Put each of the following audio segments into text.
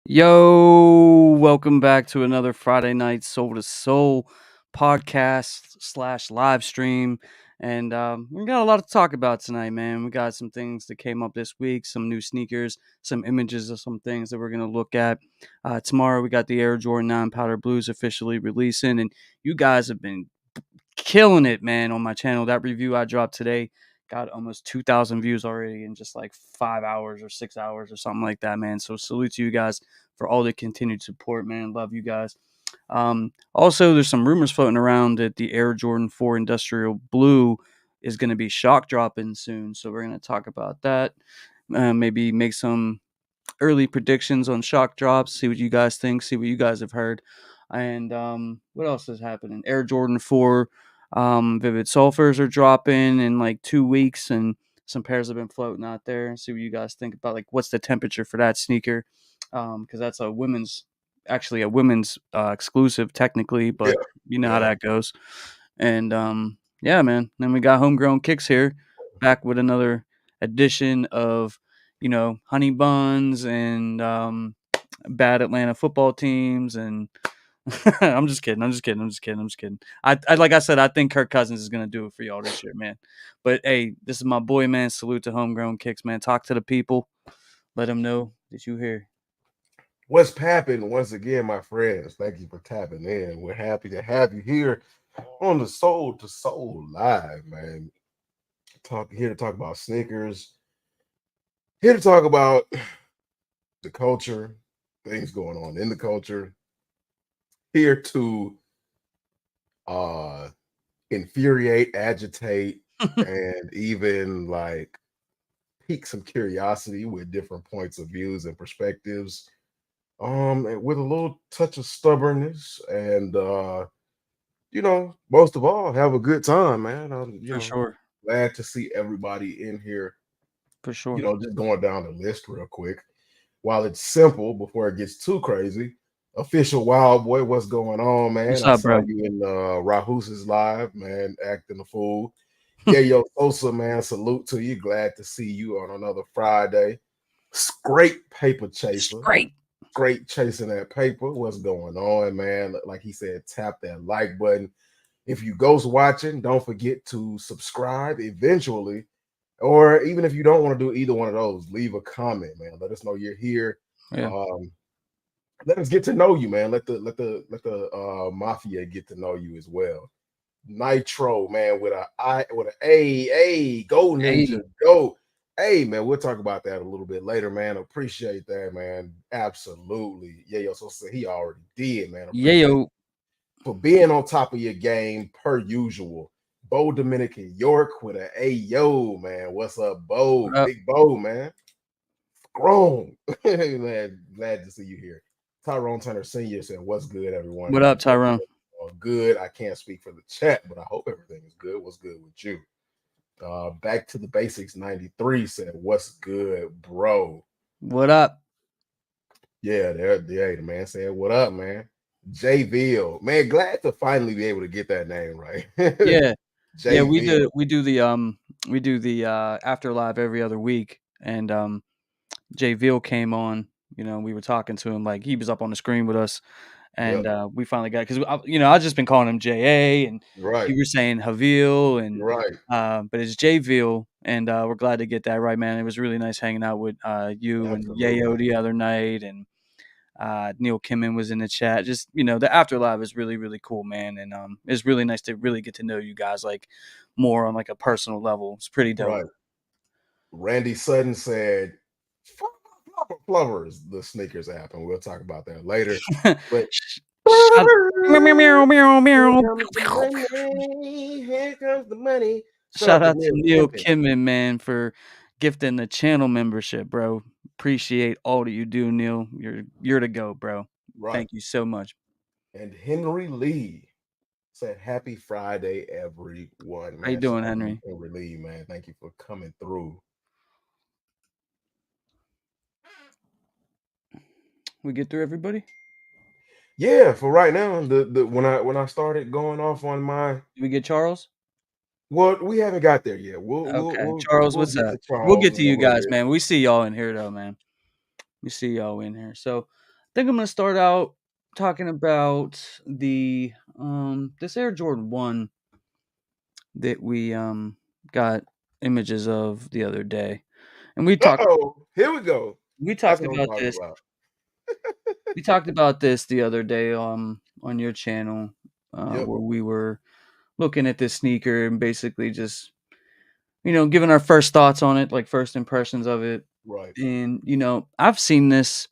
Yo, welcome back to another Friday night Soul to Soul podcast slash live stream. And we got a lot to talk about tonight, man. We got some things that came up this week, some new sneakers, some images of some things that we're going to look at. Tomorrow, we got the Air Jordan 9 Powder Blues officially releasing. And you guys have been killing it, man, on my channel. That review I dropped today got almost 2,000 views already in just like 5 hours or 6 hours or something like that, man. So salute to you guys for all the continued support, man. Love you guys. Also, there's some rumors floating around that the Air Jordan 4 Industrial Blue is going to be shock dropping soon. So we're going to talk about that. Maybe make some early predictions on shock drops, see what you guys think, see what you guys have heard. And what else is happening? Air Jordan 4 Vivid Sulfurs are dropping in like 2 weeks, and some pairs have been floating out there. See what you guys think about, like, what's the temperature for that sneaker, because that's a women's exclusive technically, Yeah, but you know how that goes. And yeah, man, then we got Homegrown Kicks here, back with another edition of honey buns and bad Atlanta football teams. And I'm just kidding. I like I said, I think Kirk Cousins is gonna do it for y'all this year, man. But hey, this is my boy, man. Salute to Homegrown Kicks, man. Talk to the people. Let them know that you here. What's poppin'? Once again, my friends, thank you for tapping in. We're happy to have you here on the Soul to Soul Live, man. Here to talk about sneakers, here to talk about the culture, things going on in the culture, here to infuriate, agitate, and even like pique some curiosity with different points of views and perspectives. And with a little touch of stubbornness and most of all, have a good time, man. For sure. Glad to see everybody in here. For sure. Just going down the list real quick. While it's simple, before it gets too crazy, official Wild Boy, what's going on, man? What's I up, saw bro? you in Rahus's live, man, acting a fool. Yeah, yo, Sosa, man, salute to you. Glad to see you on another Friday. Great paper chaser. Great chasing that paper. What's going on, man? Like he said, tap that like button. If you ghost watching, don't forget to subscribe eventually. Or even if you don't want to do either one of those, leave a comment, man. Let us know you're here. Yeah. Let us get to know you, man. Let the mafia get to know you as well. Nitro, man, with an A, go Ninja, go. Hey, man, we'll talk about that a little bit later, man. Appreciate that, man. Absolutely. Yeah, yo, so he already did, man. Yo. For being on top of your game per usual. Bo Dominican York with an yo, man. What's up, Bo? What up? Big Bo, man. Grown. Man, glad to see you here. Tyrone Turner Sr. said, what's good, everyone? What up, Tyrone? Good. I can't speak for the chat, but I hope everything is good. What's good with you? Back to the basics 93 said, what's good, bro? What up? Yeah, the man said, what up, man? JVille, man, glad to finally be able to get that name right. Yeah. Yeah, we do the after live every other week, and Jay Veal came on. We were talking to him, like he was up on the screen with us, and we finally got, because I just been calling him JA, and right. you were saying Havil, and right. But it's Jay Veal, and we're glad to get that right, man. It was really nice hanging out with you and Yayo the other night, and Neil Kimmin was in the chat. Just the afterlife is really, really cool, man, and it's really nice to really get to know you guys, like, more on like a personal level. It's pretty dope. Right. Randy Sutton said, Flubbers, the sneakers app, and we'll talk about that later. But here comes the money. Shout out to Neil Kimmin, man, for gifting the channel membership, bro. Appreciate all that you do, Neil. You're the go, bro. Right. Thank you so much. And Henry Lee said, happy Friday, everyone. Man, how you doing, Henry? Henry Lee, man. Thank you for coming through. We get through everybody? Yeah, for right now. When I started going off on my, did we get Charles? Well, we haven't got there yet. Charles, what's up? We'll get to you guys, man. We see y'all in here, though, man. We see y'all in here. So think I'm gonna start out talking about the this Air Jordan 1 that we got images of the other day. And Here we go. we That's talked what I'm about talking this. about. We talked about this the other day on your channel, Yep. where we were looking at this sneaker and basically just, giving our first thoughts on it, like first impressions of it. Right. And I've seen this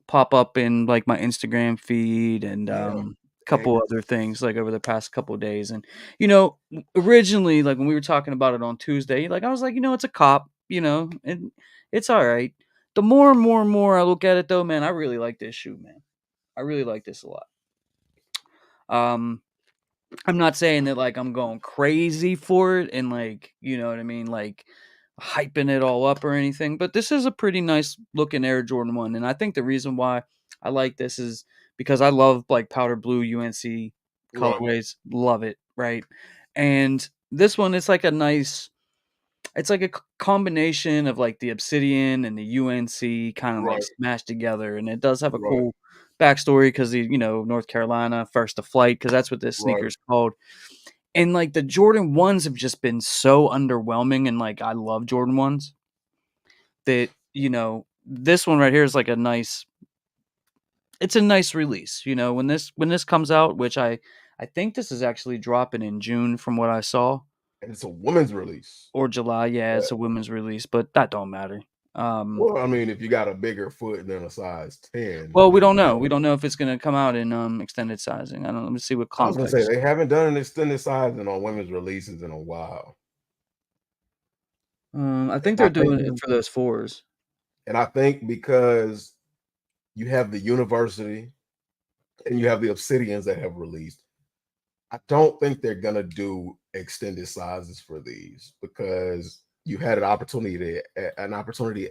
pop up in like my Instagram feed and Yeah. a couple And other things like over the past couple of days. And originally, like when we were talking about it on Tuesday, like I was like, it's a cop, and it's all right. The more and more and more I look at it, though, man, I really like this shoe, man. I really like this a lot. Um, I'm not saying that like I'm going crazy for it and like, you know what I mean, like hyping it all up or anything, but this is a pretty nice looking Air Jordan 1, and I think the reason why I like this is because I love like powder blue UNC right. colorways, love it, right? And this one it's like a nice, it's like a combination of like the Obsidian and the UNC kind of like Right. smashed together, and it does have a Right. cool backstory because the North Carolina first to flight, because that's what this sneaker Right. is called. And like the Jordan 1s have just been so underwhelming, and like I love Jordan 1s that this one right here is like a nice, it's a nice release. When this comes out, which I think this is actually dropping in June from what I saw, And it's a women's release. or July. Yeah, Yeah. it's a women's release, but that don't matter. Well, I mean, if you got a bigger foot than a size 10, Well, we then don't know. yeah. We don't know if it's gonna come out in extended sizing. I don't. Let me see what I was gonna say context. they haven't done an extended sizing on women's releases in a while. I think I they're think doing it for those fours. and I think because you have the university and you have the obsidians that have released, I don't think they're gonna do extended sizes for these because you had an opportunity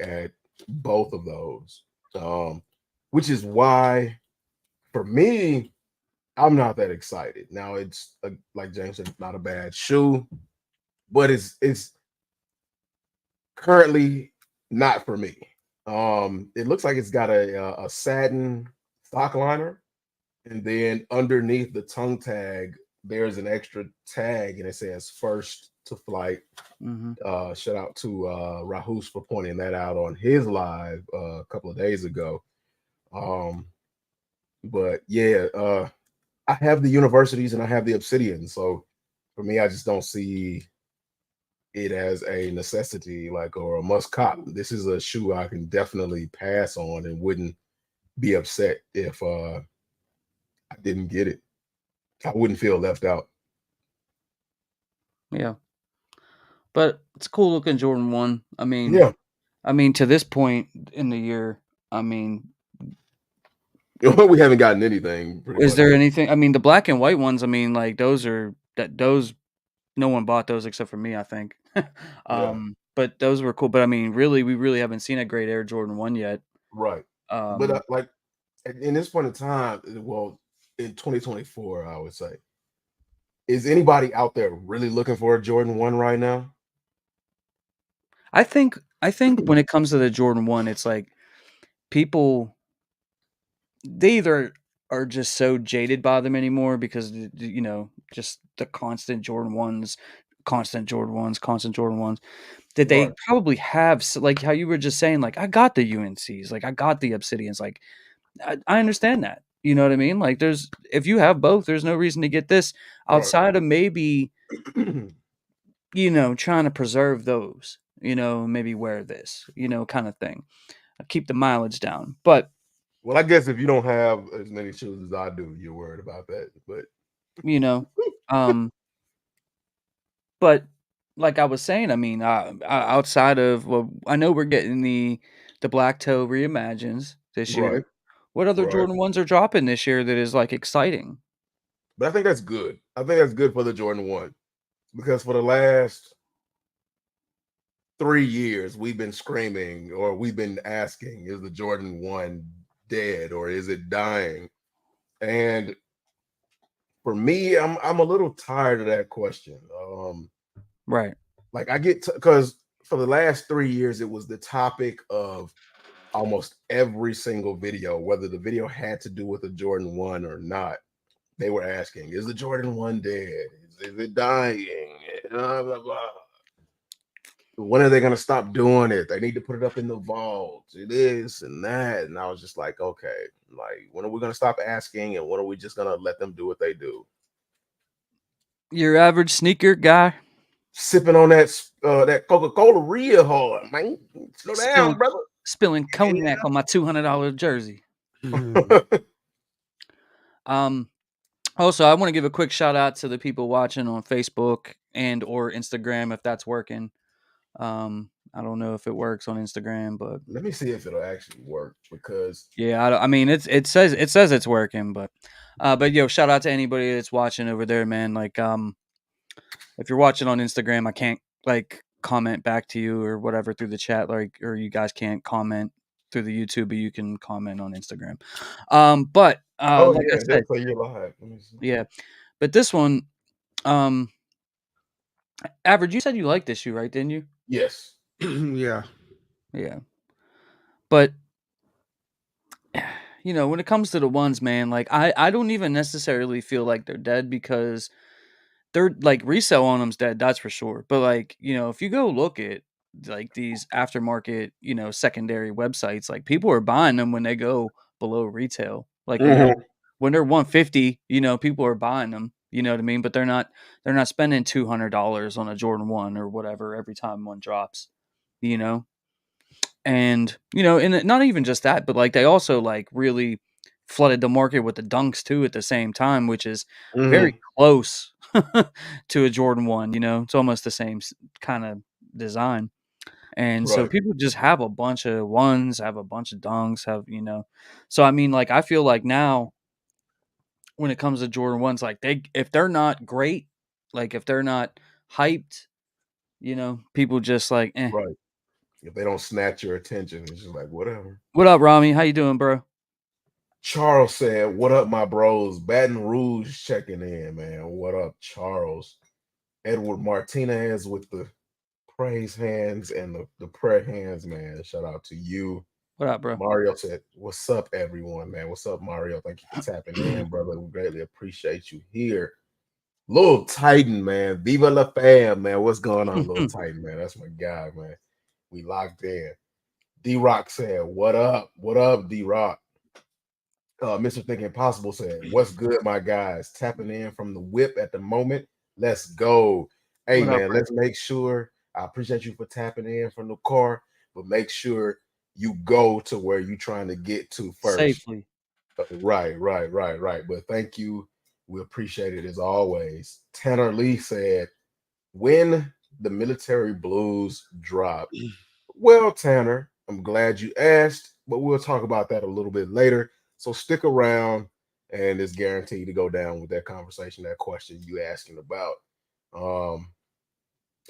at both of those. Which is why for me, I'm not that excited. Now it's like James said, it's not a bad shoe, but it's currently not for me. It looks like it's got a satin stock liner, and then underneath the tongue tag, there's an extra tag, and it says "First to Flight." Hmm. Shout out to Rahus for pointing that out on his live a couple of days ago. Um, but yeah, I have the universities and I have the obsidian, so for me, I just don't see it as a necessity, like or a must cop. This is a shoe I can definitely pass on and wouldn't be upset if I didn't get it. I wouldn't feel left out. Yeah, but it's a cool looking Jordan 1. I mean, Yeah, to this point in the year, I mean, we haven't gotten anything pretty is much. there anything? I mean, the black and white ones. I mean, like those. No one bought those except for me, I think. Yeah, But those were cool. But I mean, really, we really haven't seen a great Air Jordan 1 yet. right. But Um, like in this point in time, well, in 2024, I would say, is anybody out there really looking for a Jordan 1 right now? I think when it comes to the Jordan 1, it's like people, they either are just so jaded by them anymore because just the constant Jordan 1s, constant Jordan 1s, that they Right, probably have like how you were just saying, like I got the UNCs, like I got the Obsidians, like I understand that. You know what I mean? Like there's, if you have both, there's no reason to get this right. outside of maybe, trying to preserve those, maybe wear this, kind of thing. Keep the mileage down. But, Well, I guess if you don't have as many shoes as I do, you're worried about that. But you know, um, but like I was saying, I mean, outside of, well, I know we're getting the Black Toe reimagines this right, year. What other right. Jordan 1s are dropping this year that is like exciting? But I think that's good. I think that's good for the Jordan 1 because for the last 3 years, we've been screaming or we've been asking, is the Jordan 1 dead or is it dying? And for me, I'm a little tired of that question. Right. Like I get because for the last 3 years, it was the topic of almost every single video, whether the video had to do with a Jordan 1 or not, they were asking, is the Jordan 1 dead? Is it dying? Blah, blah, blah. When are they going to stop doing it? They need to put it up in the vault. It is and that. And I was just like, okay, like, when are we going to stop asking? And when are we just going to let them do what they do? Your average sneaker guy Sipping on that Coca-Cola real hard, man. Slow down, brother. spilling cognac on my $200 jersey. Also, I want to give a quick shout out to the people watching on Facebook and or Instagram if that's working. I don't know if it works on Instagram, but let me see if it'll actually work because I mean it says it's working, but yo, shout out to anybody that's watching over there, man. Like if you're watching on Instagram, I can't like comment back to you or whatever through the chat, like, or you guys can't comment through the YouTube, but you can comment on Instagram. But like I said, so you're live. Let me see. yeah, but this one, Average, you said you liked this shoe, right? Didn't you? Yes. Yeah. Yeah. But you know, when it comes to the ones, man, like I don't even necessarily feel like they're dead because they're like resale on them's dead, that's for sure. But like, you know, if you go look at like these aftermarket, you know, secondary websites, like people are buying them when they go below retail. Like when they're 150, you know, people are buying them, you know what I mean? But they're not spending $200 on a Jordan 1 or whatever every time one drops, you know? And, you know, and not even just that, but like they also like really flooded the market with the dunks too at the same time, which is very close to a Jordan 1, you know. It's almost the same kind of design. And so Right. people just have a bunch of ones, have a bunch of dunks, have, you know. So I mean, like I feel like now when it comes to Jordan 1s, like if they're not great, like if they're not hyped, you know, people just like, eh. Right. If they don't snatch your attention, it's just like whatever. What up, Rami? How you doing, bro? Charles said, "What up, my bros? Baton Rouge checking in, man. What up, Charles?" Edward Martinez with the praise hands and the prayer hands, man. Shout out to you. What up, bro? Mario said, "What's up, everyone, man? What's up, Mario? Thank you for tapping in, brother. We greatly appreciate you here." Little Titan, man. Viva la fam, man. What's going on, Little Titan, man? That's my guy, man. We locked in. D-Rock said, "What up? What up, D-Rock?" Mr. Think Impossible said, "What's good, my guys? Tapping in from the whip at the moment. Let's go." Hey, What up, man, bro? let's make sure. I appreciate you for tapping in from the car, but make sure you go to where you're trying to get to first. Safely. Right. But thank you. We appreciate it as always. Tanner Lee said, "When the military blues drop." Well, Tanner, I'm glad you asked, but we'll talk about that a little bit later. So stick around, and it's guaranteed to go down with that conversation, that question you asking about.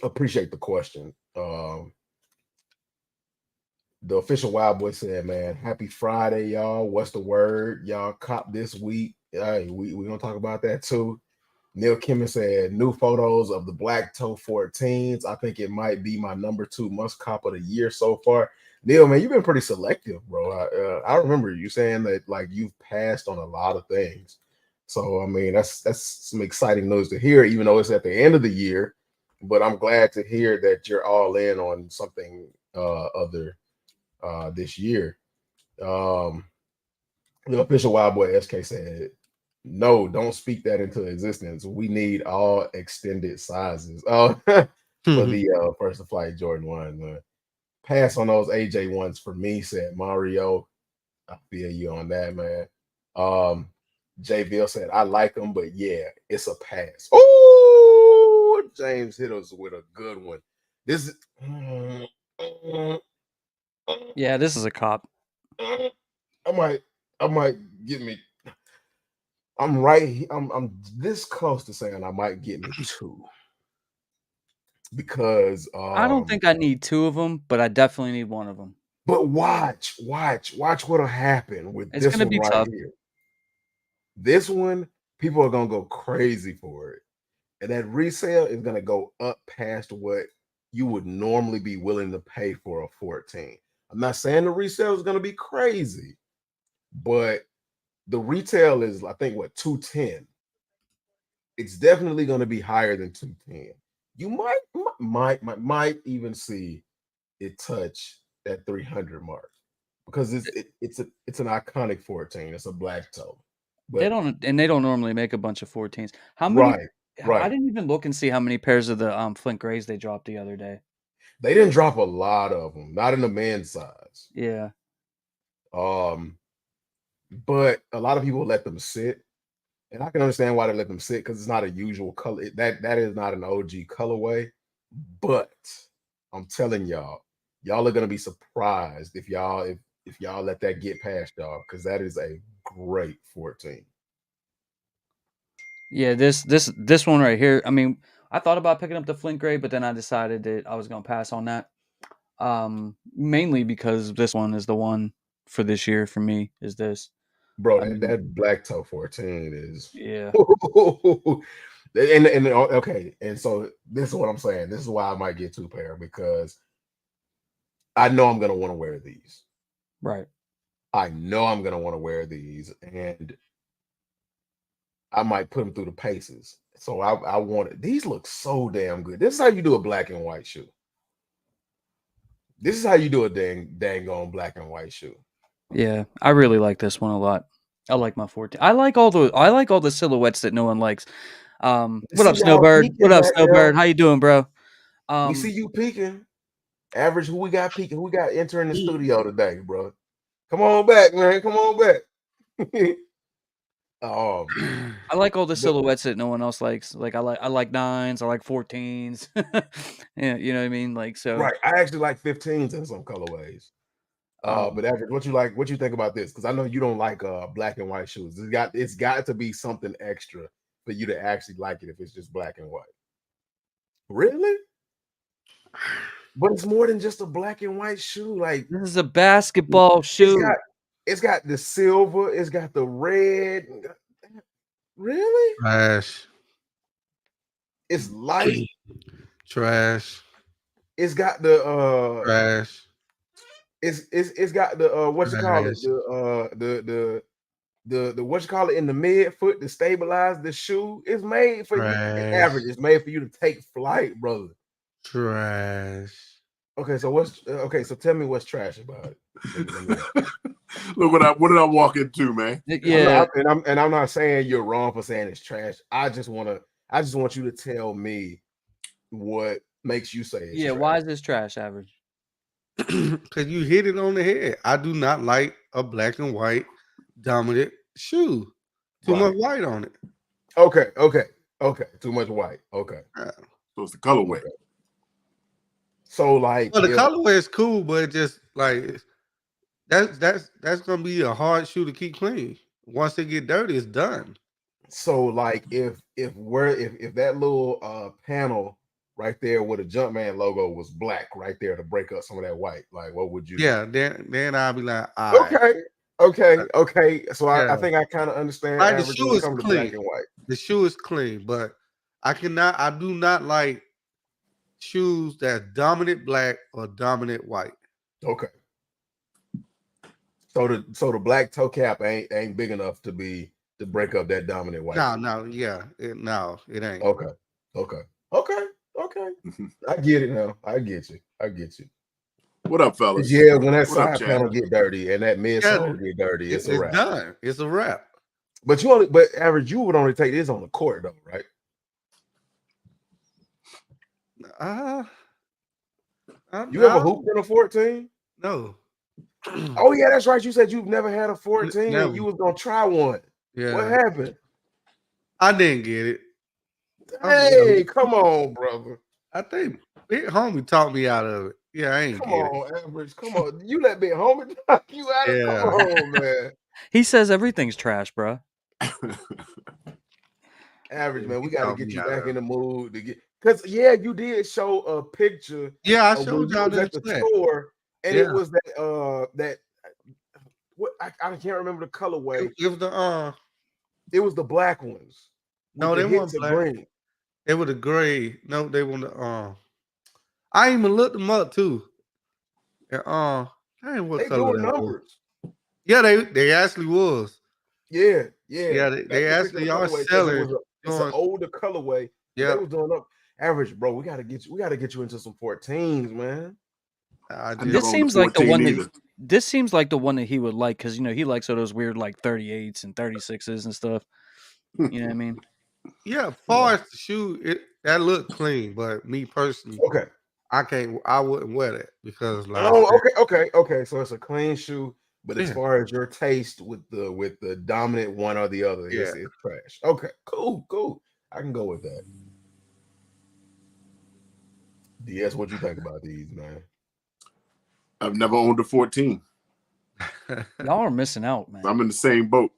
Appreciate the question. The official Wild Boy said, "Man, happy Friday, y'all. What's the word? Y'all cop this week." Hey, we're gonna talk about that too. Neil Kimmon said, "New photos of the Black Toe 14s. I think it might be my number 2 must cop of the year so far." Neil, man, you've been pretty selective, bro. I remember you saying that like you've passed on a lot of things. So I mean, that's some exciting news to hear, even though it's at the end of the year. But I'm glad to hear that you're all in on something other this year. Um, the official Wild Boy SK said, "No, don't speak that into existence. We need all extended sizes." Oh, for the First to Flight Jordan 1. Pass on those AJ1s for me, said Mario. I feel you on that, man. J Bill said, "I like them, but yeah, it's a pass." Oh, James hit us with a good one. This is Yeah, this is a cop. I might get me. I'm this close to saying I might get me 2 because I don't think I need 2 of them, but I definitely need 1 of them. but watch what'll happen with It's this gonna one be right tough. here. This one, people are gonna go crazy for it, and that resale is gonna go up past what you would normally be willing to pay for a 14. I'm not saying the resale is going to be crazy, but the retail is, I think, what, 210. It's definitely going to be higher than 210. You might even see it touch that 300 mark because it's an iconic 14. It's a black toe. They But don't normally make a bunch of 14s. How many? right, I right. didn't even look and see how many pairs of the Flint Grays they dropped the other day. They didn't drop a lot of them, not in the men's size. Yeah. But a lot of people let them sit, and I can understand why they let them sit because it's not a usual color. That is not an OG colorway. But I'm telling y'all are gonna be surprised if y'all let that get past y'all because that is a great 14. Yeah, this one right here. I mean, I thought about picking up the Flint Gray, but then I decided that I was gonna pass on that. Mainly because this one is the one for this year for me. Is this? Bro, I mean, that black toe 14 is yeah, and okay, and so this is what I'm saying. This is why I might get two pair because I know I'm gonna want to wear these. right. I know I'm gonna want to wear these, and I might put them through the paces. So I want it. These look so damn good. This is how you do a black and white shoe. This is how you do a dang on black and white shoe. Yeah, I really like this one a lot. I like my 14. I like all the silhouettes that no one likes. We What see up, y'all Snowbird? What peeking up, back there. Snowbird? How you doing, bro? We see Um, you peeking. Average, who we got peeking? Who we got entering the studio today, bro? Come on back, man. Come on back. I like all the But silhouettes that no one else likes. Like I like nines. I like 14s. Yeah, you know what I mean. Like so. right, I actually like 15s in some colorways. But Um, average, what you like? What you think about this? Because I know you don't like black and white shoes. It's got to be something extra for you to actually like it if it's just black and white. Really? But it's more than just a black and white shoe. Like this is a basketball it's shoe. got it's got the silver, it's got the red. Really? Trash. It's light. Trash. It's got the Trash. it's got the what you call it? Trash. The what you call it in the midfoot to stabilize the shoe. It's made for you. Average. Trash. It's made for you to take flight, brother. Trash. Okay, so what's okay? So tell me what's trash about it. Let me know. Look what did I walk into, man? Yeah, I'm not saying you're wrong for saying it's trash. I just want you to tell me what makes you say it's yeah. trash. Why is this trash, average? Because you hit it on the head. I do not like a black and white dominant shoe. Too much white on it. Okay. Too much white. Okay. Yeah. So it's the colorway. Okay. So like, Well, the colorway is cool, but it just like that's gonna be a hard shoe to keep clean. Once it get dirty, it's done. so like if that little panel right there with a Jumpman logo was black right there to break up some of that white, like what would you do? Yeah, then I'll be like, all right. Okay. So I Yeah. think I kind of understand Like the average when shoe it is comes to black clean. and white. The shoe is clean, but I do not like shoes that's dominant black or dominant white. Okay. So the black toe cap ain't big enough to break up that dominant white. No, it ain't. Okay. I get it now. I get you. What up, fellas? Yeah, when that What up, side Chad? panel get dirty and that midsole get dirty, it's a wrap. Done. It's a wrap. But average, you would only take this on the court though, right? You ever hooped in a 14? No. Oh yeah, that's right. You said you've never had a 14 Never. and you was gonna try one. Yeah. What happened? I didn't get it. Hey, come on, brother. I think big homie talked me out of it. Yeah, I ain't Come get on, average. Come on. You let big homie talk you out of it. Yeah. Come on, man. He says everything's trash, bro. Average, man. We got to talked get me you out back of in the mood to get because you did show a picture. Yeah, I of showed when you y'all was at the that. store, and Yeah. it was that what I can't remember the colorway. It was the It was the black ones. No, they weren't black. Green. They were the gray. No, they were the I even looked them up too. And Hey, what They color doing that was? numbers. Yeah, they actually was. Yeah. They That actually particular are colorway, because selling. it's an older colorway. But Yeah, they was doing up average, bro. We gotta get you into some 14s, man. I I just never This owned a seems like the 14 one that either. this seems like the one that he would like because he likes all those weird like 38s and 36s and stuff. You know what I mean? yeah. Far as the shoe, that looked clean, but me personally, Okay. I wouldn't wear that because, like I Oh, said, okay. So it's a clean shoe, but as yeah, far as your taste with the dominant one or the other, yeah. it's trash. Okay, cool. I can go with that. DS, what you think about these, man? I've never owned a 14. Y'all are missing out, man. I'm in the same boat.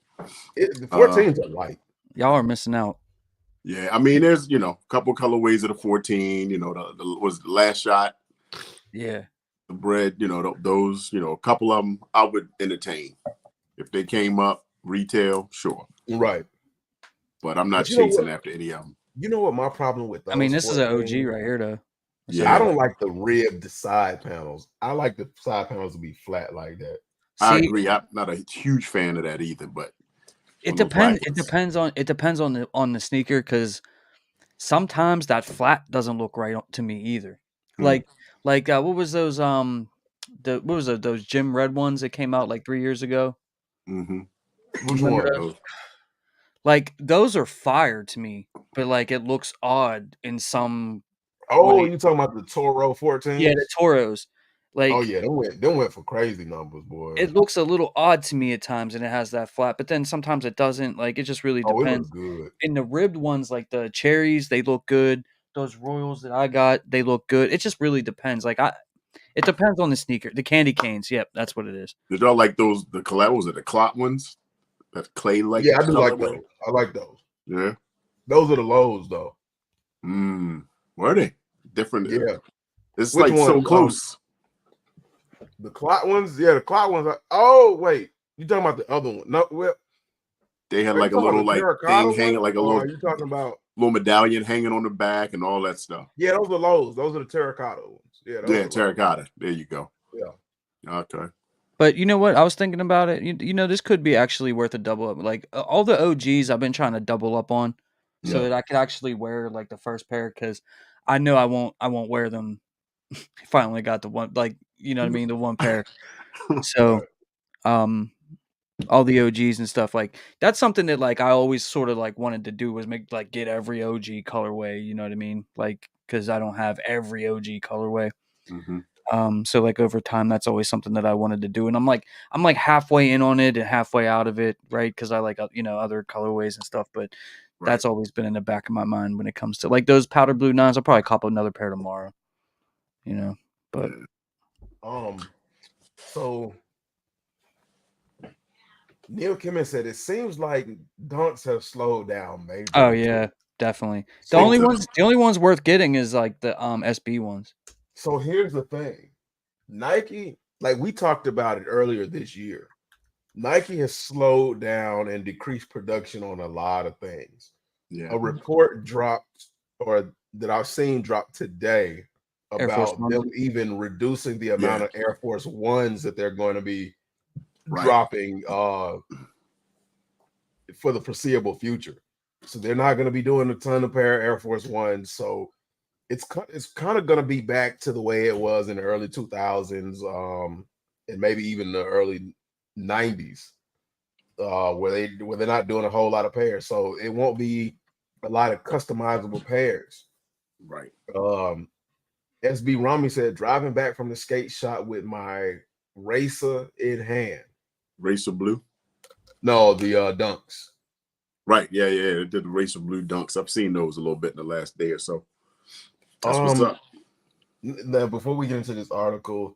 The 14s are light. Y'all are missing out. Yeah, I mean, there's a couple colorways of the 14. The was the last shot. Yeah. The bread. Those. A couple of them I would entertain if they came up retail. Sure, Right. but I'm not But you know chasing what? after any of them. You know what my problem with those I mean, this is an 14s? OG right here, though. Yeah. I don't like the ribbed side panels. I like the side panels to be flat like that. I See, agree. I'm not a huge fan of that either, but it on those depends. It brackets. depends on the sneaker because sometimes that flat doesn't look right to me either. Like what was those what was those Jim Red ones that came out like 3 years ago? Mm-hmm. Which Remember one? those? Like those are fire to me, but like it looks odd in some Oh, way. you talking about the Toro Yeah, 14s? the Toros. Oh Like yeah, them went for crazy numbers, boy. it looks a little odd to me at times, and it has that flat, but then sometimes it doesn't. Like it just really Oh, it looks depends. good. In the ribbed ones, like the cherries, they look good. Those royals that I got, they look good. It just really depends. It depends on the sneaker. The candy canes, yep, that's what it is. Did y'all like those? The collaterals or the clot ones? That clay like Yeah, I do like colorway. those. I like those. Yeah. Those are the lows, though. Were they different? Yeah. It's Which like so ones? close. The clot ones. Yeah, the clot ones. Oh wait, you talking about the other one? No, well, They had are you like a talking about little the like terracotta thing one? hanging, like a Or are you talking about? little medallion hanging on the back and all that stuff. Yeah, those are lows. Those are the terracotta ones. Yeah, those Yeah, are terracotta. lows. There you go. Yeah. Okay. But you know what? I was thinking about it. This could be actually worth a double up. Like all the OGs, I've been trying to double up on, so that I could actually wear like the first pair because I know I won't wear them. If I only got the one, like you know what I mean, the one pair. So, um, all the OGs and stuff like that's something that like I always sort of like wanted to do was get every OG colorway. You know what I mean? Like because I don't have every OG colorway. Mm-hmm. So like over time, that's always something that I wanted to do, and I'm like halfway in on it and halfway out of it, right? Because I like other colorways and stuff, but that's always been in the back of my mind when it comes to like those powder blue nines. I'll probably cop another pair tomorrow, but So Neil Kimmon said it seems like dunks have slowed down, maybe. oh yeah, definitely. The only ones worth getting is like the SB ones. So here's the thing. Nike, like we talked about it earlier this year, Nike has slowed down and decreased production on a lot of things. Yeah. A report dropped, or that I've seen drop today, about them even reducing the amount of Air Force Ones that they're going to be dropping for the foreseeable future. So they're not going to be doing a ton of pair of Air Force Ones. So it's kind of going to be back to the way it was in the early 2000s, and maybe even the early 90s, where they're not doing a whole lot of pairs. So it won't be a lot of customizable pairs. Right. SB Rami said, driving back from the skate shop with my racer in hand. Racer blue? No, the dunks. Right. Yeah. It did the racer blue dunks. I've seen those a little bit in the last day or so. That's what's up. Now, before we get into this article,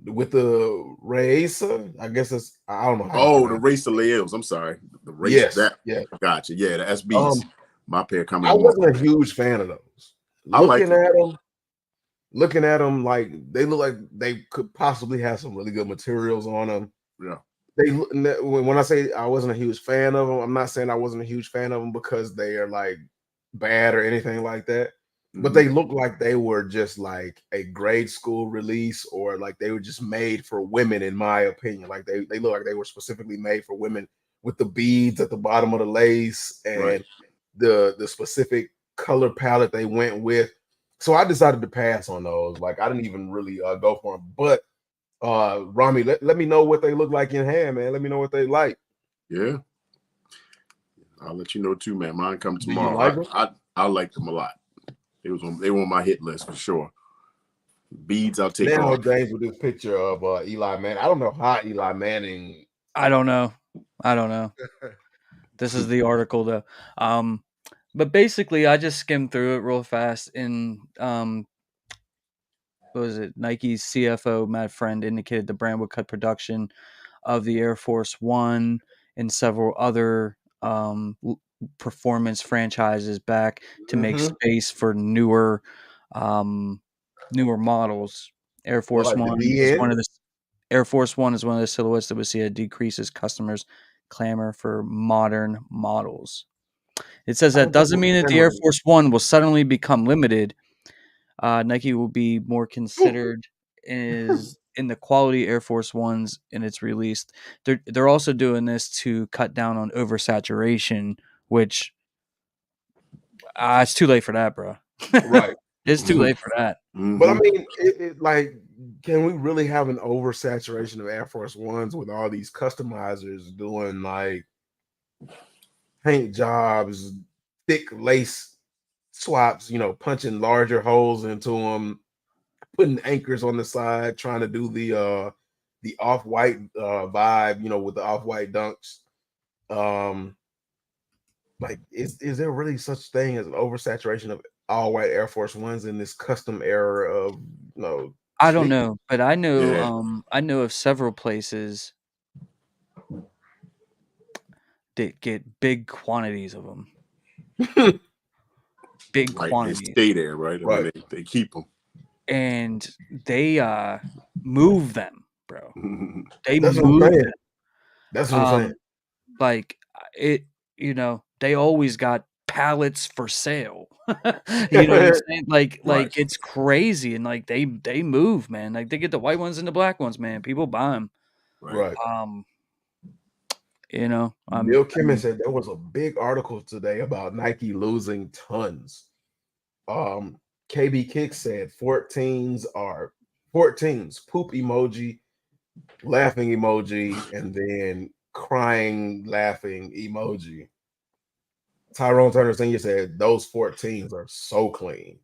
with the racer, I guess it's I don't know. Oh, the racer layers. I'm sorry. The racer. Yes. Gotcha. Yeah, the SBs. My pair coming. I wasn't a huge fan of those. Looking at them, like they look like they could possibly have some really good materials on them. Yeah. When I say I wasn't a huge fan of them, I'm not saying I wasn't a huge fan of them because they are like bad or anything like that. but they look like they were just like a grade school release, or like they were just made for women, in my opinion. Like they look like they were specifically made for women, with the beads at the bottom of the lace and the specific color palette they went with. So I decided to pass on those. Like I didn't even really go for them. But Rami, let me know what they look like in hand, man. Let me know what they like. Yeah, I'll let you know too, man. Mine come Do you tomorrow. like them? I like them a lot. They were on my hit list for sure. Beads, I'll take Now off. James with this picture of Eli Manning. I don't know how Eli Manning. I don't know. This is the article though. But basically, I just skimmed through it real fast. And what was it? Nike's CFO Matt Friend indicated the brand would cut production of the Air Force One and several other performance franchises back to make space for newer models. Air Force Like the One is DN? one of the Air Force One is one of the silhouettes that we see a decrease as customers clamor for modern models. It says that doesn't mean that the Air Force One will suddenly become limited. Nike will be more considered in the quality Air Force Ones in its release. They're also doing this to cut down on oversaturation, which it's too late for that, bro. Right. It's too late for that. But I mean, like, can we really have an oversaturation of Air Force Ones with all these customizers doing like paint jobs, thick lace swaps, punching larger holes into them, putting anchors on the side, trying to do the off-white vibe, with the off-white dunks. Like, is there really such thing as an oversaturation of all white Air Force Ones in this custom era of I don't know, but I know Yeah. I know of several places that get big quantities of them. Big Right, quantities. they stay there, right? I mean, they keep them, and they move them, bro. They That's move what I'm saying. them. That's what I'm saying. Like it, they always got pallets for sale. You know what I'm saying? Like it's crazy, and like they move, man. Like they get the white ones and the black ones, man. People buy them. Right. Neil Kimmon said there was a big article today about Nike losing tons. KB Kick said 14s are 14s, poop emoji, laughing emoji, and then crying laughing emoji. Tyrone Turner Sr. said those 14s are so clean.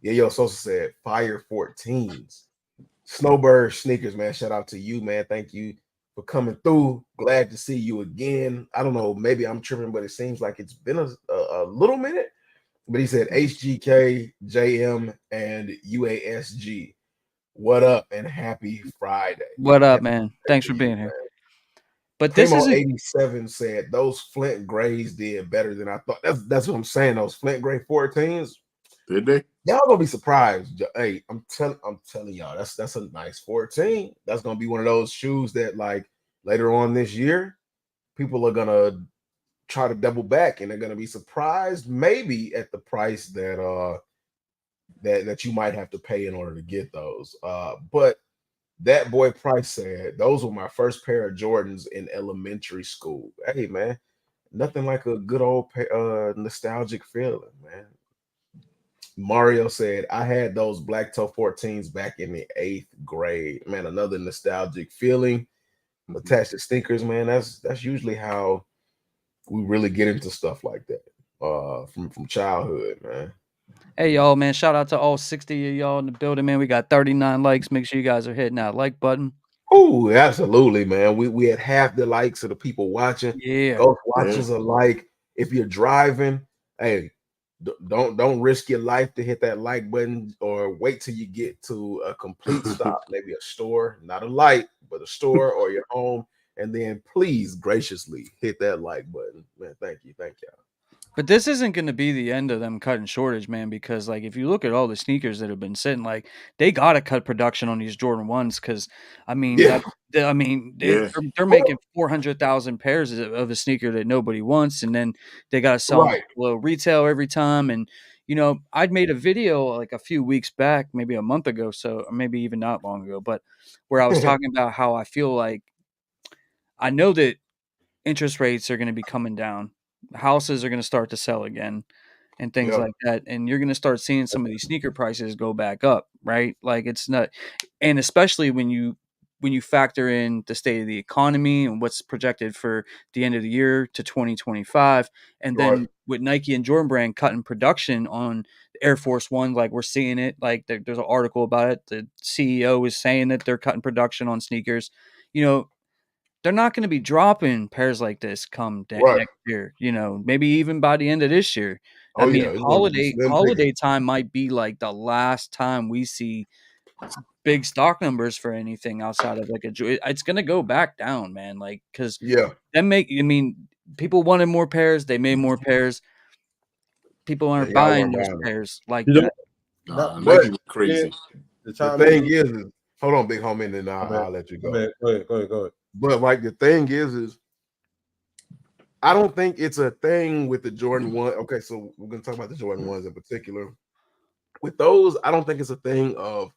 Yo Sosa said fire 14s. Snowbird Sneakers, man. Shout out to you, man. Thank you for coming through. Glad to see you again. I don't know, maybe I'm tripping, but it seems like it's been a little minute. But he said HGK, JM, and UASG. What up and happy Friday. What up, man? Thanks for being here. But this is 87 said those Flint Grays did better than I thought. That's what I'm saying. Those Flint Gray 14s. Did they? Y'all gonna be surprised. Hey, I'm telling y'all, that's a nice 14. That's gonna be one of those shoes that, like, later on this year, people are gonna try to double back, and they're gonna be surprised, maybe at the price that that you might have to pay in order to get those. But that boy Price said those were my first pair of Jordans in elementary school. Hey, man, nothing like a good old nostalgic feeling, man. Mario said, I had those black toe 14s back in the 8th grade. Man, another nostalgic feeling attached to sneakers, man. That's usually how we really get into stuff like that from childhood, man. Hey, y'all, man. Shout out to all 60 of y'all in the building, man. We got 39 likes. Make sure you guys are hitting that like button. Oh, absolutely, man. We had half the likes of the people watching. Yeah. Those watchers are like, if you're driving, hey, don't risk your life to hit that like button, or wait till you get to a complete stop, maybe a store, not a light, but a store or your home, and then please graciously hit that like button, man. Thank y'all. But this isn't going to be the end of them cutting shortage, man, because like if you look at all the sneakers that have been sitting, like they got to cut production on these Jordan 1s, because I mean, they're making 400,000 pairs of a sneaker that nobody wants, and then they got to sell them below retail every time, and you know, I'd made a video like a few weeks back, maybe a month ago, so or maybe even not long ago, but where I was talking about how I feel like I know that interest rates are going to be coming down. Houses are going to start to sell again and things Yeah. like that. And you're going to start seeing some of these sneaker prices go back up, right? Like it's not, and especially when you factor in the state of the economy and what's projected for the end of the year to 2025, and Right. then with Nike and Jordan Brand cutting production on Air Force One, like we're seeing it, like there's an article about it. The CEO is saying that they're cutting production on sneakers. You know, they're not going to be dropping pairs like this come Right. next year. You know, maybe even by the end of this year. I Oh mean, yeah, it's gonna be slim holiday pickings. time might be like the last time we see big stock numbers for anything outside of like it's going to go back down, man. Like because Yeah. I mean, people wanted more pairs, they made more pairs. People Yeah, aren't y'all buying weren't those buying them. pairs like You know, that. not But Nike went crazy. the the time thing is, hold on, big homie, and then my bad. I'll let you My go. bad. Go ahead. But like the thing is I don't think it's a thing with the Jordan 1. Okay, so we're gonna talk about the Jordan 1s in particular. With those, I don't think it's a thing of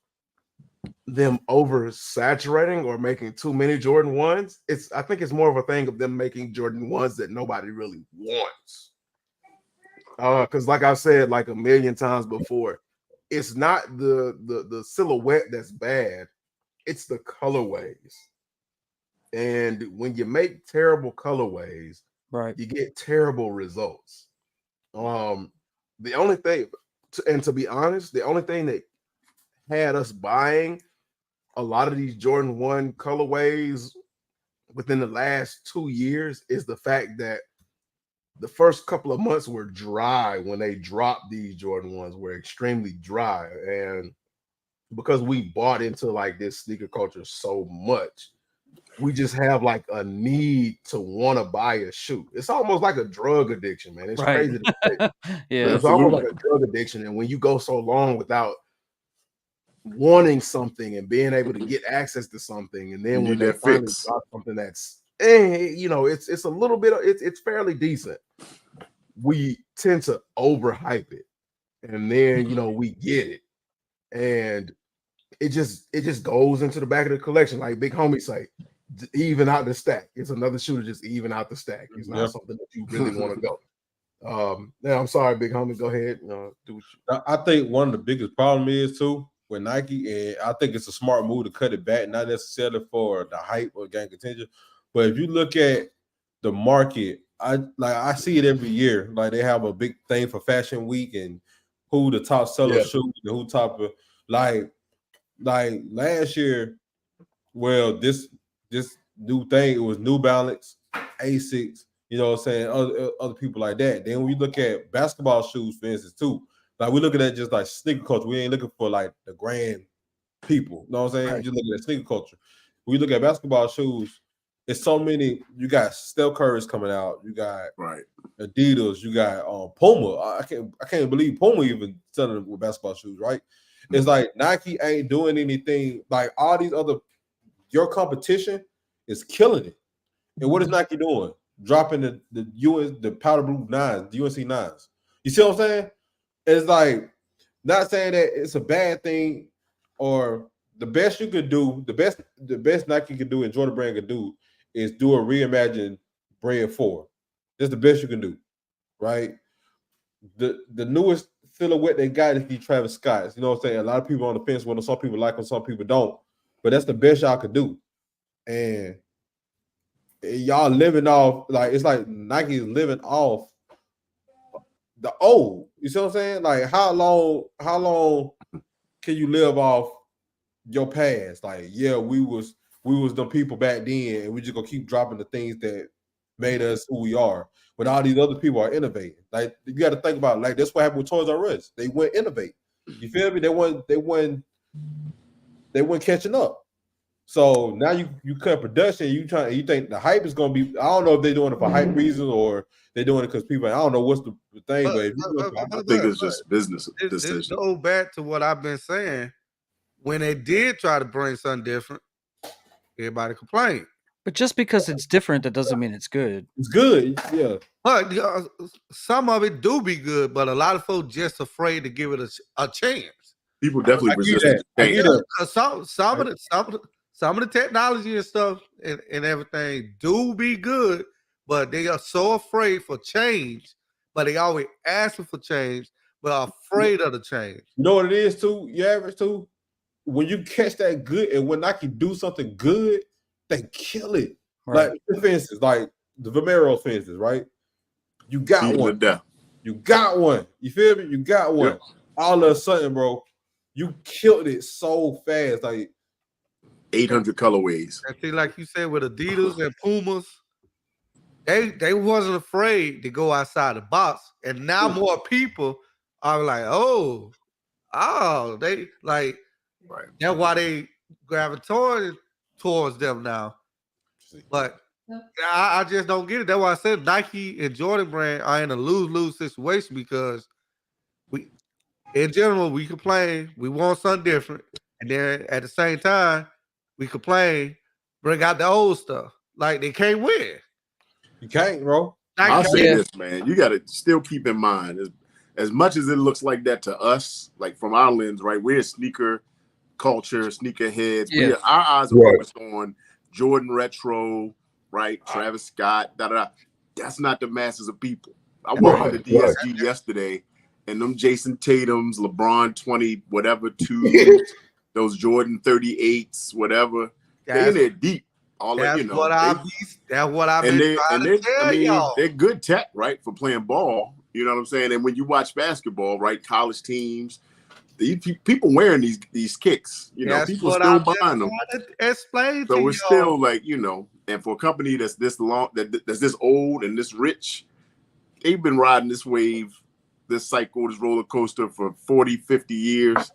them oversaturating or making too many Jordan 1s. I think it's more of a thing of them making Jordan 1s that nobody really wants. Because like I've said like a million times before, it's not the silhouette that's bad, it's the colorways. And when you make terrible colorways, Right. you get terrible results. The only thing, and to be honest, the only thing that had us buying a lot of these Jordan 1 colorways within the last 2 years is the fact that the first couple of months were dry when they dropped these Jordan 1s, were extremely dry. And because we bought into like this sneaker culture so much, we just have like a need to want to buy a shoe. It's almost like a drug addiction, man. It's Right. crazy to say. Yeah. It's almost Absolutely. like a drug addiction. And when you go so long without wanting something and being able to get access to something, and then You when need they that finally fix. drop something that's you know, it's a little bit, it's fairly decent, we tend to overhype it, and then you know we get it, and it just goes into the back of the collection, like big homie say, even out the stack. It's another shoe to just even out the stack. It's not something that you really want to go. Now I'm sorry, big homie. Go ahead. Do what you. I think one of the biggest problem is too with Nike, and I think it's a smart move to cut it back, not necessarily for the hype or gain contention, but if you look at the market, I see it every year. Like they have a big thing for Fashion Week and who the top seller shoes and who top of like last year. Well, this new thing, it was New Balance, Asics, you know what I'm saying, other people like that. Then when we look at basketball shoes, for instance, too, like we're looking at just like sneaker culture. We ain't looking for like the grand people. You know what I'm saying? Right. Just looking at sneaker culture. When we look at basketball shoes, it's so many. You got Steph Curry's coming out. You got Adidas. You got Puma. I can't believe Puma even selling with basketball shoes, right? It's like Nike ain't doing anything. Like all these other, your competition is killing it. And what is Nike doing? Dropping the powder blue nines, the UNC nines. You see what I'm saying? It's like not saying that it's a bad thing or the best you could do, the best Nike could do and Jordan Brand could do is do a reimagined Brand 4. That's the best you can do, right? The newest silhouette they got is the Travis Scott's. You know what I'm saying? A lot of people on the fence with them. Some people like them, some people don't. But that's the best y'all could do. And y'all living off, like it's like Nike is living off the old. You see what I'm saying? Like how long can you live off your past? Like, yeah, we was the people back then, and we just gonna keep dropping the things that made us who we are. But all these other people are innovating. Like you got to think about it. Like that's what happened with Toys R Us. They went innovate. You feel me? They weren't catching up. So now you cut production. You think the hype is gonna be? I don't know if they're doing it for hype reasons or they're doing it because people. I don't know what's the thing, but I think it's just business decision. This goes back to what I've been saying. When they did try to bring something different, everybody complained. But just because it's different, that doesn't mean it's good. It's good, yeah. But some of it do be good, but a lot of folks just afraid to give it a chance. People definitely resist it. Some of the technology and stuff and everything do be good, but they are so afraid for change. But they always asking for change, but are afraid of the change. You know what it is too? You average too. When you catch that good, and when Nike do something good, they kill it. Right. Like the fences, like the Vomero fences, right? You got one. You got one. You feel me? You got one. Yep. All of a sudden, bro, you killed it so fast. Like 800 colorways. I think, like you said, with Adidas and Pumas, they wasn't afraid to go outside the box. And now more people are like, oh, they like, right. That's why they gravitate towards them now. But I just don't get it. That's why I said Nike and Jordan brand are in a lose-lose situation because we, in general, we complain, we want something different, and then at the same time, we complain, bring out the old stuff. Like they can't win. You can't, bro. I'll say this, man. You got to still keep in mind, as much as it looks like that to us, like from our lens, right? We're a sneaker culture, sneaker heads. Yeah. Our eyes are focused on Jordan retro, right? Travis Scott, That's not the masses of people. I walked into DSG yesterday, and them Jason Tatums, LeBron 20, whatever, 2, those Jordan 38s, whatever, they in there deep. That's what I've been trying to tell y'all. They're good tech, right, for playing ball. You know what I'm saying? And when you watch basketball, right, college teams, people wearing these kicks, people still buying them. So it's still like, and for a company that's this long, that's this old and this rich, they've been riding this wave, this cycle, this roller coaster for 40, 50 years.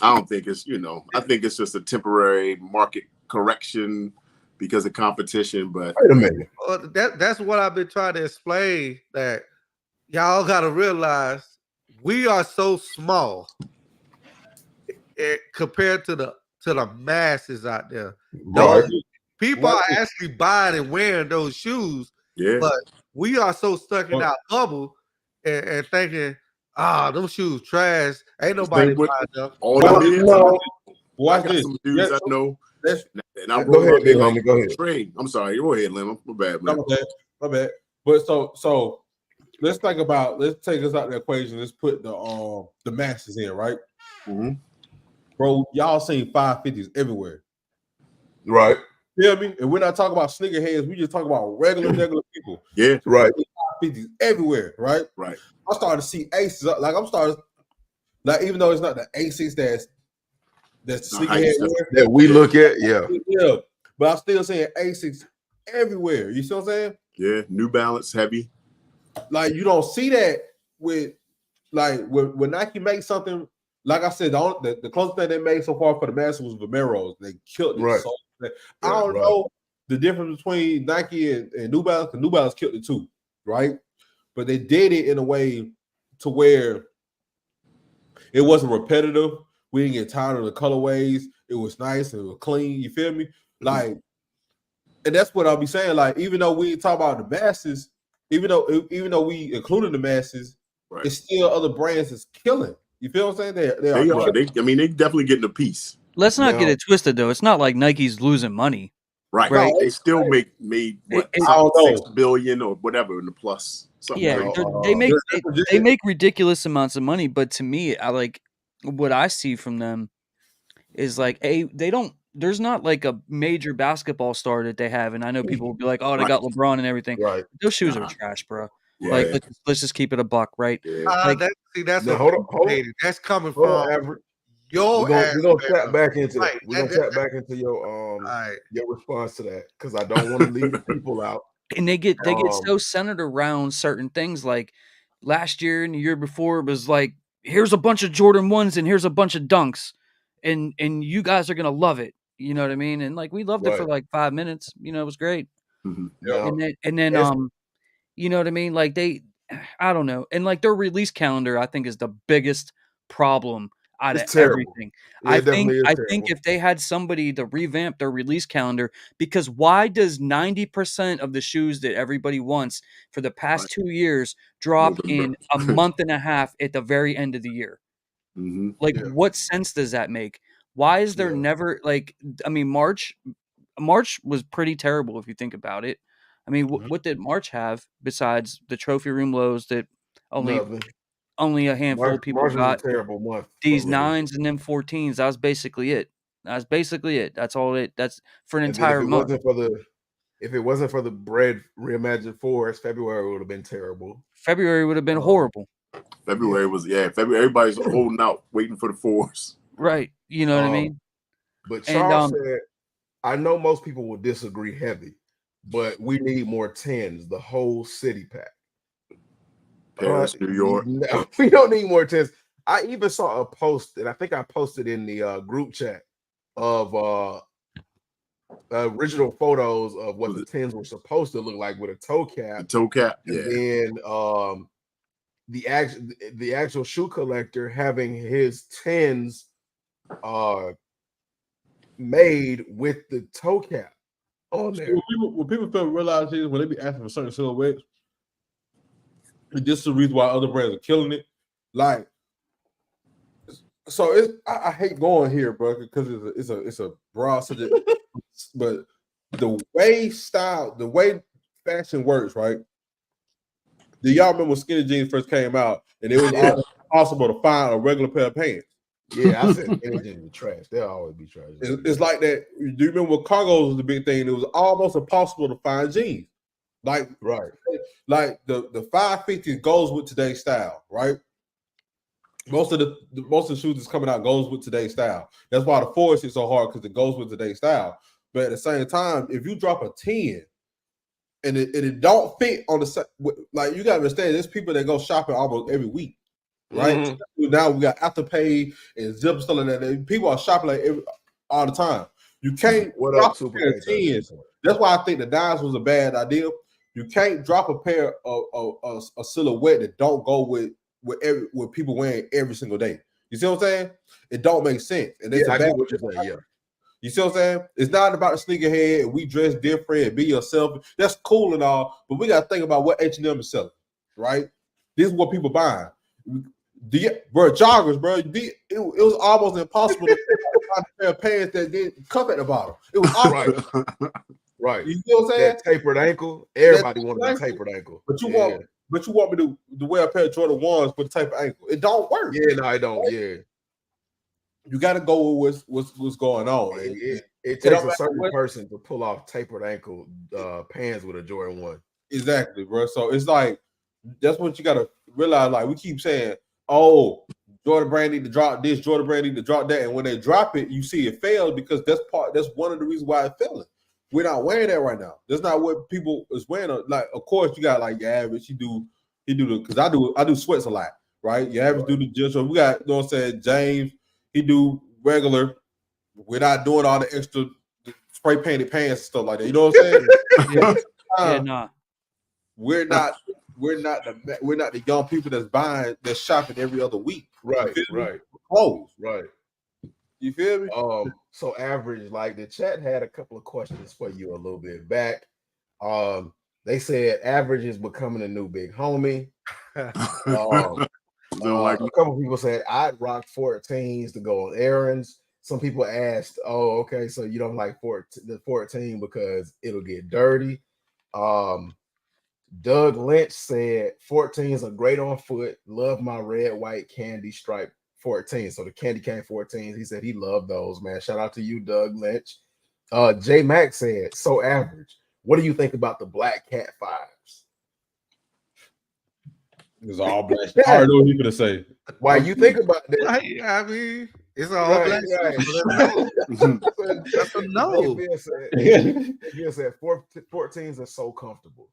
I don't think it's, I think it's just a temporary market correction because of competition. But wait a minute. That's what I've been trying to explain, that y'all got to realize we are so small compared to the masses out there. People are actually buying and wearing those shoes, but we are so stuck in our bubble and thinking, them shoes trash. Ain't nobody buying them. Watch this. Some dudes I know. And I go ahead, big homie. Go ahead. Trade. I'm sorry. Go ahead, Lemon. My bad, man. My bad. But so let's take us out of the equation. Let's put the masses in, right? Mm-hmm. Bro, y'all seen 550s everywhere. Right. You know what I mean? And we're not talking about sneakerheads. We just talking about regular people. Yeah. Right. 550s everywhere, right? Right. I started to see Aces. Even though it's not the Aces that's the sneakerhead that we look at, yeah. But I'm still saying Asics everywhere. You see what I'm saying? Yeah, New Balance heavy. Like you don't see that with when Nike makes something. Like I said, the closest thing they made so far for the masses was Vomeros. They killed it. Right. So I don't know the difference between Nike and New Balance. Because New Balance killed it too, right? But they did it in a way to where it wasn't repetitive. We didn't get tired of the colorways. It was nice and it was clean. You feel me? Like, and that's what I'll be saying. Like, even though we talk about the masses, even though we included the masses, it's still other brands that's killing. You feel what I'm saying? They are. They definitely getting a piece. Let's not get it twisted, though. It's not like Nike's losing money. Right. No, they still made what, $6 billion or whatever in the plus. They make ridiculous amounts of money, but to me, what I see from them is like there's not like a major basketball star that they have, and I know people will be like, oh, they got LeBron and everything. Right. Those shoes are trash, bro. Let's just keep it a buck, right? That's coming from your. We're gonna tap back into that. We're gonna tap back into your response to that because I don't want to leave people out. And they get so centered around certain things. Like last year and the year before, it was like, here's a bunch of Jordan 1s and here's a bunch of dunks, and you guys are gonna love it. You know what I mean? And like we loved it for like 5 minutes. It was great. Mm-hmm. Yeah. And then you know what I mean? Like I don't know. And like their release calendar, I think, is the biggest problem out of terrible. everything. Yeah, I it definitely is think terrible. if they had somebody to revamp their release calendar, because why does 90% of the shoes that everybody wants for the past 2 years drop in a month and a half at the very end of the year? Like, what sense does that make? Why is there never, like, I mean, March was pretty terrible if you think about it. I mean, what did March have besides the trophy room lows that only a handful of people March got? was a terrible month. These 9s and then 14s. That was basically it. That's all it. That's for an entire month. If it wasn't for the bread reimagined fours, February would have been terrible. February would have been horrible. February was February. Everybody's holding out, waiting for the fours. Right. You know what I mean? But Charles said, I know most people will disagree heavy, but we need more 10s, the whole city pack. Paris, New York. No, we don't need more 10s. I even saw a post, and I think I posted in the group chat of original photos of what the 10s were supposed to look like with a toe cap. The toe cap, and then the actual shoe collector having his 10s made with the toe cap on there. What people fail to realize is when they be asking for certain silhouettes, this is the reason why other brands are killing it. Like, so I hate going here, bro, because it's a broad subject. But the way fashion works, right? Do y'all remember when skinny jeans first came out and it was almost impossible to find a regular pair of pants? Yeah, I said skinny jeans were trash. They'll always be trash. It's like that. Do you remember when cargos was the big thing? It was almost impossible to find jeans. Like the 550 goes with today's style, right? Most of the shoes that's coming out goes with today's style. That's why the forest is so hard, because it goes with today's style. But at the same time, if you drop a 10 and it don't fit on the, like, you gotta understand, there's people that go shopping almost every week, right? Now we got Afterpay and Zip stuff like that. People are shopping like all the time. You can't drop a pair of 10s. That's why I think the 9s was a bad idea. You can't drop a pair of a silhouette that don't go with people wearing every single day. You see what I'm saying? It don't make sense. And it's I get what you're saying. You see what I'm saying? It's not about the sneakerhead and we dress different and be yourself. That's cool and all, but we got to think about what H&M is selling, right? This is what people buying. Bro, joggers, bro. It was almost impossible to find a pair of pants that didn't cuff at the bottom. It was almost right. You see what I'm saying? That tapered ankle. Everybody wanted a tapered ankle. But you want me to wear a pair of Jordan 1s with a tapered ankle. It don't work. Yeah, no, it don't. Yeah. You got to go with what's going on. It takes a certain person to pull off tapered ankle pants with a Jordan 1. Exactly, bro. So it's like, that's what you got to realize. Like, we keep saying, oh, Jordan brand need to drop this, Jordan brand need to drop that. And when they drop it, you see it fails, because that's one of the reasons why it's failing. We're not wearing that right now. That's not what people is wearing. Like, of course, you got like your average. He do because I do sweats a lot, right? Your average do the gym. So we got, you know what I'm saying, James, he do regular. We're not doing all the extra spray painted pants and stuff like that. You know what I'm saying? Nah. We're not the young people that's shopping every other week. Right. Clothes. Right. You feel me? So average, like, the chat had a couple of questions for you a little bit back. They said average is becoming a new big homie. A couple of people said I'd rock 14s to go on errands. Some people asked, "Oh, okay, so you don't like the 14 because it'll get dirty." Doug Lynch said 14s are great on foot. Love my red, white candy stripe 14. So the candy cane 14s, he said he loved those, man. Shout out to you, Doug Lynch. J Mac said, so average. What do you think about the black cat 5s? It's all black. I already know what you're gonna say. Why you think about that? I mean, it's all black. That's a no. He said 14s are so comfortable.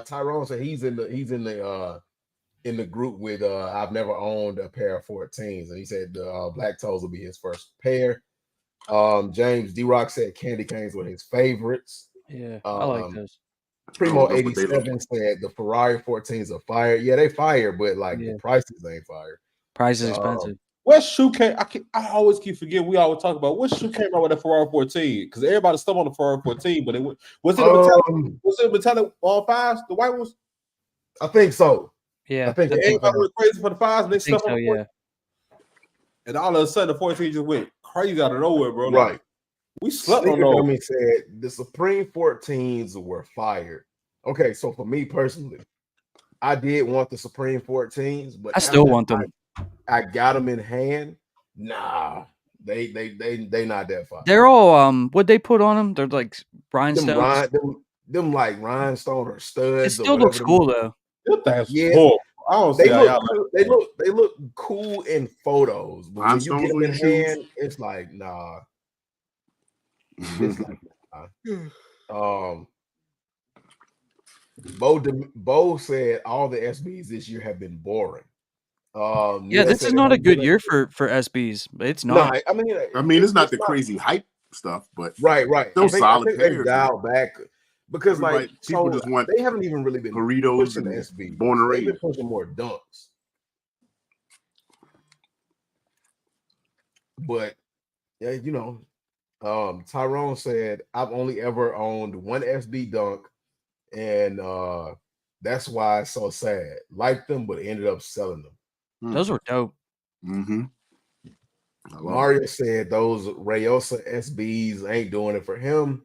Tyrone said he's in the group with I've never owned a pair of 14s, and he said the black toes will be his first pair. James D-Rock said candy canes were his favorites. Yeah, I like those. Primo 87 said the Ferrari 14s are fire. Yeah, they fire, but like the prices ain't fire. Price is expensive. What shoe came? I always keep forgetting. We always talk about what shoe came out with the Ferrari 14 because everybody stuck on the Ferrari 14, but was it metallic 5s, the white ones? I think so. Yeah, I think everybody went crazy for the 5s, and they stuck on the 14. Yeah. And all of a sudden, the 14 just went crazy out of nowhere, bro. Right. Like, we slept on those. Dummy said the Supreme 14s were fired. Okay, so for me personally, I did want the Supreme 14s, but I still want them. I got them in hand. Nah, they not that fire. They're all what they put on them. They're like rhinestones. Them like rhinestone or studs. It still looks cool though. Yeah, cool. I don't see they look cool in photos, but when you get them in hand, it's like nah. It's like nah. Bo said all the SBs this year have been boring. Yeah, this is not a good year for SBs. It's not. No, I mean, it's not the crazy hype stuff, but right. Still solid. I think they dialed back because people just want. They haven't even really been burritos pushing SB. They've been pushing more dunks. But yeah, Tyrone said I've only ever owned one SB dunk, and that's why it's so sad. Liked them, but ended up selling them. Those were dope. Mm-hmm. Mario said those Rayosa SBs ain't doing it for him.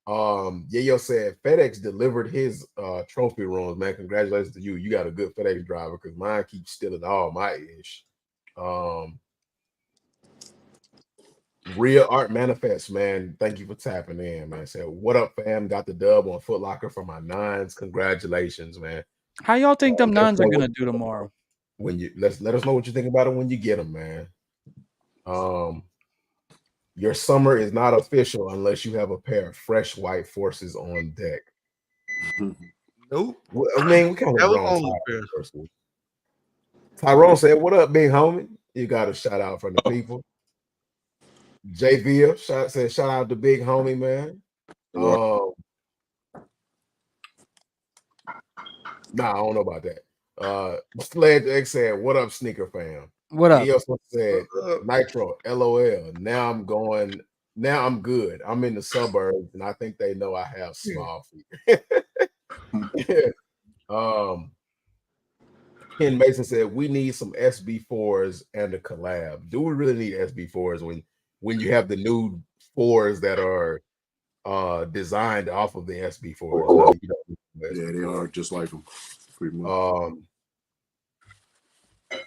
Yayo said FedEx delivered his trophy rooms, man. Congratulations to you. You got a good FedEx driver because mine keeps stealing all my ish. Real Art Manifest, man. Thank you for tapping in, man. Said, what up, fam? Got the dub on Foot Locker for my 9s. Congratulations, man. How y'all think them 9s are gonna do tomorrow? When you let us know what you think about it when you get them, man. Your summer is not official unless you have a pair of fresh white forces on deck. Nope. Well, I mean, we kind of wrong. Tyrone said, "What up, big homie? You got a shout out from the people." JV said, "Shout out to big homie, man." Nah, I don't know about that. Sledge X said, "What up, sneaker fam?" What up? He also said, "Nitro, LOL. Now I'm good. I'm in the suburbs, and I think they know I have small feet." Ken Mason said, "We need some SB4s and a collab." Do we really need SB4s when you have the new 4s that are designed off of the SB4s? Yeah, they are just like them.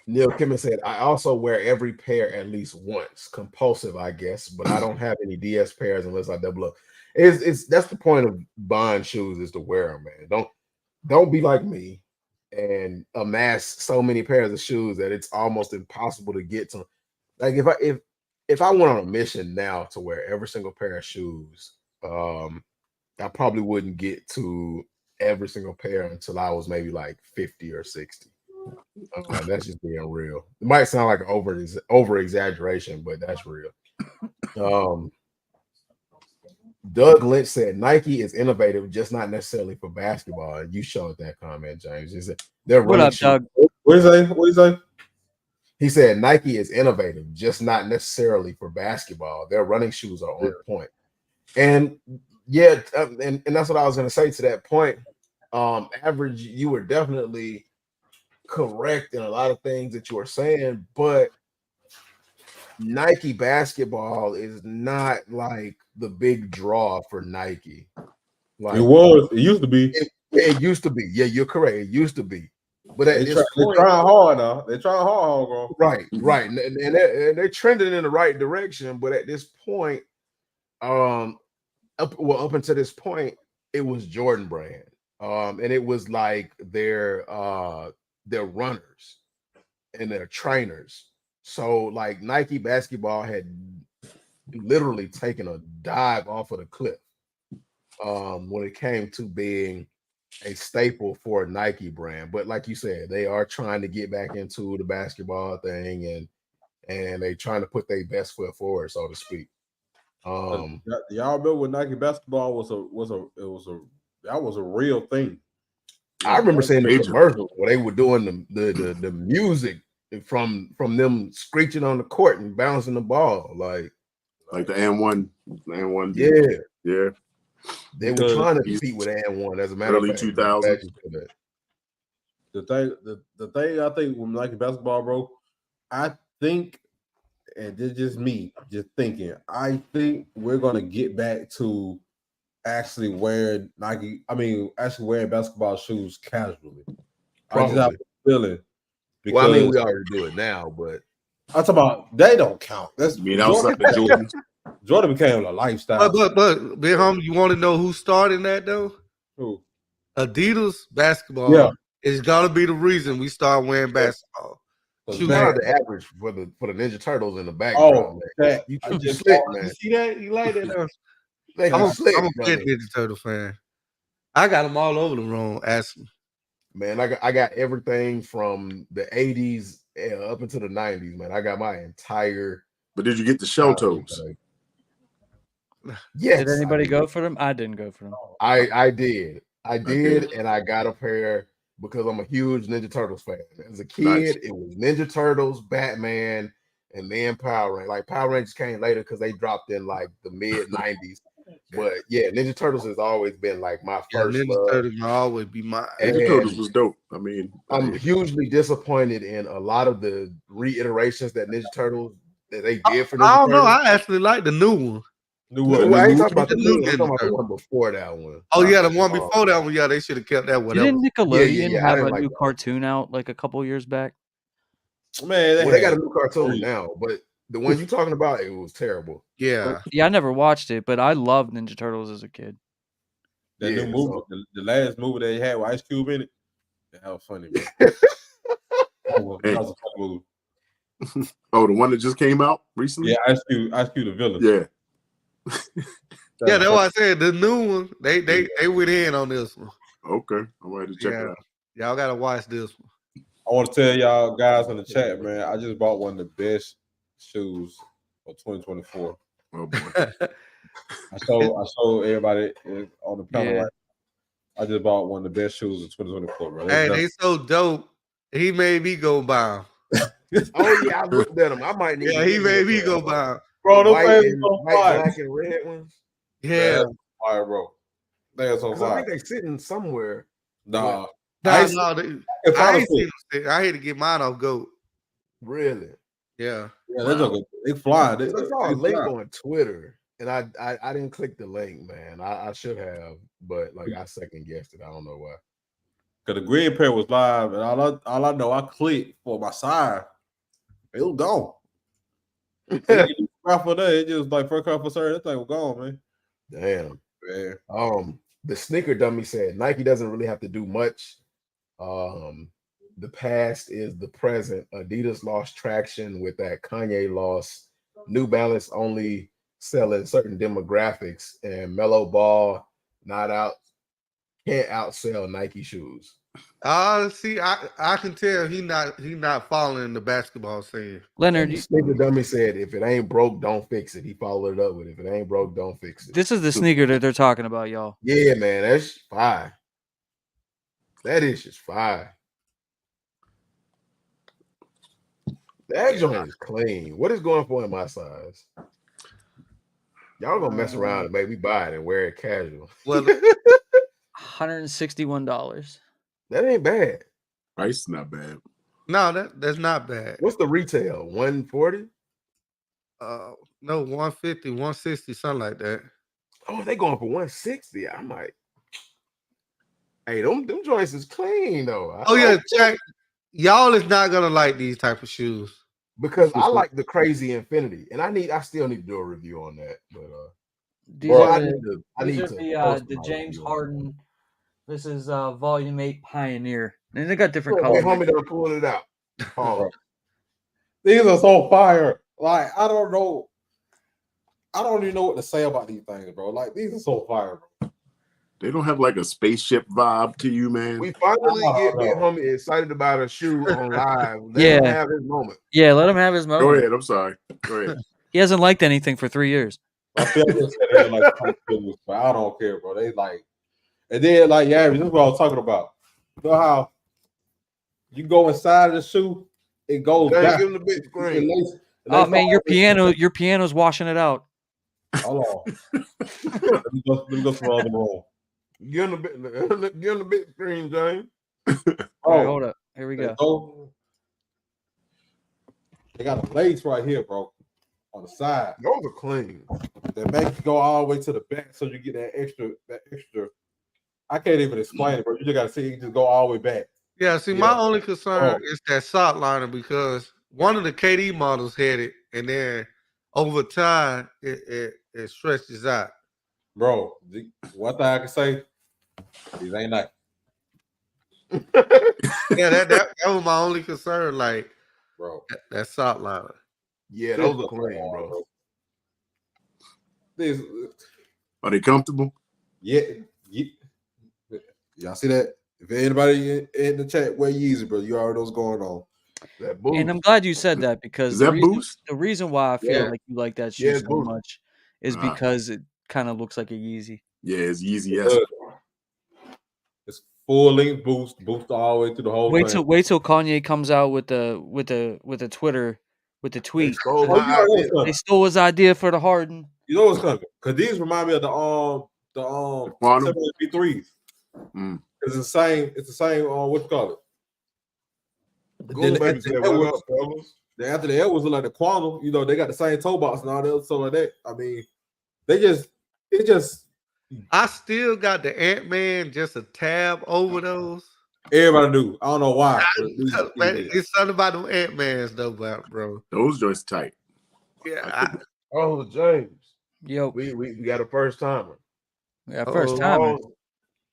Neil Kimmon said, "I also wear every pair at least once. Compulsive, I guess, but I don't have any DS pairs unless I double up." That's the point of buying shoes, is to wear them, man. Don't be like me and amass so many pairs of shoes that it's almost impossible to get to. Like if I went on a mission now to wear every single pair of shoes, I probably wouldn't get to every single pair until I was maybe like 50 or 60. That's just being real. It might sound like an over exaggeration, but that's real. Doug Lynch said Nike is innovative, just not necessarily for basketball. And you showed that comment, James. What up, Doug? What do you say? He said Nike is innovative, just not necessarily for basketball. Their running shoes are on point. And yeah, and that's what I was going to say to that point. Average, you were definitely correct in a lot of things that you were saying, but Nike basketball is not like the big draw for Nike. Like, it used to be. It used to be. Yeah, you're correct. It used to be. But at this point, they're trying hard now. They're trying hard, bro. Right. And they're trending in the right direction. But at this point, up until this point, it was Jordan Brand. And it was like their runners and their trainers. So like Nike basketball had literally taken a dive off of the cliff when it came to being a staple for a Nike brand. But like you said, they are trying to get back into the basketball thing and they trying to put their best foot forward, so to speak. Y'all remember when Nike basketball was a real thing. I remember seeing the commercials where they were doing the music from them screeching on the court and bouncing the ball, like the and1. Yeah. They were trying to compete with and1. As a matter early of fact, 2000s. The thing I think when liking basketball, bro, I think, and this is just me just thinking, I think we're gonna get back to actually wearing actually wearing basketball shoes casually. Probably. I just have a feeling. Well, I mean, we already do it now, but I'm talking about they don't count. That's outside the Jordans. Jordan became a lifestyle. But Big Homie, you want to know who started that though? Who? Adidas basketball is gonna be the reason we start wearing basketball. Shout out the average for the Ninja Turtles in the background. Man. You slick, man. You see that? You like that? I'm a big Ninja Turtle fan. I got them all over the room. Ask me. Man, I got everything from the 80s up into the 90s, man. I got my entire. But did you get the shell toes? Yes. Did anybody go for them? I didn't go for them. I did, and I got a pair because I'm a huge Ninja Turtles fan. As a kid, it was Ninja Turtles, Batman, and then Power Rangers. Like Power Rangers came later because they dropped in like the mid 90s. But yeah, Ninja Turtles has always been like my first Ninja love. Turtles will always be mine. Ninja Turtles was dope. I mean, I'm hugely disappointed in a lot of the reiterations that Ninja Turtles that they did for Ninja I don't know. Turtles. I actually like the new one. I ain't talking about the new one. I'm talking about the one before that one. Oh yeah, the one before that one. Yeah, they should have kept that one. Didn't Nickelodeon have a like new cartoon out like a couple years back? Man, they got a new cartoon now, but the one you talking about, it was terrible. Yeah, I never watched it, but I loved Ninja Turtles as a kid. That new movie, the last movie they had with Ice Cube in it, that was funny, man. That was a funny movie. Oh, the one that just came out recently? Yeah, Ice Cube the villain. Yeah. That's what I said. The new one, they went in on this one. Okay, I'm ready to check it out. Y'all gotta watch this one. I want to tell y'all guys in the chat, man. I just bought one of the best shoes for 2024. Oh boy! I showed everybody on the panel. Right? I just bought one of the best shoes of 2024, bro. Hey, they so dope. He made me go buy them. Oh yeah, I looked at them. I might need. Yeah, he made me go buy them. Bro, those white, fire. Black, and red ones. Yeah, fire, bro. They are so fire. I think they sitting somewhere. Nah, I had to get mine off GOAT. Really? Yeah. They fly. I saw a link on Twitter, and I didn't click the link, man. I should have, but like I second guessed it. I don't know why. Because the green pair was live, and all I know, I clicked for my side. It was gone. For that, it just like first come for certain. That thing was gone, man. Damn. Man. The sneaker dummy said Nike doesn't really have to do much. The past is the present. Adidas lost traction with that. Kanye lost. New Balance only selling certain demographics, and Mellow Ball can't outsell Nike shoes. See, I can tell he not following the basketball scene. Leonard, the sneaker dummy said, "If it ain't broke, don't fix it." He followed it up with, "If it ain't broke, don't fix it." This is the sneaker that they're talking about, y'all. Yeah, man, that's fire. That is just fire. That joint is clean. What is going for in my size? Y'all gonna mess around and make me buy it and wear it casual. Well, $161. That ain't bad. Price is not bad. No, that's not bad. What's the retail? 140? No, 150, 160, something like that. Oh, they going for 160. I might. Hey, them joints is clean though. Jack, y'all is not gonna like these type of shoes because I like the Crazy Infinity, and I still need to do a review on that. But these are the James Harden. This is Volume 8 Pioneer, and they got different colors. Homie done pulled it out. Oh, these are so fire. Like I don't know. I don't even know what to say about these things, bro. Like these are so fire, bro. They don't have like a spaceship vibe to you, man. We finally get Big Homie excited about a shoe on live. Let him have his moment. Yeah, let him have his moment. Go ahead. I'm sorry. Go ahead. He hasn't liked anything for 3 years. I feel like but I don't care, bro. They like, and then like, this is what I was talking about. You know how you go inside of the shoe it goes back. Give him the big screen. Oh man, your piano's washing it out. Hold on. let me go from the other room. Give him the big screen, James. All right, hold up. Here we go. They got a lace right here, bro, on the side. Those are clean. They make you go all the way to the back so you get that extra. I can't even explain it, bro. You just gotta see it just go all the way back. Yeah, see, my only concern is that sock liner because one of the KD models had it, and then over time it stretches out. Bro, one thing I can say, these ain't nice. Yeah, that was my only concern. Like, bro, that sock liner. Yeah, those are clean, bro. Are they comfortable? Yeah. Y'all see that? If anybody in the chat wear Yeezy, bro, you already know what's going on. That boost. And I'm glad you said that because the reason why I feel like you like that shoe so much is because it kind of looks like a Yeezy. Yeah, it's Yeezy. It's full length boost all the way through the whole thing. Wait till Kanye comes out with the Twitter with the tweet. They stole his idea for the Harden. You know what's coming? Because these remind me of the 783s. It's the same. It's the same. What you call it? After the Edwards look like the Quantum, you know, they got the same toe box and all that stuff like that. I mean, I still got the Ant-Man just a tab over those. Everybody do. I don't know why. It's something about them Ant-Mans though, bro. Those joints tight. Yeah. James. Yo, we got a first timer. Yeah, first timer.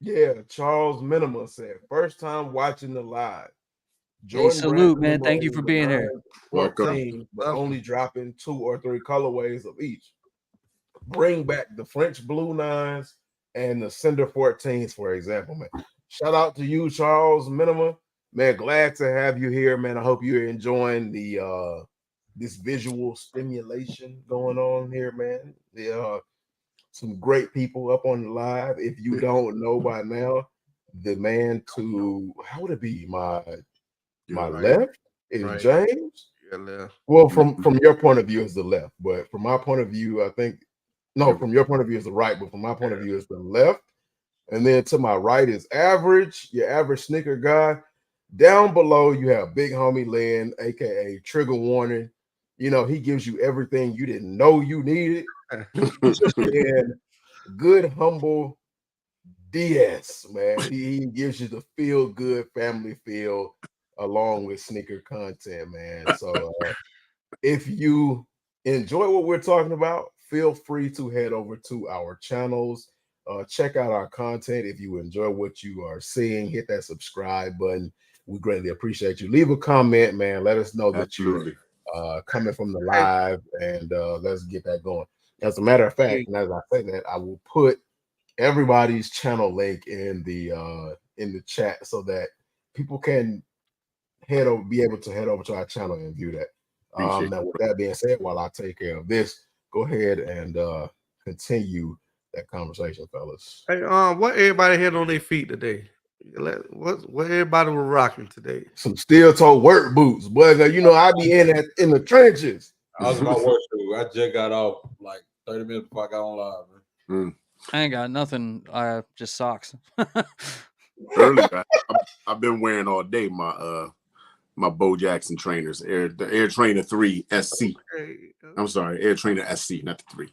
Yeah, Charles Minima said, first time watching the live. Jordan salute, man. Thank you for being here. Welcome. But only dropping 2 or 3 colorways of each. Bring back the French Blue 9s and the Cinder 14s, for example, man. Shout out to you, Charles Minima. Man, glad to have you here, man. I hope you're enjoying the this visual stimulation going on here, man. Some great people up on the live. If you don't know by now, the man to how would it be? My left is James. Yeah, left. Well, from your point of view, is the left, but from my point of view, I think from your point of view is the right, but from my point of view, is the left. And then to my right is Average, your average sneaker guy. Down below, you have Big Homie Lynn, aka Trigger Warning. You know, he gives you everything you didn't know you needed. And good, humble DS, man. He gives you the feel good family feel along with sneaker content, man. So if you enjoy what we're talking about, feel free to head over to our channels. Check out our content. If you enjoy what you are seeing, hit that subscribe button. We greatly appreciate you. Leave a comment, man. Let us know that you're coming from the live, and let's get that going. As a matter of fact, and as I say that, I will put everybody's channel link in the chat so that people can be able to head over to our channel and view that. Now, with that being said, while I take care of this, go ahead and continue that conversation, fellas. Hey, what everybody had on their feet today? What everybody was rocking today? Some steel-toe work boots, boy. You know, I be in the trenches. I was in my work shoe. I just got off like 30 minutes before I got on live, man. I ain't got nothing. Just socks. Earlier, I've been wearing all day my Bo Jackson trainers, the Air Trainer 3 SC. I'm sorry, Air Trainer SC, not the 3.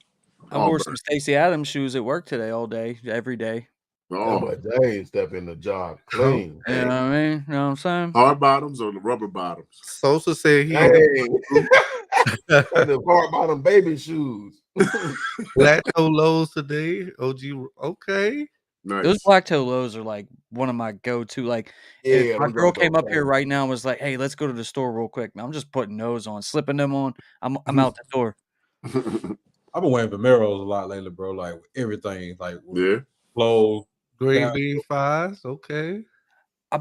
I wore some Stacey Adams shoes at work today, all day, every day. Oh, but they step in the job clean. You know what I mean? You know what I'm saying? Hard bottoms or the rubber bottoms? Sosa said he the hard bottom baby shoes. Black toe lows today. OG, okay. Nice. Those black toe lows are like one of my go-to. Like, if my girl came up here right now and was like, "Hey, let's go to the store real quick," I'm just putting those on, slipping them on. I'm out the door. I've been wearing Vomeros a lot lately, bro. Like everything, like clothes, Green 5s. Okay. I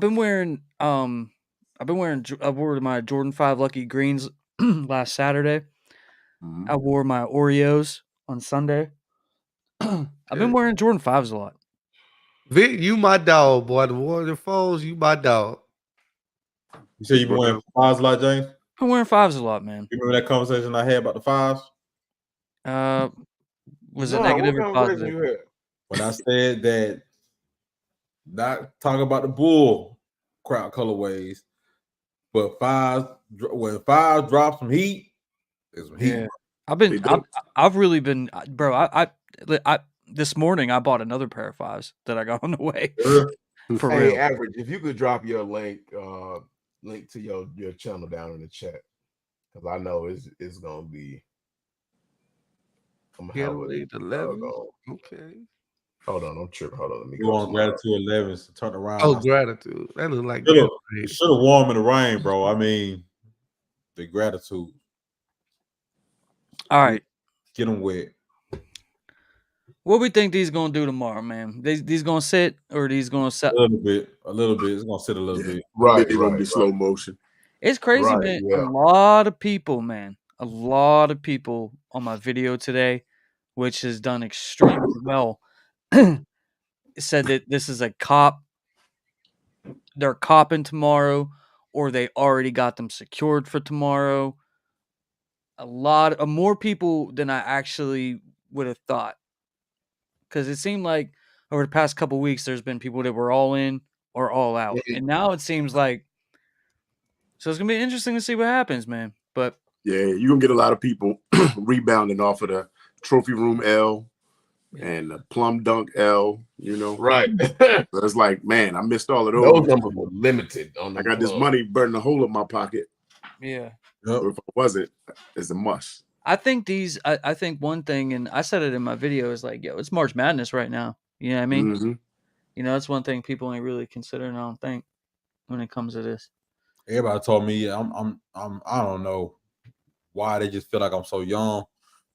wore my Jordan 5 Lucky Greens last Saturday. I wore my Oreos on Sunday. I've been wearing Jordan 5s a lot. Vic, you my dog, boy. The Warrior Foes, you my dog. You say you've been wearing fives a lot, James? I'm wearing fives a lot, man. You remember that conversation I had about the fives? Was it negative or positive? When I said that, not talking about the bull crowd colorways, but when fives drop some heat, there's some heat. Yeah. I've really been, bro. I this morning I bought another pair of fives that I got on the way. For real. Average, if you could drop your link to your channel down in the chat, because I know it's gonna be. Okay. Hold on, I'm tripping. Hold on, let me go on Gratitude 11 to turn around. Oh, Gratitude. That look like it should have warm in the rain, bro. I mean, the Gratitude. All right. Get them wet. What we think these gonna do tomorrow, man? These gonna sit or these gonna set? A little bit. It's gonna sit a little bit. Right. It's gonna be slow motion. It's crazy, man. Yeah. A lot of people, man. A lot of people on my video today, which has done extremely well, said that this is a cop. They're copping tomorrow, or they already got them secured for tomorrow. A lot of more people than I actually would have thought. Because it seemed like over the past couple of weeks, there's been people that were all in or all out. And now it seems like, so it's going to be interesting to see what happens, man. But yeah, you're going to get a lot of people rebounding off of the Trophy Room L and the Plum Dunk L, you know. Right. So it's like, man, I missed all of those. Those numbers were limited. I got this money burning a hole in my pocket. Yeah. Yep. If I wasn't, it's a must. I think I think one thing, and I said it in my video, is like, yo, it's March Madness right now. You know what I mean? Mm-hmm. You know, that's one thing people ain't really considering, I don't think, when it comes to this. Everybody told me, I don't know why they just feel like I'm so young,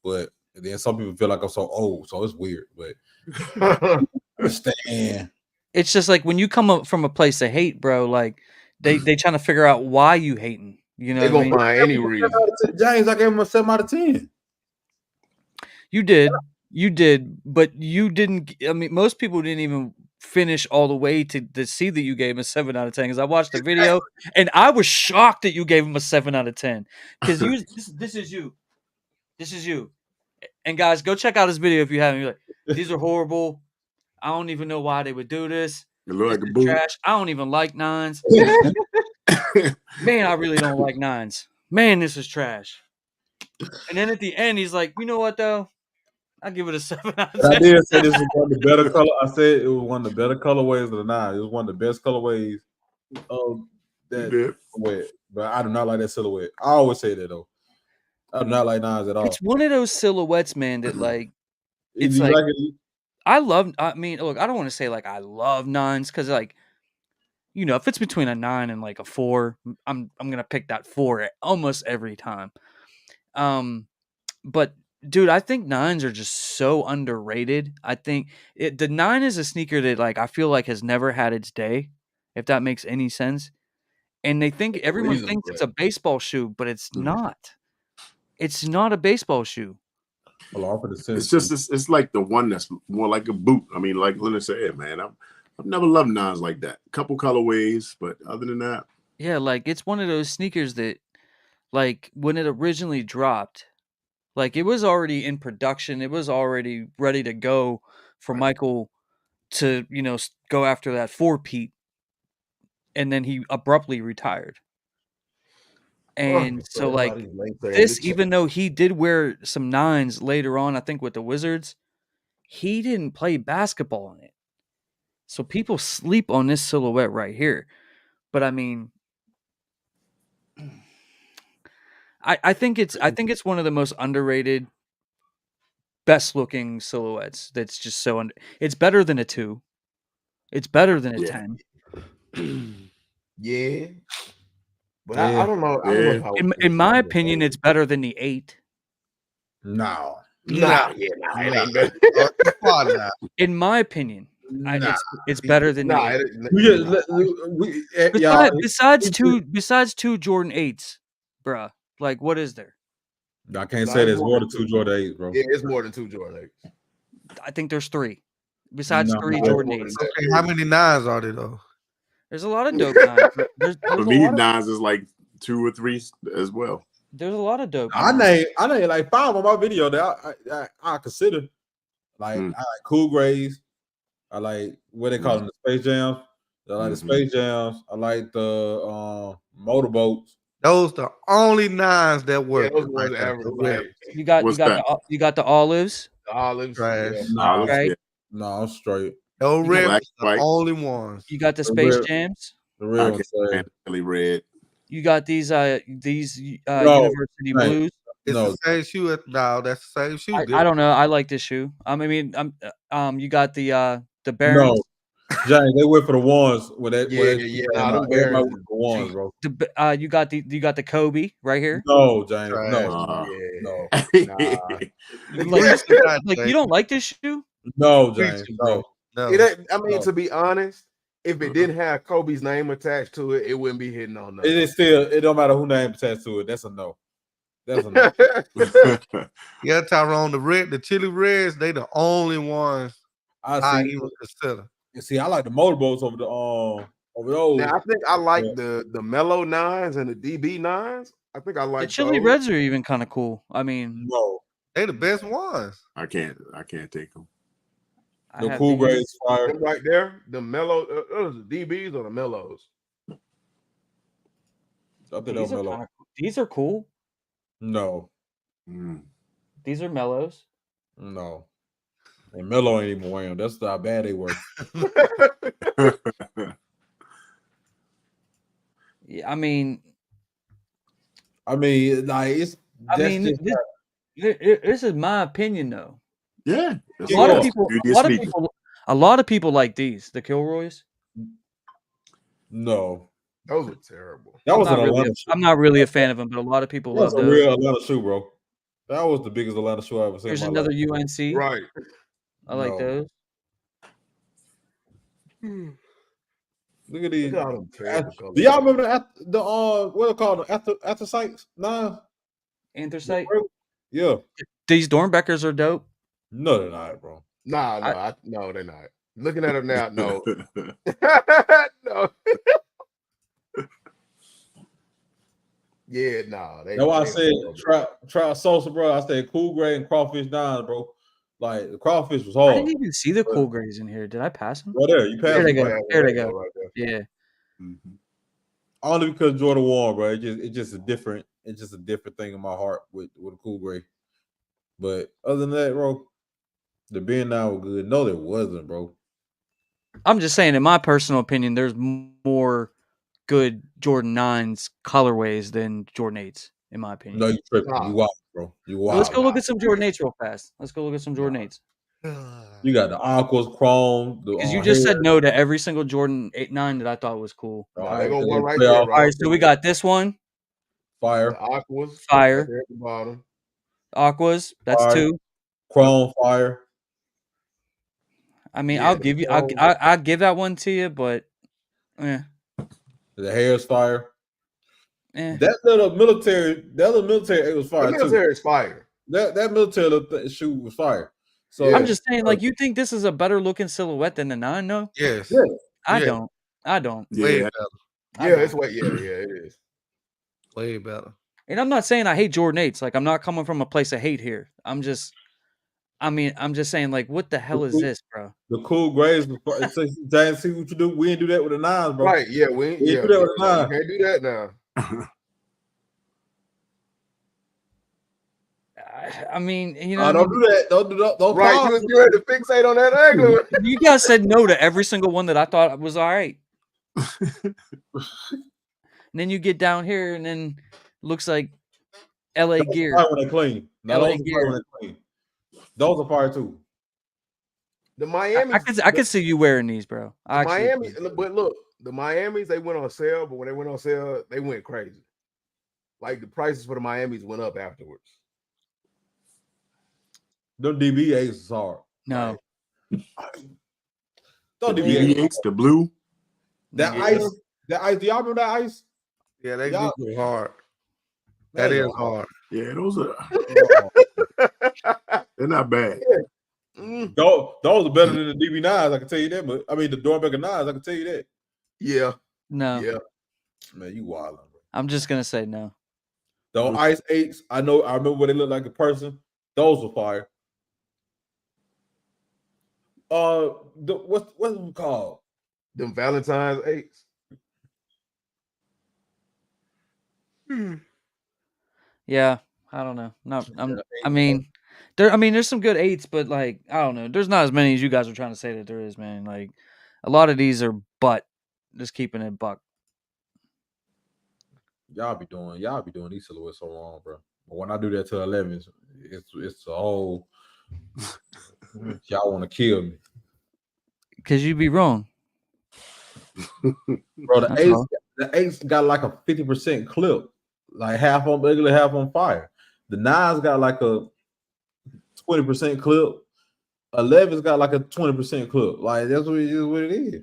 but then some people feel like I'm so old, so it's weird. But understand. It's just like when you come up from a place of hate, bro, like they trying to figure out why you hating. You know, they're gonna find any reason. James, I gave him a 7 out of 10. You did, but you didn't. I mean, most people didn't even finish all the way to see that you gave him a 7 out of 10. Because I watched the video and I was shocked that you gave him a 7 out of 10. Because this is you. And guys, go check out his video if you haven't. You're like, these are horrible. I don't even know why they would do this. It look like a boot. Trash. I don't even like nines. Man, I really don't like nines. Man, this is trash. And then at the end, he's like, you know what, though? I'll give it a 7 out of 10. I did say this was one of the better color. I said it was one of the better colorways of the 9. It was one of the best colorways of that silhouette. But I do not like that silhouette. I always say that, though. I do not like 9s at all. It's one of those silhouettes, man, that like, it's like I mean, look, I don't want to say like I love 9s because like, you know, if it's between a 9 and like a 4, I'm gonna pick that 4 almost every time. But dude, I think 9s are just so underrated. I think the 9 is a sneaker that like I feel like has never had its day, if that makes any sense. And everyone thinks it's a baseball shoe, but it's not. It's not a baseball shoe. It's just it's like the one that's more like a boot. I mean, like Leonard said, man, I've never loved 9s like that. Couple colorways, but other than that, yeah, like it's one of those sneakers that, like, when it originally dropped, like it was already in production, it was already ready to go for Michael to, you know, go after that 4-peat, and then he abruptly retired. And so, like, this, even though he did wear some 9s later on, I think with the Wizards, he didn't play basketball in it. So people sleep on this silhouette right here. But I mean, I think it's one of the most underrated, best looking silhouettes. That's just so it's better than a 2. It's better than a 10. Yeah. But I don't know. I don't know how in my opinion, it's better than the 8. No. In my opinion, it's better than the 8. Besides two Jordan 8s, bruh. Like, what is there? I can't say there's more than 2 Jordan 8s, bro. Yeah, it's more than 2 Jordan 8s. I think there's 3. Besides 3 Jordan 8s. Okay, how many 9s are there though? There's a lot of dope nines. There's For me, nines is like 2 or 3 as well. There's a lot of dope. I named like 5 on my video that I consider. Like I like Cool Grays. I like what they call them, the Space Jams. I like the Space Jams. I like the motorboats. Those the only nines that work. Yeah, those ones ever. Like, you got the olives. The olives. Right? No, I'm straight. No red, the only ones. You got the Space Jams. The real really red. You got these University Blues. It's the same shoe. No, that's the same shoe. I don't know. I like this shoe. I mean, you got the Barons. No, James, they went for the ones with that. Everybody went for the ones, bro. You got the Kobe right here. No, James, no. Like you don't like this shoe? No, James, no. I mean, to be honest, if it didn't have Kobe's name attached to it, it wouldn't be hitting on nothing. It is still. It don't matter who name attached to it. That's a no. That's a no. Yeah, Tyrone, the chili reds, they the only ones I even consider. You see, I like the motorboats over those. Now I think I like the mellow nines and the DB nines. I think I like the chili reds are even kind of cool. I mean, no, they the best ones. I can't take them. The Cool Grays fire right there. The mellow, the DBs or the mellows. These are cool. No. These are mellows. No. And Mellow ain't even wearing them. That's how bad they were. Yeah, I mean, like it's. This is my opinion, though. Yeah, a lot of people like these, the Kilroys. No, those are terrible. That was an Atlanta shoe. I'm not really a fan of them, but a lot of people love those. That's a real Atlanta shoe, bro. That was the biggest Atlanta shoe I ever seen. There's another life. UNC, right? I like those. Look at these. Do y'all remember the what are called anthracites? Nah, anthracite. Yeah, these Dornbeckers are dope. No, they're not, bro. No, they're not. Looking at them now, no. No. Yeah, no. That's why I said try Sulfur, bro. I said Cool Gray and Crawfish 9, bro. Like the Crawfish was hard. I didn't even see the Cool Grays in here. Did I pass them? Right there, you passed. There they go. Right there. Yeah. Mm-hmm. Only because Jordan Warren, bro. It's just a different thing in my heart with a Cool Gray. But other than that, bro, the Ben 9 was good. No, there wasn't, bro. I'm just saying, in my personal opinion, there's more good Jordan 9s colorways than Jordan 8s, in my opinion. No, you tripping. You wild, bro. You wild. Let's go look at some Jordan 8s real fast. Let's go look at some Jordan 8s. You got the Aquas, Chrome. Because you just said no to every single Jordan 8-9 that I thought was cool. All right, so we got this one. Fire. The Aquas. Fire. At the bottom. Aquas. That's fire. 2. Chrome, fire. I mean, I'll give you. I'll give that one to you, but The hair's fire. That other military, it was fire. The military is fire. That military shoe was fire. So I'm just saying, like, you think this is a better looking silhouette than the 9? No. Yes. I don't. Way better. It's way. Yeah, it is. Way better. And I'm not saying I hate Jordan 8s. Like, I'm not coming from a place of hate here. I'm just saying, like, what the hell is this, bro? The Cool Grays. Giants, see what you do. We didn't do that with the 9s, bro. Right? Yeah, we didn't do that with the 9s. Can't do that now. I mean, you know, don't do that. Don't right. You had to fixate on that angle. You guys said no to every single one that I thought was all right. And then you get down here, and then looks like LA gear. When they clean. LA gear. Those are fire too. The Miami. I could see you wearing these, bro. Miami, but look, the Miamis, they went on sale, but when they went on sale, they went crazy. Like the prices for the Miamis went up afterwards. Them DB8s is hard. No. Don't DB8s, the blue. That ice. Do y'all remember that ice? Yeah, they go hard. That is hard. Yeah, those are. They're not bad. Those are better than the DB9s. I can tell you that. But I mean, the Dornbecker 9s. I can tell you that. Yeah. No. Yeah. Man, you wild. I'm just gonna say no. The Ice 8s, I remember what they look like in person. Those were fire. What's them called? Them Valentine's 8s. Yeah, I don't know. There's some good 8s, but like I don't know. There's not as many as you guys are trying to say that there is, man. Like a lot of these are butt. Just keeping it buck. Y'all be doing these silhouettes so wrong, bro. But when I do that to 11s, it's a whole. Y'all want to kill me because you be wrong, bro. The eights got like a 50% clip, like half on regular, half on fire. The 9s got like a 20% clip. 11's got like a 20% clip. Like that's what it is.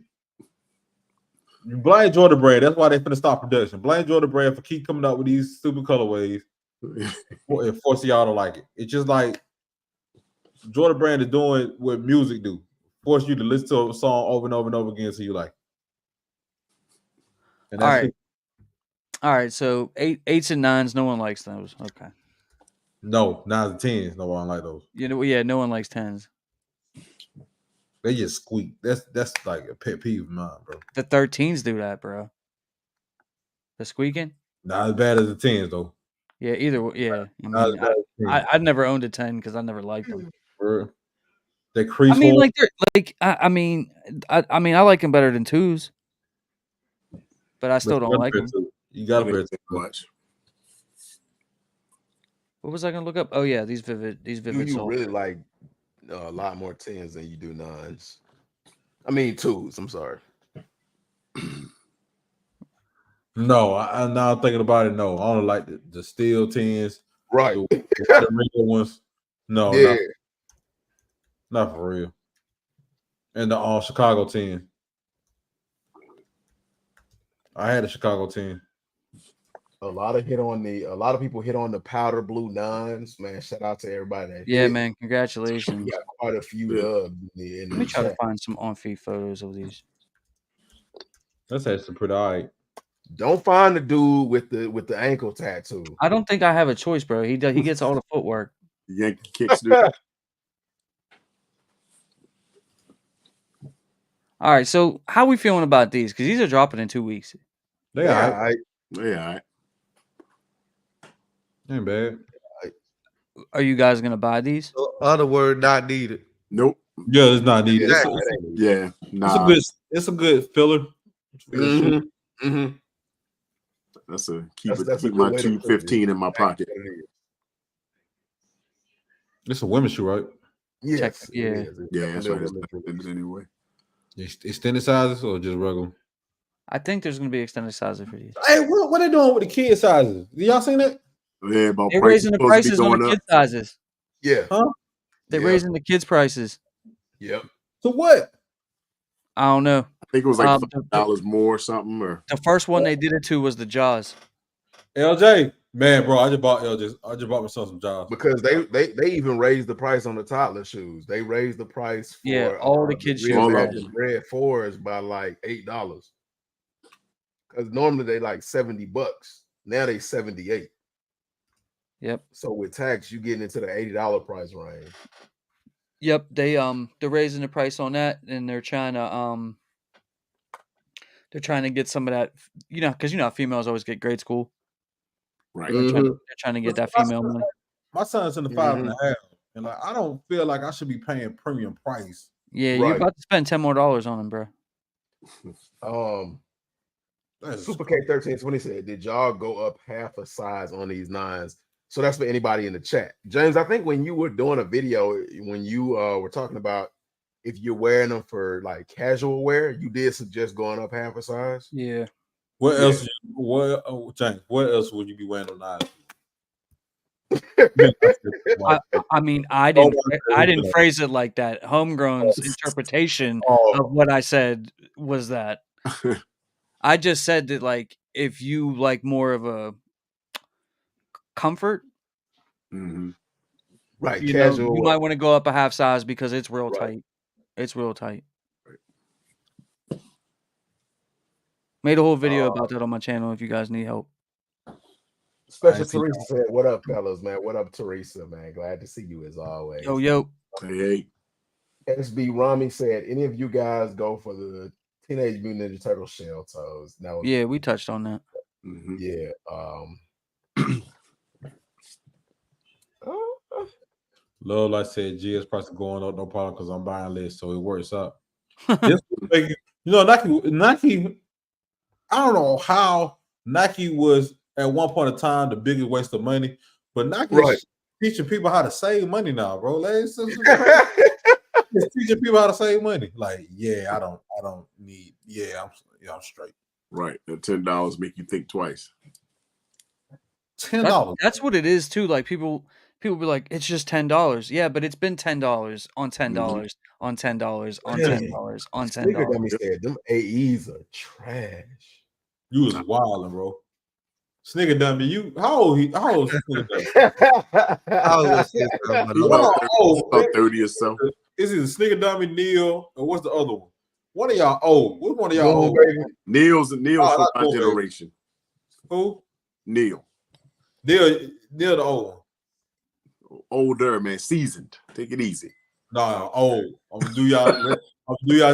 You blame Jordan Brand. That's why they finna stop production. Blame Jordan Brand for keep coming out with these stupid colorways and forcing y'all to like it. It's just like Jordan Brand is doing what music do. Force you to listen to a song over and over and over again until you like it. And that's All right. So 8s and 9s, no one likes those. Okay. No, 9s and 10s, no one like those. No one likes 10s. They just squeak. That's like a pet peeve of mine, bro. The 13s do that, bro. The squeaking? Not as bad as the 10s, though. Yeah, yeah. I never owned a 10 because I never liked them. They crease. I like them better than 2s, but I still don't like them. You gotta bear too much. What was I gonna look up? Oh yeah, these vivid. You really like a lot more 10s than you do 9s. I mean 2s. I'm sorry. No, I'm now thinking about it. No, I only like the steel 10s. Right. The real ones. No, yeah. not for real. And the Chicago 10. I had a Chicago 10. A lot of people hit on the powder blue 9s. Man, shout out to everybody. Man, congratulations. We got quite a few dubs. Let me try to find some on-feed photos of these. That's actually pretty all right. Don't find the dude with the ankle tattoo. I don't think I have a choice, bro. He gets all the footwork. Yankee kicks, dude. All right, so how we feeling about these? Because these are dropping in 2 weeks. They all right. Ain't bad. Are you guys gonna buy these? Other word, not needed. Nope. Yeah, it's not needed. Nah. It's a good filler. That's keep my 215 in my pocket. It's a women's shoe, right? Yes. Yeah, that's right. Anyway. Extended sizes or just regular? I think there's gonna be extended sizes for these. Hey, what are they doing with the kid sizes? Did y'all seen that? Yeah, they're raising the prices on the kid sizes. Yeah. Huh? They're raising the kids' prices. Yep. So what? I don't know. I think it was like $5 more or something. Or the first one they did it to was the Jaws. LJ, man, bro, I just bought myself some Jaws because they even raised the price on the toddler shoes. They raised the price for all the kids shoes. Red 4s by like $8 because normally they like $70. Now they $78. Yep. So with tax, you getting into the $80 price range. Yep. They're raising the price on that, and they're trying to get some of that, because females always get grade school. Right. They're trying to get that female money. My son's in the 5.5, and like I don't feel like I should be paying premium price. Yeah, you're about to spend $10 more on them, bro. Super K1320 said, "Did y'all go up half a size on these 9s?" So that's for anybody in the chat. James, I think when you were doing a video, when you were talking about if you're wearing them for like casual wear, you did suggest going up half a size. Yeah. What else? James, what else would you be wearing on 9s? I didn't phrase it like that. Homegrown's interpretation of what I said was that. I just said that, like, if you like more of a comfort, right? Casual. You might want to go up a half size because it's real tight. It's real tight. Made a whole video about that on my channel if you guys need help. Special Teresa said, "What up, fellas, man? What up, Teresa, man? Glad to see you as always." Yo. Hey. SB Rami said, "Any of you guys go for the Teenage Mutant Ninja Turtle shell toes?" Now, yeah, we touched on that. Mm-hmm. Yeah. Love, like I said, GS price going up, no problem, because I'm buying less, so it works out. This, Nike. I don't know how Nike was at one point in time the biggest waste of money, but Nike is teaching people how to save money now, bro. It's teaching people how to save money. Like, I don't need. I'm straight. Right, the $10 make you think twice. $10. That's what it is too. Like people be like, it's just $10. Yeah, but it's been $10 on $10 on $10 on $10 on $10. Nigga dummy said them AEs are trash. You was wilding, bro. Snigger dummy, how old is Snigger dummy? About 30 or so. Is it Snigger dummy, Neil, or what's the other one? One of y'all old. Which one of y'all old? Neil's from my generation. Who? Neil the old one. Older, man, seasoned. Take it easy. No, old. I'm gonna do y'all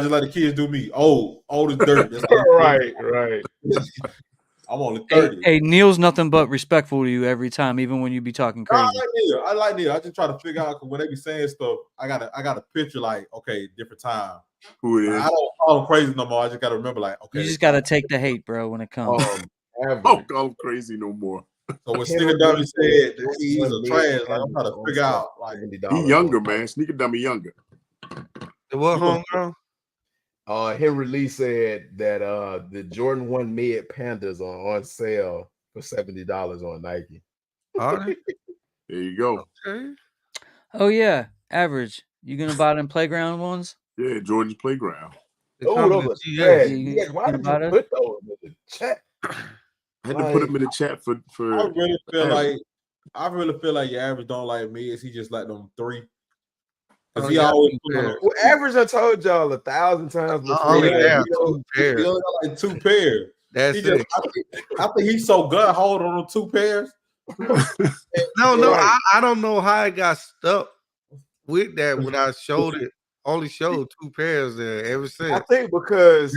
just like the kids do me. Old as dirt. That's right. I'm only 30. Hey, Neil's nothing but respectful to you every time, even when you be talking crazy. I like Neil. I just try to figure out, because when they be saying stuff, I got a picture like, okay, different time. Who it is? I don't call him crazy no more. I just got to remember, like, okay. You just got to take the hate, bro, when it comes. Don't call him crazy no more. So when Sneaker Dummy said that he's a trash, like, I'm trying to figure out, like, he younger, man. Sneaker Dummy younger. What, homegirl? Henry Lee said that the Jordan 1 Mid Pandas are on sale for $70 on Nike. Harden? There you go. Okay. Oh yeah, Average. You gonna buy them playground ones? Yeah, Jordan's Playground. Oh, those are trash. Why did you put those in the chat? I had to put them in the chat for. I really feel like your Average don't like me. Is he just like them three? Because he always Average. I told y'all 1,000 times before. I only have 2 pairs. He only got like 2 pairs. That's it. I think he's so gut hold on them 2 pairs. No, I don't know how I got stuck with that when I showed it. Only showed 2 pairs there ever since. I think because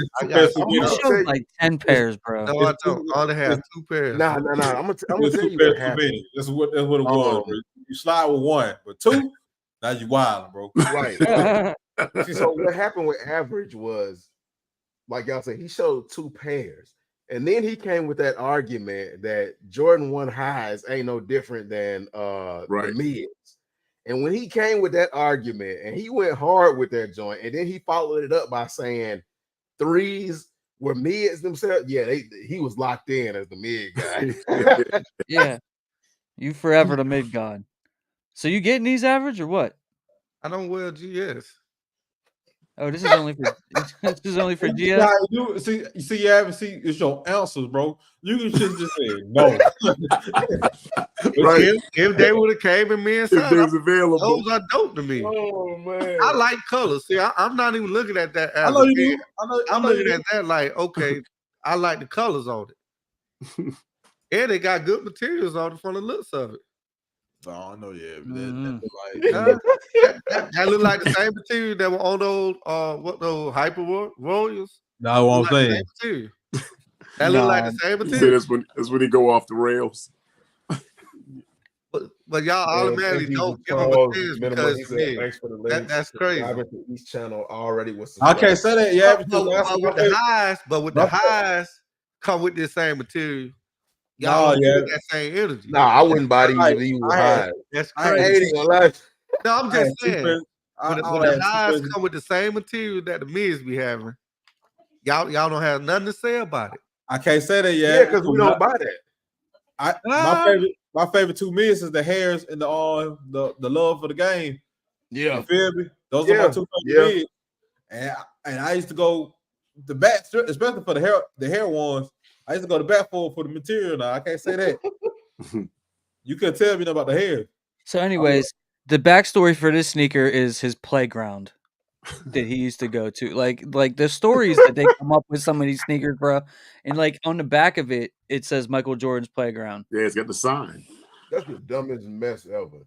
you showed like 10 pairs, bro. No, I don't. I only have 2 pairs. Nah. I'm gonna tell you what happened. That's what it was. Bro. You slide with 1, but 2, now you wild, bro. Right. See, so what happened with Average was, like y'all said, he showed 2 pairs. And then he came with that argument that Jordan 1 highs ain't no different than the mids. And when he came with that argument and he went hard with that joint, and then he followed it up by saying 3s were mids themselves. Yeah, he was locked in as the mid guy. Yeah. You forever the mid god. So you getting these Average or what? I don't wear GS. Oh, this is only for GS. Yeah, it's your answers, bro. You should just say no. If they would have came in me and said, those are dope to me. Oh man, I like colors. See, I'm not even looking at that. I'm looking at that like, okay, I like the colors on it, and they got good materials on it from the looks of it. Oh, I know, yeah. That look like the same material that were on those Hyper Royals. No, what I'm saying. That look like the same material. That's when he go off the rails. But y'all automatically don't give him a chance because thanks for the link. That's crazy. Each channel already was. I can't say that, yeah. But with the highs come with this same material. Y'all get that same energy. No, I wouldn't buy these if you were high. That's crazy. No, I'm just saying. When the highs come with the same material that the mids be having, y'all don't have nothing to say about it. I can't say that yet. Yeah, because we don't buy that. My favorite 2 mids is the hairs and the love for the game. Yeah, you feel me? Those are my 2 favorite mids. And I used to go the back, especially for the hair ones. I used to go to bat for the material now. I can't say that. You couldn't tell me about the hair. So anyways, the backstory for this sneaker is his playground. that he used to go to. Like the stories that they come up with some of these sneakers, bro. And like on the back of it, it says Michael Jordan's playground. Yeah, it's got the sign. That's the dumbest mess ever.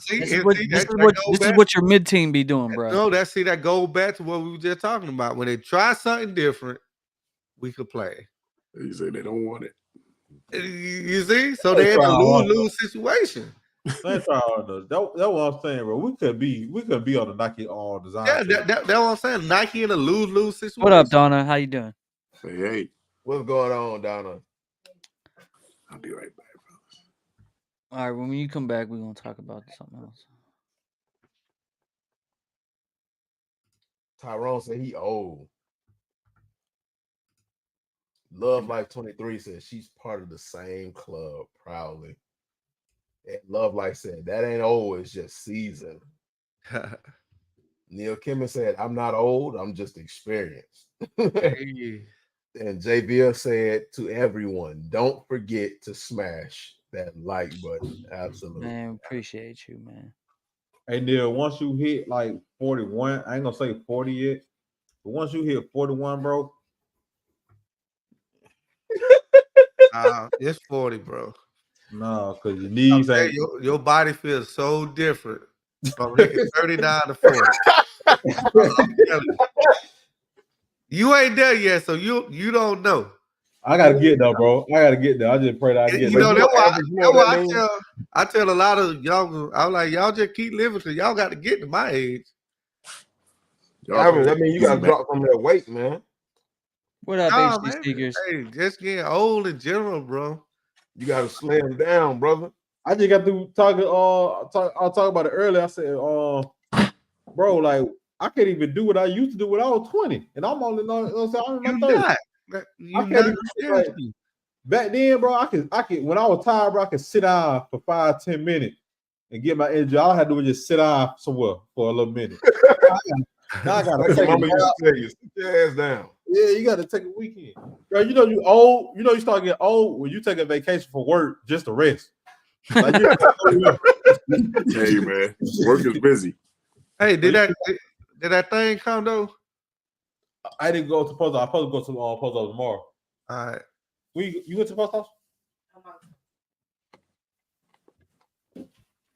This is what your mid-team be doing, bro. No, that goes back to what we were just talking about. When they try something different, we could play. You say they don't want it. You see? So they're in a lose-lose situation. That's what I'm saying, bro. We could be on the Nike all design. Yeah, that's what I'm saying. Nike in a lose-lose situation. What up, Donna? How you doing? Hey. What's going on, Donna? I'll be right back, fellas. All right, when you come back, we're gonna talk about something else. Tyrone said he old. Love Life 23 says she's part of the same club proudly. And Love Life said that ain't old, it's just seasoned. Neil Kimmon said, I'm not old, I'm just experienced. Hey. And JVL said to everyone, don't forget to smash that like button. Absolutely. Man, appreciate you, man. Hey, Neil, once you hit like 41, I ain't gonna say 40 yet, but once you hit 41, bro. It's 40, bro. No, because your knees ain't. Your body feels so different from 39 to 40. I'm telling you. You ain't there yet, so you don't know. I gotta get there, bro. I just pray that I get there. I tell a lot of y'all, I'm like, y'all just keep living because y'all got to get to my age. That means you gotta drop some of that weight, man. What up, HD Sneakers? Hey, just getting old in general, bro. You gotta slam down, brother. I just got through talking. I'll talk about it earlier. I said, bro, like I can't even do what I used to do when I was 20, and I'm only I'm in my 30s. Back then, bro, I could when I was tired, bro, I could sit down for 5-10 minutes and get my energy. All I had to do was just sit down somewhere for a little minute. Now I gotta take sit your ass down. Yeah, you gotta take a weekend. Bro, you know you old, you start getting old when you take a vacation for work just to rest. Like, hey man, work is busy. Hey, did that thing come though? I didn't go to post office. I'm supposed to go to post office tomorrow. All right. You went to the post office?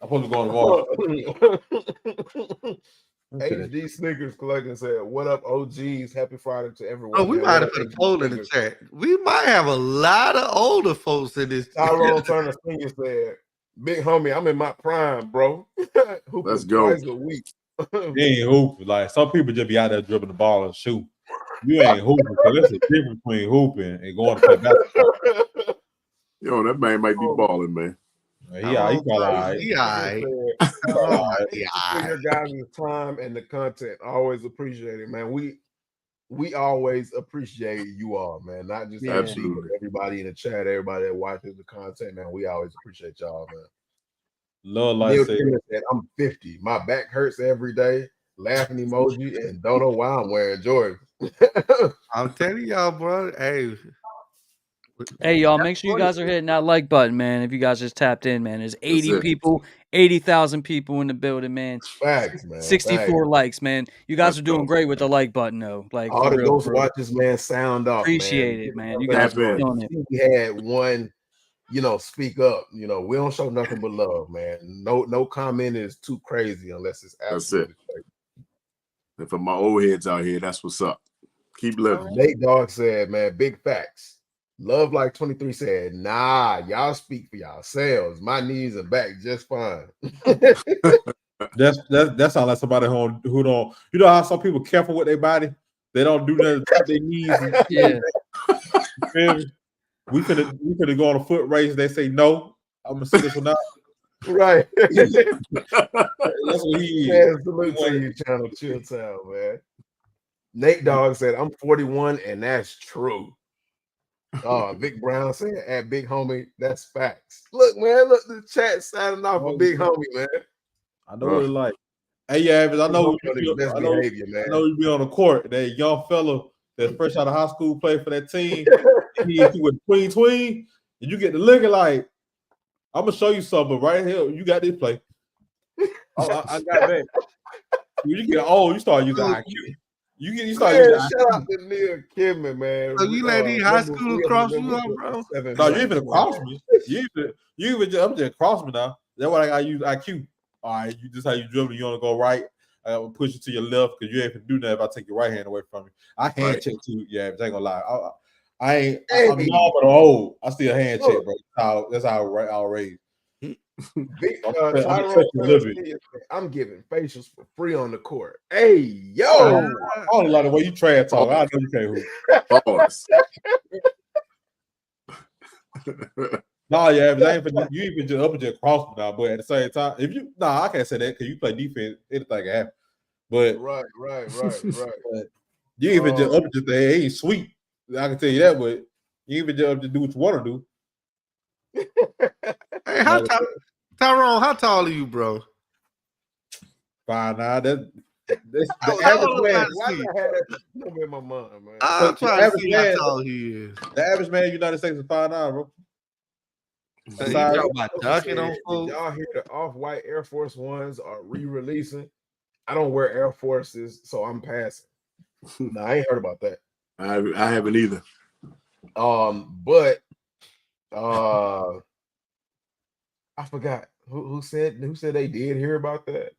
I'm supposed to go tomorrow. HD Sneakers Collecting said, what up, OGs? Happy Friday to everyone. Oh, we might have put a poll in the chat. We might have a lot of older folks in this. Tyrone Turner Senior said, big homie, I'm in my prime, bro. Let's go. Twice a week. You ain't hooping. Like some people just be out there dribbling the ball and shoot. You ain't hooping, because there's a difference between hooping and going to play basketball. Yo, that man might be balling, man. He all right. Your guys' time and the content, always appreciate it, man. We always appreciate you all, man. Not just everybody in the chat, everybody that watches the content, man. We always appreciate y'all, man. Lord, like said, I'm 50. My back hurts every day. Laughing emoji and don't know why I'm wearing Jordans. I'm telling y'all, bro. Hey, y'all, make sure you guys are hitting that like button, man. If you guys just tapped in, man. There's 80,000 people in the building, man. Facts, man. 64 likes, man. You guys are doing great with the like button, though. Like all the ghost watchers, man, sound off. Appreciate it, man. You guys are doing it. We had one, speak up. We don't show nothing but love, man. No comment is too crazy unless it's absolutely crazy. And for my old heads out here, that's what's up. Keep living. Nate Dogg said, man, big facts. Love Like 23 said, nah, y'all speak for yourselves. My knees and back just fine. That sounds like somebody who don't, how some people careful with their body? They don't do nothing to tap their knees. Yeah. We could go on a foot race. They say no. I'm gonna sit this one out. Right. That's what he is. Salute to you, Channel Chill Town, man. Nate Dogg said, I'm 41, and that's true. Vic Brown said, at Big Homie, that's facts. Look, man, the chat signing off for Big Homie, man. I know what it's like. Hey, yeah, I know you be on the court. That young fella that's fresh out of high school played for that team. He with tween, and you get the looking like, I'm gonna show you something right here. You got this play. I got that. When you get old, you start using IQ. You start Man, using shout IQ. out to Neil Kidman, man. So you let these high schoolers cross you up, bro? No, you even cross me. You even just, I'm just cross me now. That's why I use IQ. All right, you just how you dribble. You want to go right. I will push you to your left because you ain't gonna do that if I take your right hand away from you. I hand check too. Yeah, I ain't gonna lie. I'm normal or old. I still hand check, bro. That's how I raised. I'm giving facials for free on the court. Hey, yo! I don't like the way you trash talk. I know you can't hoop. No, yeah, but you even just up and just cross me now. But at the same time, if you I can't say that because you play defense, anything can happen. But right. But you even just up and just say, it ain't sweet. I can tell you that, but you even just up to do what you want to do. Hey, Tyrone, how tall are you, bro? 5'9". That's the average man. Why did I have that number in my mind, man? I'm trying to see how tall he is. The average man in the United States is 5'9", bro. So you talking about ducking on folks? Y'all hear the off-white Air Force Ones are re-releasing? I don't wear Air Forces, so I'm passing. No, I ain't heard about that. I haven't either. But I forgot who said they did hear about that.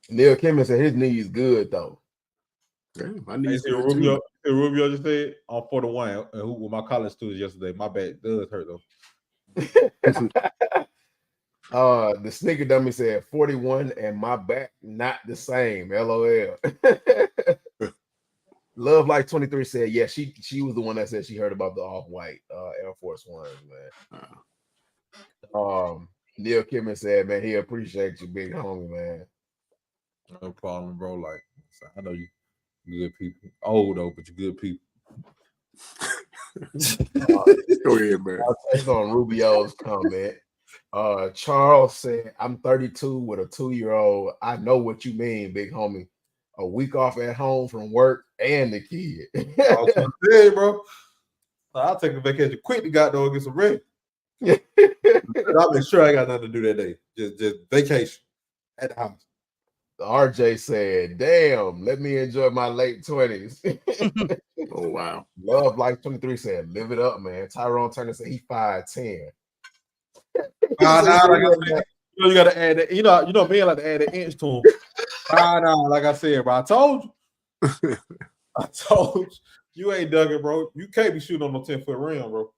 Neil Kimmon said his knee is good though. Yeah, my knee's good Rubio just said I'm 41 and who with my college students yesterday. My back does hurt though. The sneaker dummy said 41 and my back not the same. LOL. Love Like 23 said, yeah, she was the one that said she heard about the off-white Air Force Ones, man. Neil Kimmon said, man, he appreciates you, big homie, man. No problem, bro. Like, I know you good people. Old though, but you're good people. Go ahead, man. I'll take on Rubio's comment. Charles said, I'm 32 with a 2-year-old. I know what you mean, big homie. A week off at home from work and the kid. I was gonna say, bro. I'll take a vacation quick to go get some rest. I'll make sure I got nothing to do that day. Just vacation at the house. RJ said, damn, let me enjoy my late 20s. Oh, wow. Love Like 23 said, live it up, man. Tyrone Turner said he 5'10". You gotta add that. You know, me like to add an inch to him. Like I said, bro. I told you. You ain't dug it, bro. You can't be shooting on no 10-foot rim, bro.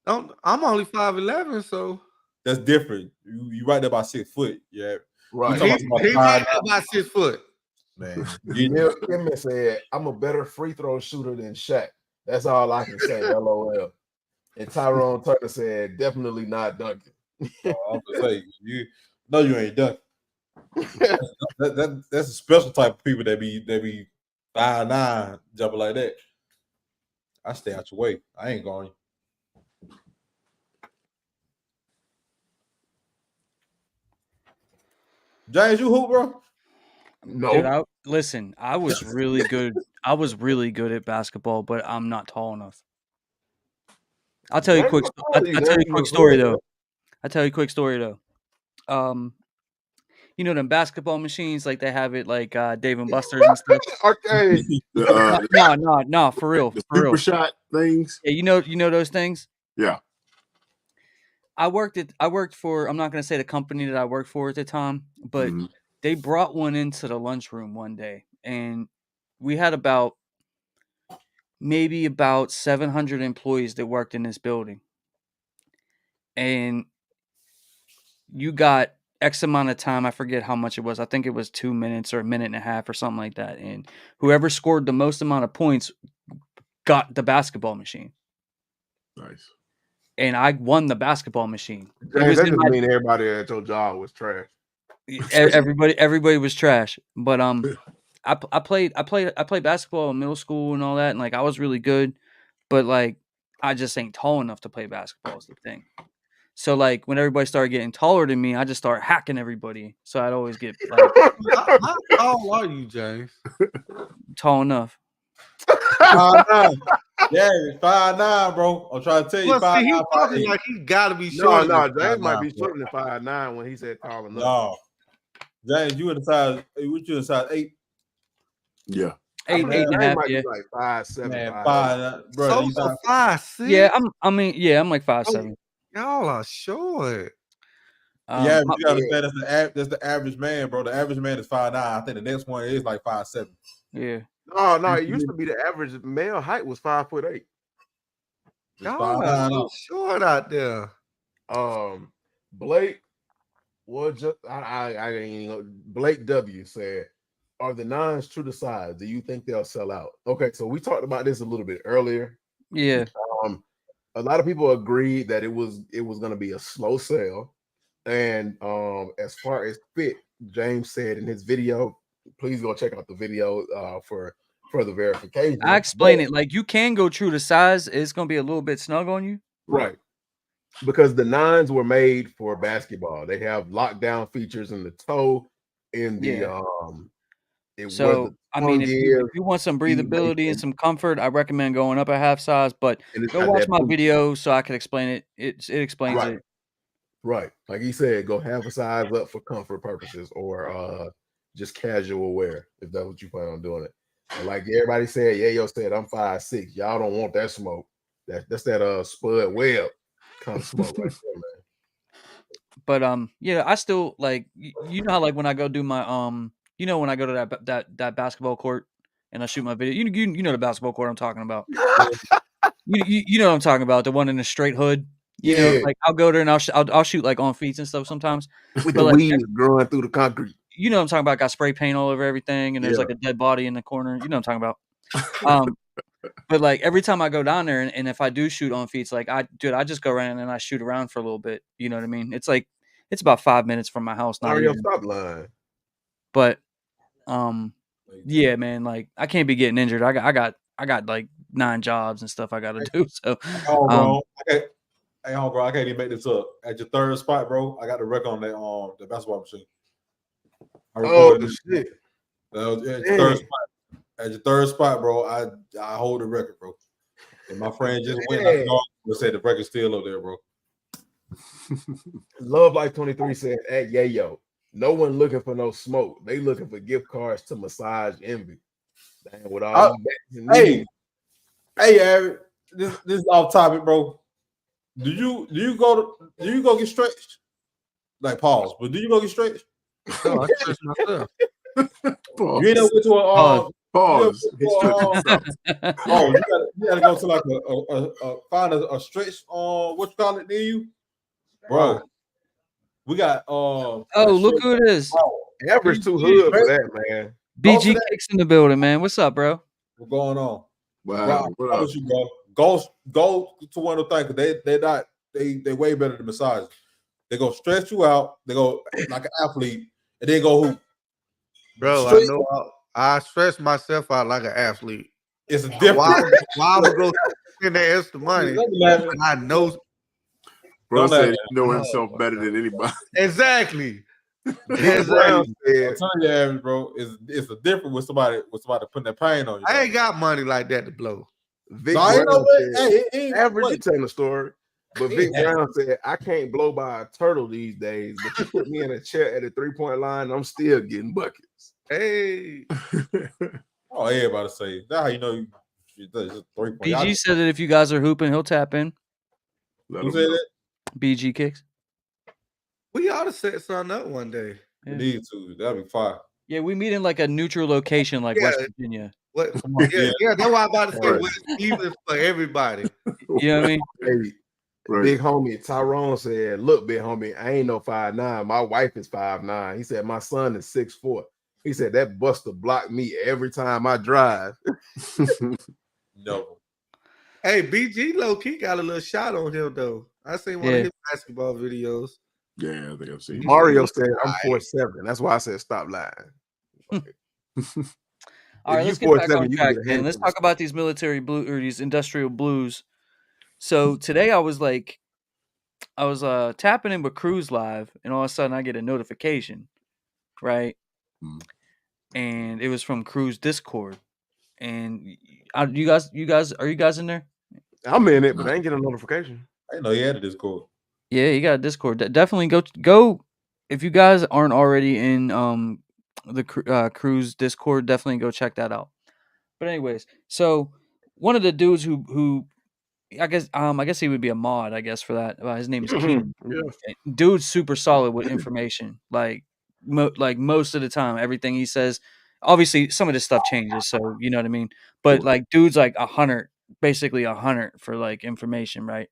I'm only 5'11", so that's different. You right there by 6 foot, yeah. Right. He right there by 6 foot. Man. Neil Kimmon said, I'm a better free throw shooter than Shaq. That's all I can say. LOL. And Tyrone Turner said, definitely not dunking. I'm gonna say you ain't dunking. That's a special type of people that be 5'9" jumping like that. I stay out your way. I ain't going. James, you hoop, bro? No. Dude, listen, I was really good. I was really good at basketball, but I'm not tall enough. I'll tell you a quick story though. You know them basketball machines, like they have it like Dave and Buster's and stuff. Okay. No, for real. The super shot things. Yeah, you know those things? Yeah. I worked for, I'm not gonna say the company that I worked for at the time, but they brought one into the lunchroom one day, and we had maybe about 700 employees that worked in this building. And you got X amount of time. I forget how much it was. I think it was 2 minutes or a minute and a half or something like that. And whoever scored the most amount of points got the basketball machine. Nice. And I won the basketball machine. That doesn't mean everybody at your job was trash. Everybody was trash. But I played basketball in middle school and all that, and like I was really good, but like I just ain't tall enough to play basketball is the thing. So like when everybody started getting taller than me, I just started hacking everybody. So I'd always get like, how tall are you, James? Tall enough. 5'9". Yeah, 5'9", bro. I'm trying to tell you, 5'9". He's talking like he gotta be short. No, James might be shorter than 5'9" when he said tall enough. No, James, you in the size? What you in size 8? Yeah. 8.5. might Yeah. be like 5'7", Man, 5'8". bro. You So got 5'6". Yeah, I'm like 5'7". Y'all are short. Yeah, but you gotta understand that's the average man, bro. The average man is 5'9". I think the next one is like 5'7". Yeah. No, it used to be the average male height was 5'8". Y'all are so short out there. Blake was just Blake W said, "Are the nines true to size? Do you think they'll sell out?" Okay, so we talked about this a little bit earlier. Yeah. A lot of people agreed that it was going to be a slow sale, and as far as fit, James said in his video, please go check out the video for further verification. I explain it like you can go true to size. It's gonna be a little bit snug on you, right? Because the nines were made for basketball. They have lockdown features in the toe, in the So I mean, if you want some breathability and some comfort, I recommend going up a half size. But go watch my video so I can explain it. It explains it. Right, like he said, go half a size up for comfort purposes, or just casual wear if that's what you plan on doing it. And like everybody said, Yayo said, I'm 5'6". Y'all don't want that smoke. That's that Spud Webb kind of smoke right there, man. But yeah, I still like you know how like when I go do my you know when I go to that basketball court and I shoot my video, you know the basketball court I'm talking about. you know what I'm talking about, the one in the straight hood. You know, like I'll go there and I'll shoot like on feet and stuff sometimes with the weeds growing through the concrete. You know what I'm talking about? Got spray paint all over everything, and there's like a dead body in the corner. You know what I'm talking about? But like every time I go down there, and if I do shoot on feet, it's like I just go around and I shoot around for a little bit. You know what I mean? It's like it's about 5 minutes from my house. Not even. Stop lying. But yeah, man. Like I can't be getting injured. I got like 9 jobs and stuff I got to do. So, bro. Hey, bro, I can't even make this up. At your third spot, bro, I got the record on that the basketball machine. I recorded shit. At your third spot, bro, I hold the record, bro. And my friend just went and said the record's still up there, bro. Love Life 23 said at Yayo, no one looking for no smoke. They looking for gift cards to massage envy. Damn, with all hey, Aaron, this is off topic, bro. Do you go get stretched? Like pause, but do you go get stretched? No, I stretch myself. You ain't went to a pause. You gotta go to like find a stretch what you call it near you, bro. We got look who it is. Average too hood for that, man. BG Kicks in the building, man. What's up, bro? What's going on? Wow, what up? You, bro? Go to one of the things because they way better than massage. They go stretch you out. They go like an athlete, and they go hoop. Bro, I know I stretch myself out like an athlete. It's a different. Why would go spend that extra money? And I know. Bro said he know himself better than anybody. Exactly. I'm telling you, bro, it's a difference with somebody putting their pain on you. I ain't got money like that to blow. Vic Brown said, average telling the story, but Vic Brown said, I can't blow by a turtle these days, but you put me in a chair at a 3-point line, I'm still getting buckets. Hey. Oh, everybody say that. How you know it's a 3-point? BG said that if you guys are hooping, he'll tap in. Who said that? BG Kicks. We ought to set something up one day. We need to. That'd be fine. Yeah, we meet in like a neutral location, like West Virginia. That's what I'm about to say. It's even for everybody. You know what I mean? Hey, big homie Tyrone said, "Look, big homie, I ain't no 5'9". My wife is 5'9". He said my son is 6'4". He said that buster blocked me every time I drive. No. Hey, BG low key got a little shot on him though. I seen one of his basketball videos. Yeah, I think I've seen. Mario said I'm 4'7". That's why I said stop lying. All right, let's get back on track, man. Let's talk about these military blue or these industrial blues. So today I was tapping in with Cruise Live, and all of a sudden I get a notification, right? And it was from Cruise Discord. And are you guys in there? I'm in it, but I ain't getting a notification. I didn't know he had a Discord. Yeah, you got a Discord. Definitely go. if you guys aren't already in the Cruise Discord, definitely go check that out. But anyways, so one of the dudes who I guess he would be a mod, I guess, for that. His name is King. Yeah. Dude's super solid with information. Like most of the time, everything he says. Obviously, some of this stuff changes, so you know what I mean. But like, dude's like 100, basically 100 for like information, right?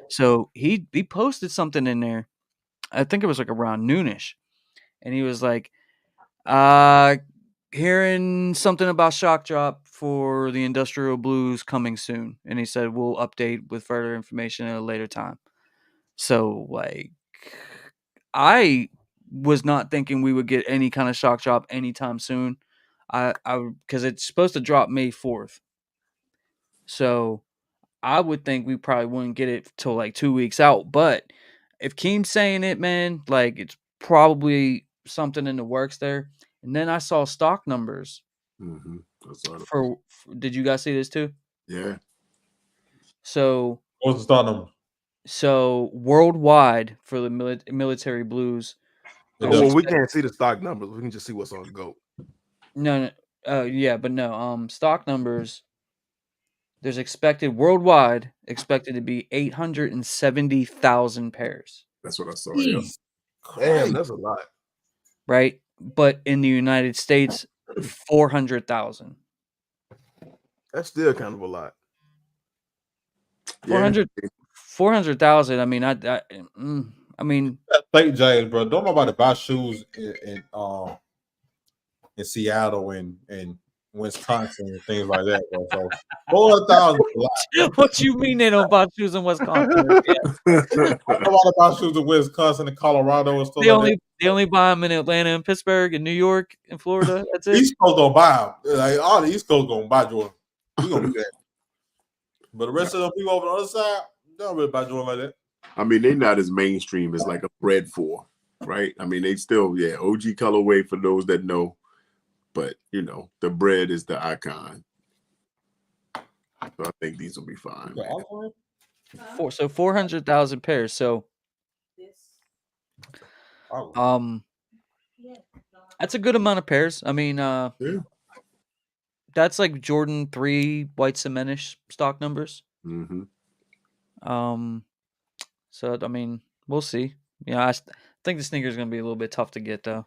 So he posted something in there. I think it was like around noonish, and he was like, hearing something about shock drop for the industrial blues coming soon, and he said we'll update with further information at a later time. So like, I was not thinking we would get any kind of shock drop anytime soon. I because it's supposed to drop May 4th, so I would think we probably wouldn't get it till like 2 weeks out. But if Keem's saying it, man, like it's probably something in the works there. And then I saw stock numbers. Mm-hmm. For did you guys see this too? Yeah. So what's the stock number? So worldwide for the military blues. Well, we can't see the stock numbers. We can just see what's on GOAT. No. Yeah, but no. Stock numbers. There's expected worldwide to be 870,000 pairs. That's what I saw. Damn, that's a lot. Right, but in the United States, 400,000. That's still kind of a lot. 400,000. I mean, I mean, thank James, bro. Don't nobody buy shoes in Seattle and Wisconsin and things like that, bro. So 400,000. What you mean they don't buy shoes in Wisconsin? Nobody buy shoes in Wisconsin and Colorado and stuff. They only buy them in Atlanta and Pittsburgh and New York and Florida. That's it. East Coast gonna buy them. Like all the East Coast gonna buy Jordan. We gonna do that. But the rest of the people over the other side, they don't really buy Jordan like that. I mean, they're not as mainstream as like a Bread 4, right? I mean, they still, OG colorway for those that know. But, the bread is the icon. So I think these will be fine. 400,000 pairs. So, that's a good amount of pairs. I mean, that's like Jordan 3 white cementish stock numbers. Mm-hmm. So I mean, we'll see. I think the sneaker is gonna be a little bit tough to get though.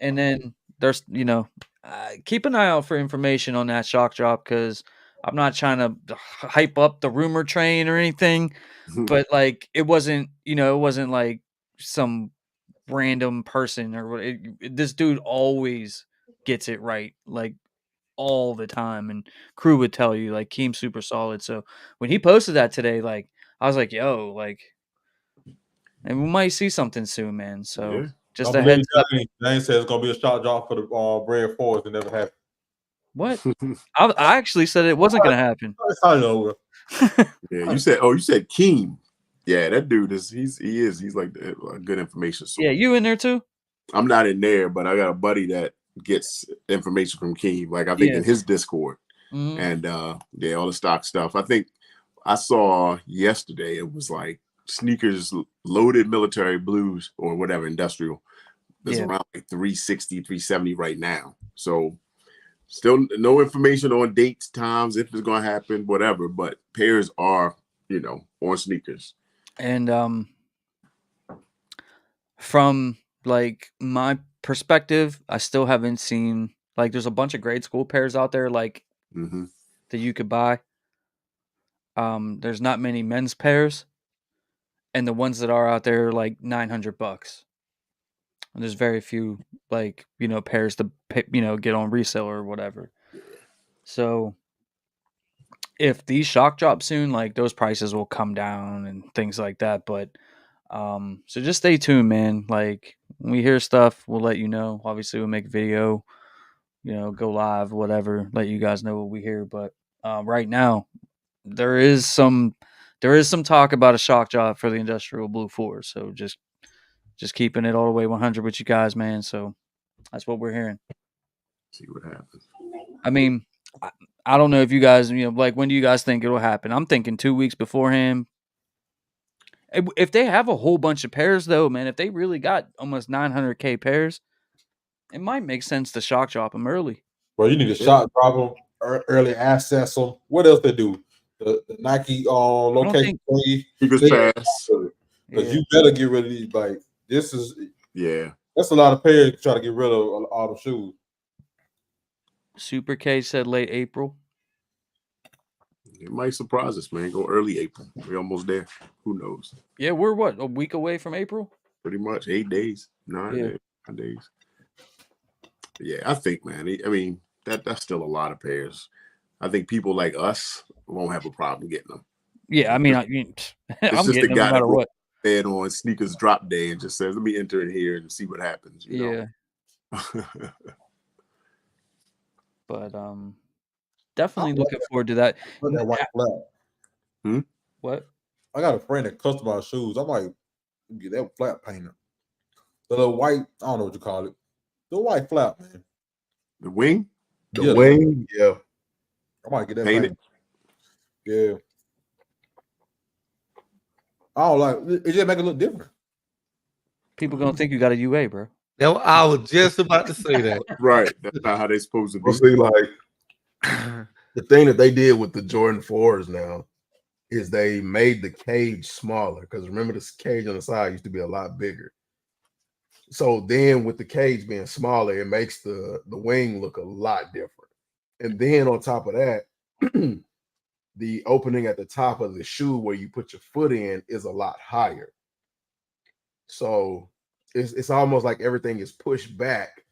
And then there's keep an eye out for information on that shock drop, because I'm not trying to hype up the rumor train or anything, but like it wasn't like some random person or what. This dude always gets it right, like all the time, and Crew would tell you like Keem's super solid. So when he posted that today, like I was like, yo, like, and we might see something soon, man. So just a heads up. James says it's gonna be a shot drop for the Bread 4s. It never happened. What? I actually said it wasn't gonna happen. I know. You said Keem. Yeah, that dude he's like a good information source. Yeah, you in there too? I'm not in there, but I got a buddy that gets information from Keem, like I think in his Discord. And all the stock stuff. I think I saw yesterday it was like sneakers loaded military blues or whatever industrial. There's around like 360, 370 right now. So still no information on dates, times, if it's gonna happen, whatever. But pairs are, on sneakers. And from like my perspective, I still haven't seen, like, there's a bunch of grade school pairs out there like that you could buy. There's not many men's pairs, and the ones that are out there are like $900. And there's very few like pairs to get on resale or whatever. So if these shock drop soon, like those prices will come down and things like that. But so just stay tuned, man. Like when we hear stuff, we'll let you know. Obviously, we'll make a video, go live, whatever, let you guys know what we hear. But right now, there is some talk about a shock drop for the industrial blue 4. So just keeping it all the way 100 with you guys, man. So that's what we're hearing. See what happens. I mean, I don't know if you guys, like, when do you guys think it'll happen? I'm thinking 2 weeks beforehand. If they have a whole bunch of pairs, though, man, if they really got almost 900K pairs, it might make sense to shock drop them early. Bro, you need to shock drop them early, access them. What else they do? The Nike location three. Because you better get rid of these. Like this is that's a lot of pairs to try to get rid of all the shoes. Super K said late April. It might surprise us, man. Go early April. We're almost there. Who knows? Yeah, we're what, a week away from April? Pretty much 8 days, 9 days. Yeah, I think, man. I mean, that's still a lot of pairs. I think people like us won't have a problem getting them. Yeah, I mean, I'm just getting them no matter what. Bed on sneakers drop day and just says, "Let me enter in here and see what happens." You know? But definitely looking forward to that. That white flat. What? I got a friend that customizes shoes. I might get that flat painted. The little white, I don't know what you call it. The white flap, man. The wing? The wing? Yeah. I might get that painted. Yeah. I don't like it. Just make it look different. People gonna think you got a UA, bro. No, I was just about to say that. Right. That's not how they supposed to be. Well, see, like the thing that they did with the Jordan 4s now is they made the cage smaller. Because remember, this cage on the side used to be a lot bigger. So then with the cage being smaller, it makes the wing look a lot different. And then on top of that, the opening at the top of the shoe where you put your foot in is a lot higher. So it's almost like everything is pushed back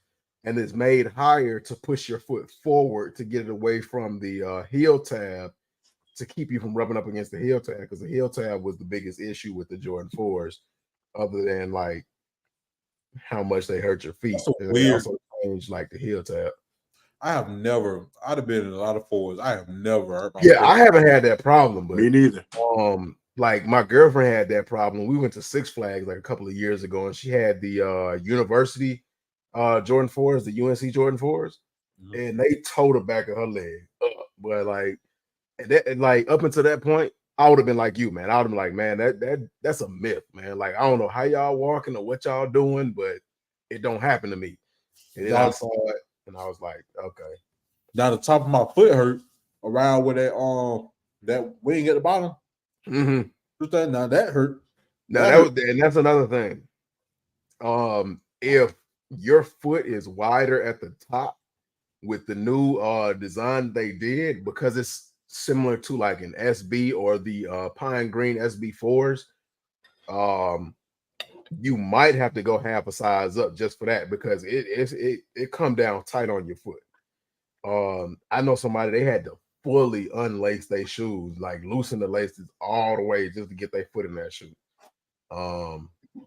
and it's made higher to push your foot forward to get it away from the heel tab, to keep you from rubbing up against the heel tab, because the heel tab was the biggest issue with the Jordan 4s, other than like how much they hurt your feet. They also changed like the heel tab. I'd have been in a lot of 4s. I have never hurt my foot. I haven't had that problem, but me neither. Like my girlfriend had that problem. We went to Six Flags like a couple of years ago, and she had the university Jordan 4s, the UNC Jordan 4s, and they towed the back of her leg up. But like, and like up until that point, I would have been like you, man. I would have been like, man, that's a myth, man. Like, I don't know how y'all walking or what y'all doing, but it don't happen to me. And then I saw it, and I was like, okay. Now the top of my foot hurt around with that wing at the bottom. Now that hurt. Now and that's another thing. If your foot is wider at the top with the new design they did, because it's similar to like an SB or the Pine Green SB4s, you might have to go half a size up just for that, because it come down tight on your foot. I know somebody, they had to fully unlace their shoes, like loosen the laces all the way just to get their foot in that shoe.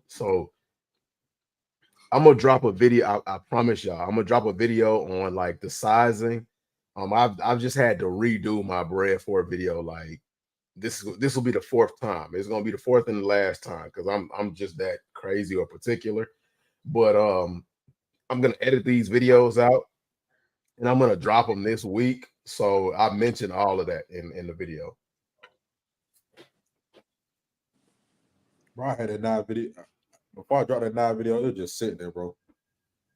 So I'm gonna drop a video. I promise y'all, I'm gonna drop a video on like the sizing. I've just had to redo my Bread 4 video. Like this will be the 4th time. It's gonna be the 4th and the last time, because I'm just that crazy or particular. But I'm gonna edit these videos out, and I'm gonna drop them this week. So I mentioned all of that in the video. Bro, I had that 9 video. Before I dropped that 9 video, it was just sitting there, bro.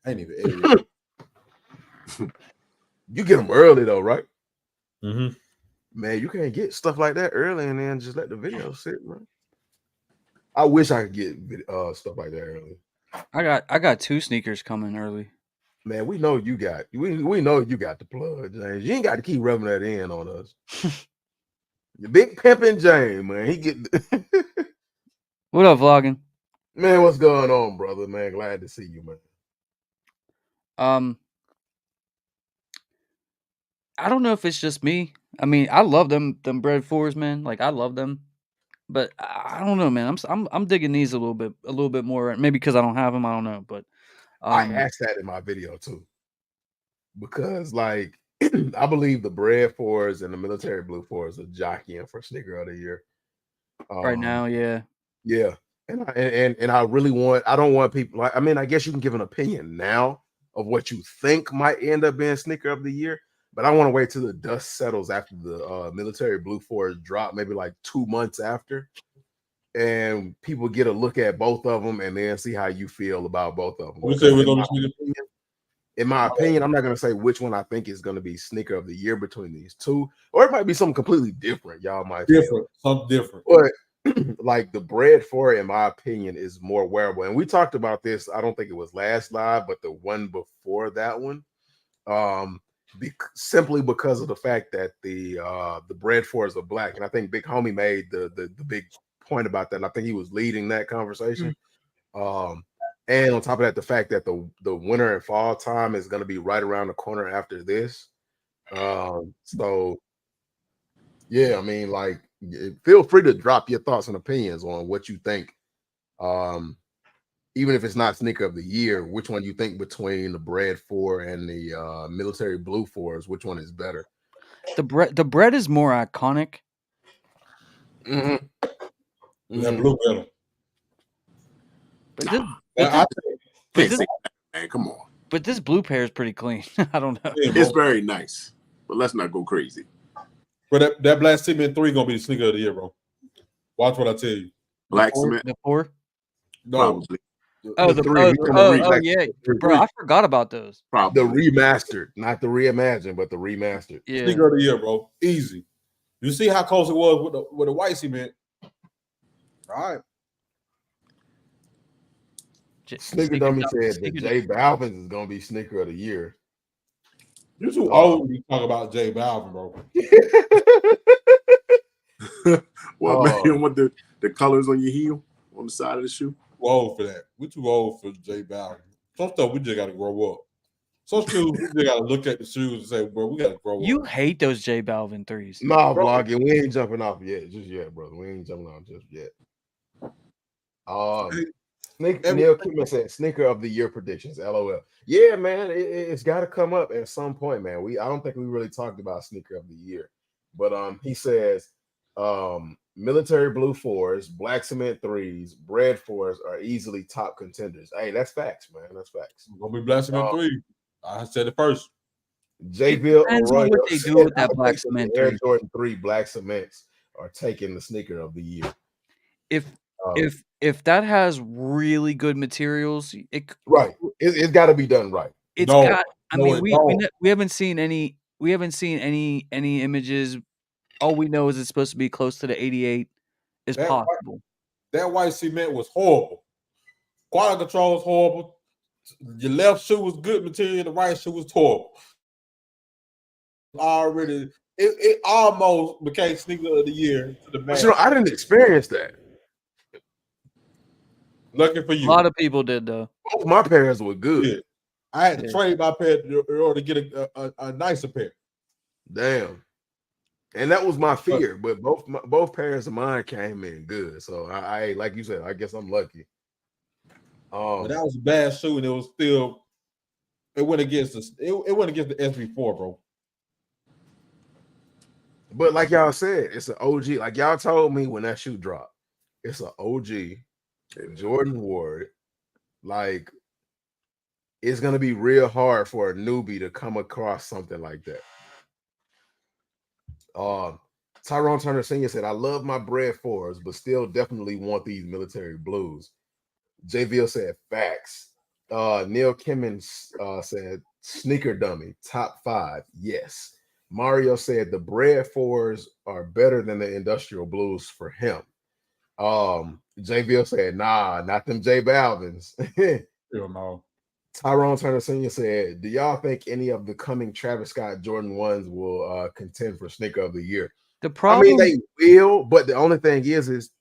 I ain't even edit it. You get them early though, right? Man, you can't get stuff like that early and then just let the video sit, man. I wish I could get stuff like that early. I got 2 sneakers coming early. Man, we know you got we know you got the plug, James. You ain't got to keep rubbing that in on us. The big pimpin' James, man. He get What up, vlogging? Man, what's going on, brother? Man, glad to see you, man. I don't know if it's just me. I mean, I love them Bread 4s, man. Like, I love them, but I don't know, man. I'm digging these a little bit more. Maybe because I don't have them. I don't know, but I asked that in my video too, because like I believe the Bread 4s and the Military Blue 4s are jockeying for Sneaker of the Year right now. Yeah. And I really want. I don't want people. Like, I mean, I guess you can give an opinion now of what you think might end up being Sneaker of the Year. But I want to wait till the dust settles after the Military Blue 4s drop, maybe like 2 months after, and people get a look at both of them and then see how you feel about both of them. We say we're going to in my opinion, I'm not going to say which one I think is going to be sneaker of the year between these two, or it might be something completely different. Y'all might feel something different. But like the Bread 4, in my opinion, is more wearable. And we talked about this. I don't think it was last live, but the one before that one. Simply because of the fact that the Bread 4s are black, and I think Big Homie made the big point about that. And I think he was leading that conversation. And on top of that, the fact that the winter and fall time is going to be right around the corner after this. So yeah, I mean, like, feel free to drop your thoughts and opinions on what you think. Even if it's not sneaker of the year, which one you think between the Bread 4 and the military blue 4s, which one is better? The bread is more iconic. Mm-hmm. That blue better. Man, come on. But this blue pair is pretty clean. I don't know. It's very nice, but let's not go crazy. But that Black Cement 3 gonna be the sneaker of the year, bro. Watch what I tell you. Black Cement? The 4? No. Probably. The 3. Yeah. Bro, I forgot about those. Probably. The remastered, not the reimagined, but the remastered. Yeah. Sneaker of the year, bro. Easy. You see how close it was with the white cement. All right. Sneaker Dummy said that J Balvin is gonna be sneaker of the year. You're too old when you talk about J Balvin, bro. What, man? What the colors on your heel on the side of the shoe? We're old for that. We're too old for J Balvin. Some stuff we just gotta grow up. Some shoes we just gotta look at the shoes and say, bro, we gotta grow up. You hate those J Balvin 3s. Nah, vlogging. We ain't jumping off yet. Just yet, brother. We ain't jumping off just yet. Neil Kimmer said sneaker of the year predictions. LOL. Yeah, man, it's got to come up at some point, man. I don't think we really talked about sneaker of the year, but he says military blue 4s, black cement 3s, Bread 4s are easily top contenders. Hey, that's facts, man. That's facts. Gonna be black cement 3. I said it first. J-Bill depends on what they do with that black cement 3. Air Jordan 3 black cements are taking the sneaker of the year. If that has really good materials, it's got to be done right. We haven't seen any images. All we know is it's supposed to be close to the 88. Is possible. That white cement was horrible. Quality control was horrible. Your left shoe was good material. The right shoe was horrible. It almost became sneaker of the year to the man. I didn't experience that. Lucky for you. A lot of people did though. Both my pairs were good. Yeah. I had to trade my pair in order to get a nicer pair. Damn. And that was my fear, but both pairs of mine came in good. So I like you said, I guess I'm lucky. But that was a bad shoe, and it was still it went against the SB4, bro. But like y'all said, it's an OG. Like y'all told me when that shoe dropped, it's an OG. Jordan Ward, like, it's gonna be real hard for a newbie to come across something like that. Tyrone Turner Sr. said, I love my Bread 4s, but still definitely want these military blues. JVL said, facts. Neil Kimmons said, sneaker dummy, top 5. Yes. Mario said the Bread 4s are better than the industrial blues for him. JVL said, nah, not them J Balvins. Hell no. Tyrone Turner Sr. said, do y'all think any of the coming Travis Scott Jordan 1s will contend for sneaker of the year? The problem, I mean, they will, but the only thing is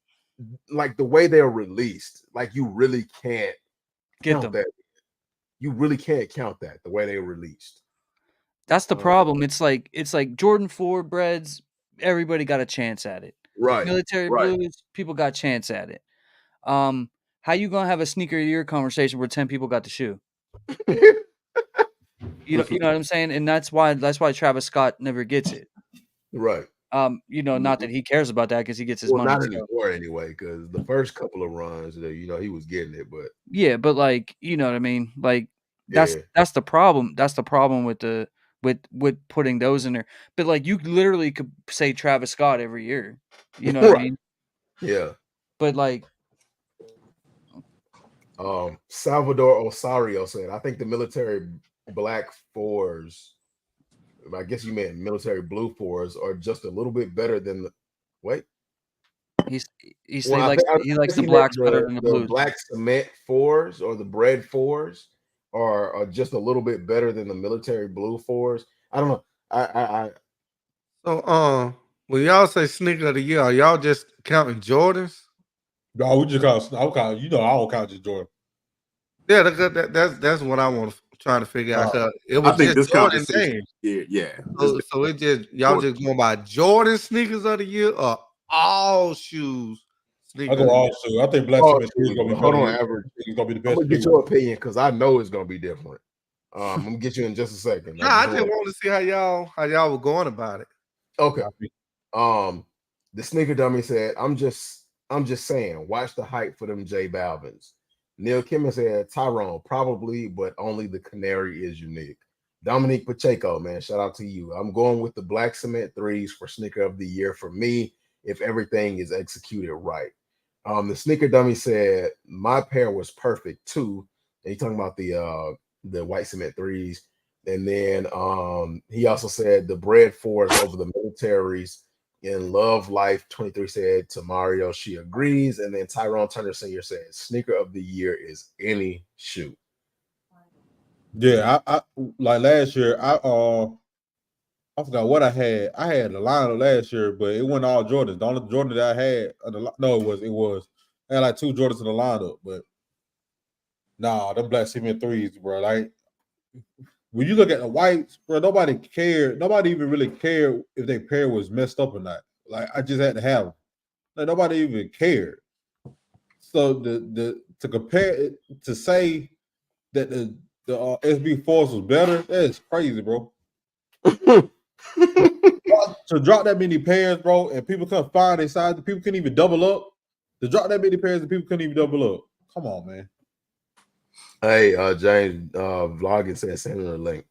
like the way they're released, like you really can't get them. That. You really can't count that the way they were released. That's the problem. It's like Jordan 4 breads, everybody got a chance at it. Right. Military blues, people got a chance at it. How you gonna have a sneaker of the year conversation where 10 people got the shoe? You know what I'm saying? And that's why Travis Scott never gets it. Right. Not that he cares about that because he gets his money. Not anymore anyway, because the first couple of runs, he was getting it, but yeah, but like, you know what I mean? Like that's the problem. That's the problem with putting those in there. But like you literally could say Travis Scott every year. You know what I mean? Yeah. But like, Salvador Osario said, I think the military black 4s, I guess you meant military blue 4s, are just a little bit better than the. Wait. he Well, he likes the blacks better than the blues. Black cement 4s or the bread 4s are just a little bit better than the military blue 4s. I don't know. So when y'all say sneaker of the year, are y'all just counting Jordans? No, we just count. I don't count just Jordan. Yeah, that's what I want to try to figure out. It was just Jordan names. Yeah. So it just y'all just going by Jordan sneakers of the year or all shoes? I go all shoes. I think black cement is gonna be hold on, average. It's gonna be the best. I'm gonna get your opinion because I know it's gonna be different. I'm gonna get you in just a second. I just want to see how y'all were going about it. Okay. The sneaker dummy said, I'm just saying, watch the hype for them J Balvins. Neil Kimmon said, Tyrone, probably, but only the canary is unique. Dominique Pacheco, man, shout out to you. I'm going with the black cement 3s for sneaker of the year for me, if everything is executed right. The sneaker dummy said, my pair was perfect too. And he talking about the white cement 3s. And then he also said the bread 4s over the militaries. In Love Life 23 said to Mario, she agrees. And then Tyrone Turner Sr. said, sneaker of the year is any shoe. Yeah, I like last year. I forgot what I had. I had a lineup last year, but it wasn't all Jordans. The only Jordan that I had, it was. I had like 2 Jordans in the lineup, but nah, them black cement 3s, bro. Like when you look at the whites, bro, nobody cared. Nobody even really cared if their pair was messed up or not. Like I just had to have them. Like nobody even cared. So to compare it, to say that the SB4s was better, that's crazy, bro. To drop that many pairs, bro, and people couldn't find their size, people couldn't even double up. To drop that many pairs and people couldn't even double up. Come on, man. Hey, James, vlogging said send her a link.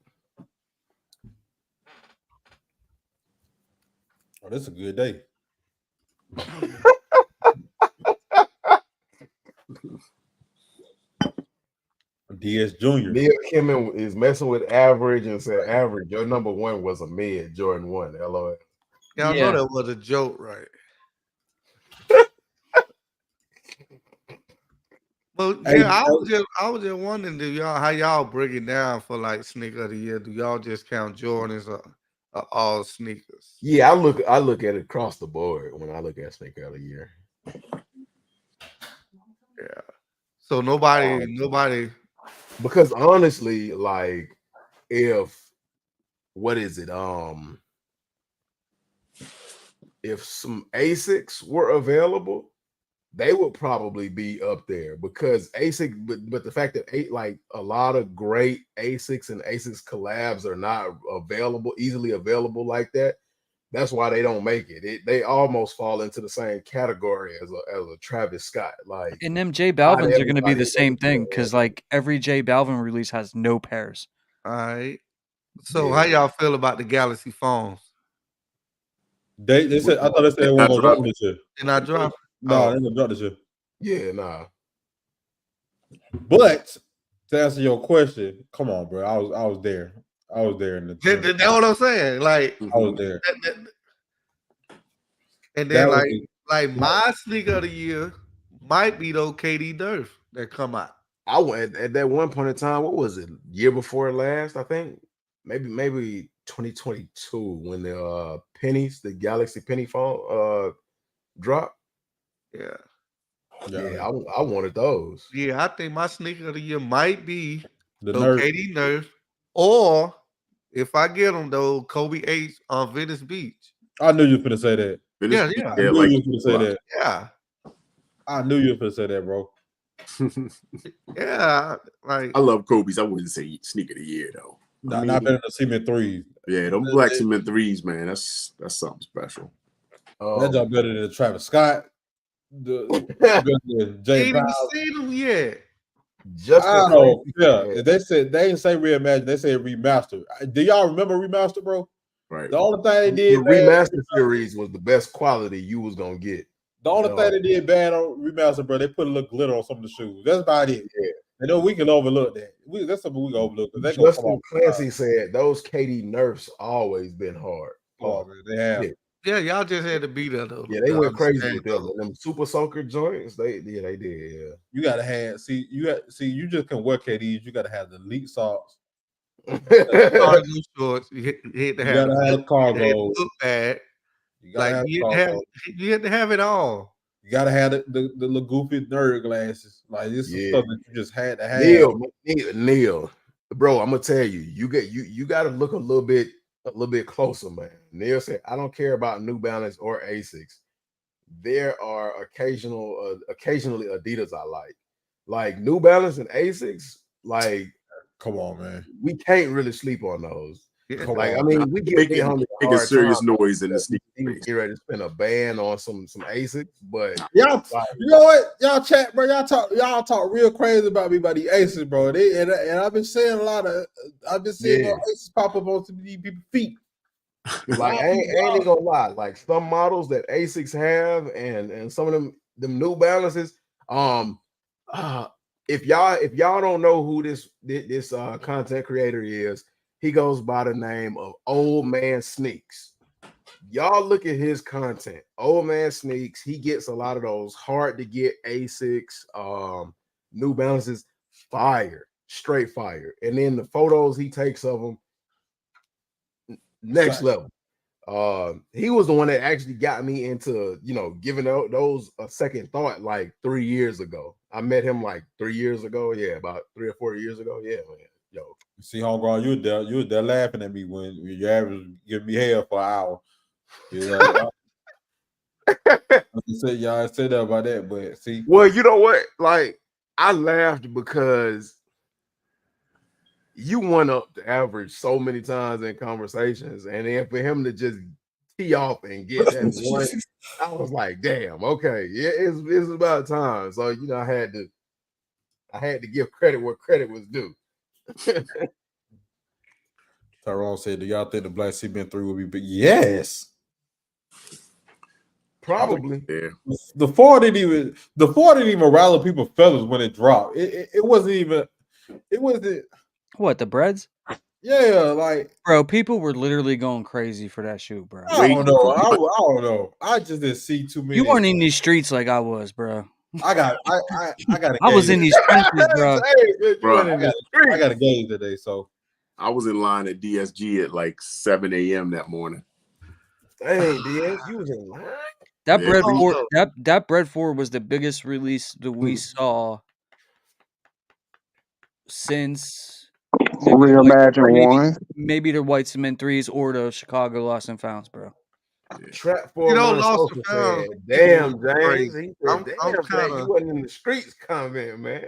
Oh, that's a good day. DS Jr. Neil Kimmon is messing with average and said, average, your number 1 was a mid, Jordan 1. LOL. Y'all know that was a joke, right? Well, yeah, I was just wondering, how y'all break it down for like sneaker of the year? Do y'all just count Jordans or all sneakers? Yeah, I look at it across the board when I look at sneaker of the year. Yeah. So nobody. Because honestly, like, if some ASICs were available, they would probably be up there because ASIC, but the fact that like a lot of great ASICs and ASICs collabs are not easily available like that. That's why they don't make it. They almost fall into the same category as a Travis Scott. Like, and them J Balvins are going to be the same thing because like every J Balvin release has no pairs. All right. So how y'all feel about the Galaxy phones? They said I thought they said they weren't gonna drop this year. Did not drop? No, they didn't drop this year. Yeah, nah. But to answer your question, come on, bro. I was there. I was there in the. That's what I'm saying. Like I was there. And then like my sneaker of the year might be those KD Durf that come out. I went at that one point in time. What was it? Year before last, I think. Maybe 2022 when the pennies, the Galaxy penny phone dropped. Yeah. I wanted those. Yeah, I think my sneaker of the year might be the KD Nerf, or if I get them, though, Kobe 8 on Venice Beach. I knew you were gonna say that. Yeah. I knew you were gonna say that. Yeah. I knew you were gonna say that, bro. Yeah, like I love Kobe's. I wouldn't say sneaker of the year though. Not better than cement 3s. Yeah, them black cement 3s, man. That's something special. That job better than Travis Scott. Jay ain't even seen them yet. I know. Yeah, they didn't say reimagine. They said remaster. Do y'all remember remaster, bro? Right. The only thing they did, the remaster series was the best quality you was gonna get. The only thing they did bad on remaster, bro, they put a little glitter on some of the shoes. That's about it. Yeah. I know we can overlook that. That's something we can overlook. Justin Clancy said those KD nerfs always been hard. Oh, man, they have. Yeah, y'all just had to beat that though. Yeah, they went crazy with them. Them super soaker joints, they did. Yeah, you gotta have. You just can wear KDs. You gotta have the elite socks. Cargo shorts. You gotta have cargo. Look bad. You gotta you had to have it all. You gotta have the little goofy nerd glasses. Like this is stuff that you just had to have. Neil, bro, I'm gonna tell you, you gotta look a little bit closer, man. Neil said, I don't care about New Balance or Asics. There are occasionally Adidas I like New Balance and Asics. Like, come on, man, we can't really sleep on those. I mean, we get making serious noise in the sneaker. You ready to spend a ban on some Asics, but y'all, you know what? Y'all chat, bro. Y'all talk real crazy about me about the Asics, bro. And I've been seeing Asics pop up on some of these people's feet. Like I ain't gonna lie, like some models that Asics have, and some of them New Balances. If y'all don't know who this content creator is. He goes by the name of Old Man Sneaks. Y'all look at his content. Old Man Sneaks, he gets a lot of those hard to get Asics, New Balances, fire, straight fire. And then the photos he takes of them, next level. He was the one that actually got me into, giving those a second thought like 3 years ago. I met him like 3 years ago. Yeah, about 3 or 4 years ago. Yeah, man. Yo. See, homegirl, you were there laughing at me when you average give me hell for an hour. Y'all said that about that, but see. Well, you know what? Like, I laughed because you went up the average so many times in conversations, and then for him to just tee off and get that one, I was like, damn, okay, yeah, it's about time. So I had to give credit where credit was due. Tyrone said, do y'all think the Black Cement 3 will be big? Yes. Probably. Yeah. The 4 didn't even rattle people's feathers when it dropped. It wasn't what, the breads? Yeah, like, bro, people were literally going crazy for that shoe, bro. I don't know. I just didn't see too many. You weren't in these streets like I was, bro. I was in these trenches, bro. I got a game today, so I was in line at DSG at like 7 a.m. that morning. Hey, DS, you was in line? That Bread 4 was the biggest release that we saw since Reimagine 1. Maybe the White Cement 3s or the Chicago Lost and Founds, bro. Trap for Lost and Founds. Damn, James. I'm kind of you wasn't in the streets comment, man.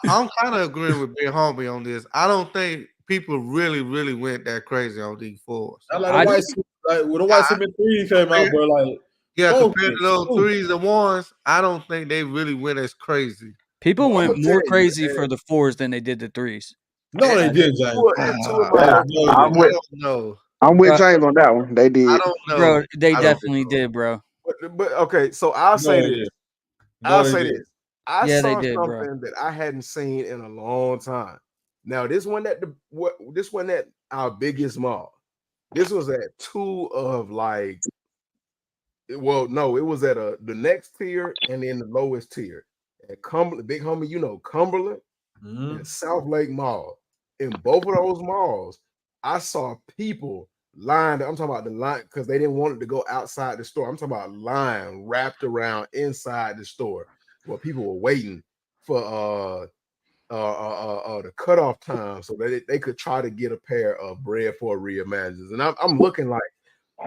I'm kind of agreeing with Big Homie on this. I don't think people really went that crazy on these 4s. When the White Cement 3 came out, bro, like compared to those 3s and 1s, I don't think they really went as crazy. People went more crazy for the 4s than they did the 3s. No, they did, James. I'm with James on that one. They did. I don't know. Bro, they definitely did, bro. But okay, so I'll say this. I saw something that I hadn't seen in a long time. Now, this one at our biggest mall. This was at 2 of like, well, no, it was at the next tier and then the lowest tier. At Cumberland, Big Homie, Cumberland and South Lake Mall. In both of those malls, I saw people lined. I'm talking about the line because they didn't want it to go outside the store. I'm talking about line wrapped around inside the store where people were waiting for the cutoff time so that they could try to get a pair of Bread 4 Reimagines. And I'm looking like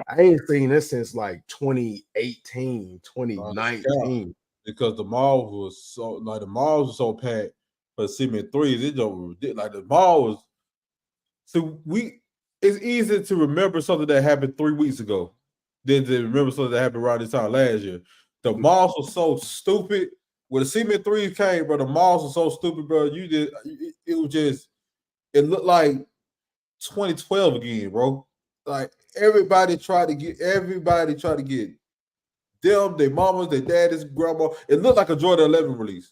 I ain't seen this since like 2018, 2019. Because the malls were so packed for Cement 3s. It just like the mall was. So it's easy to remember something that happened 3 weeks ago than to remember something that happened around this time last year. The malls were so stupid. When the Cement 3s came, bro, the malls were so stupid, bro. It looked like 2012 again, bro. Like everybody tried to get them, their mamas, their daddies, grandma. It looked like a Jordan 11 release.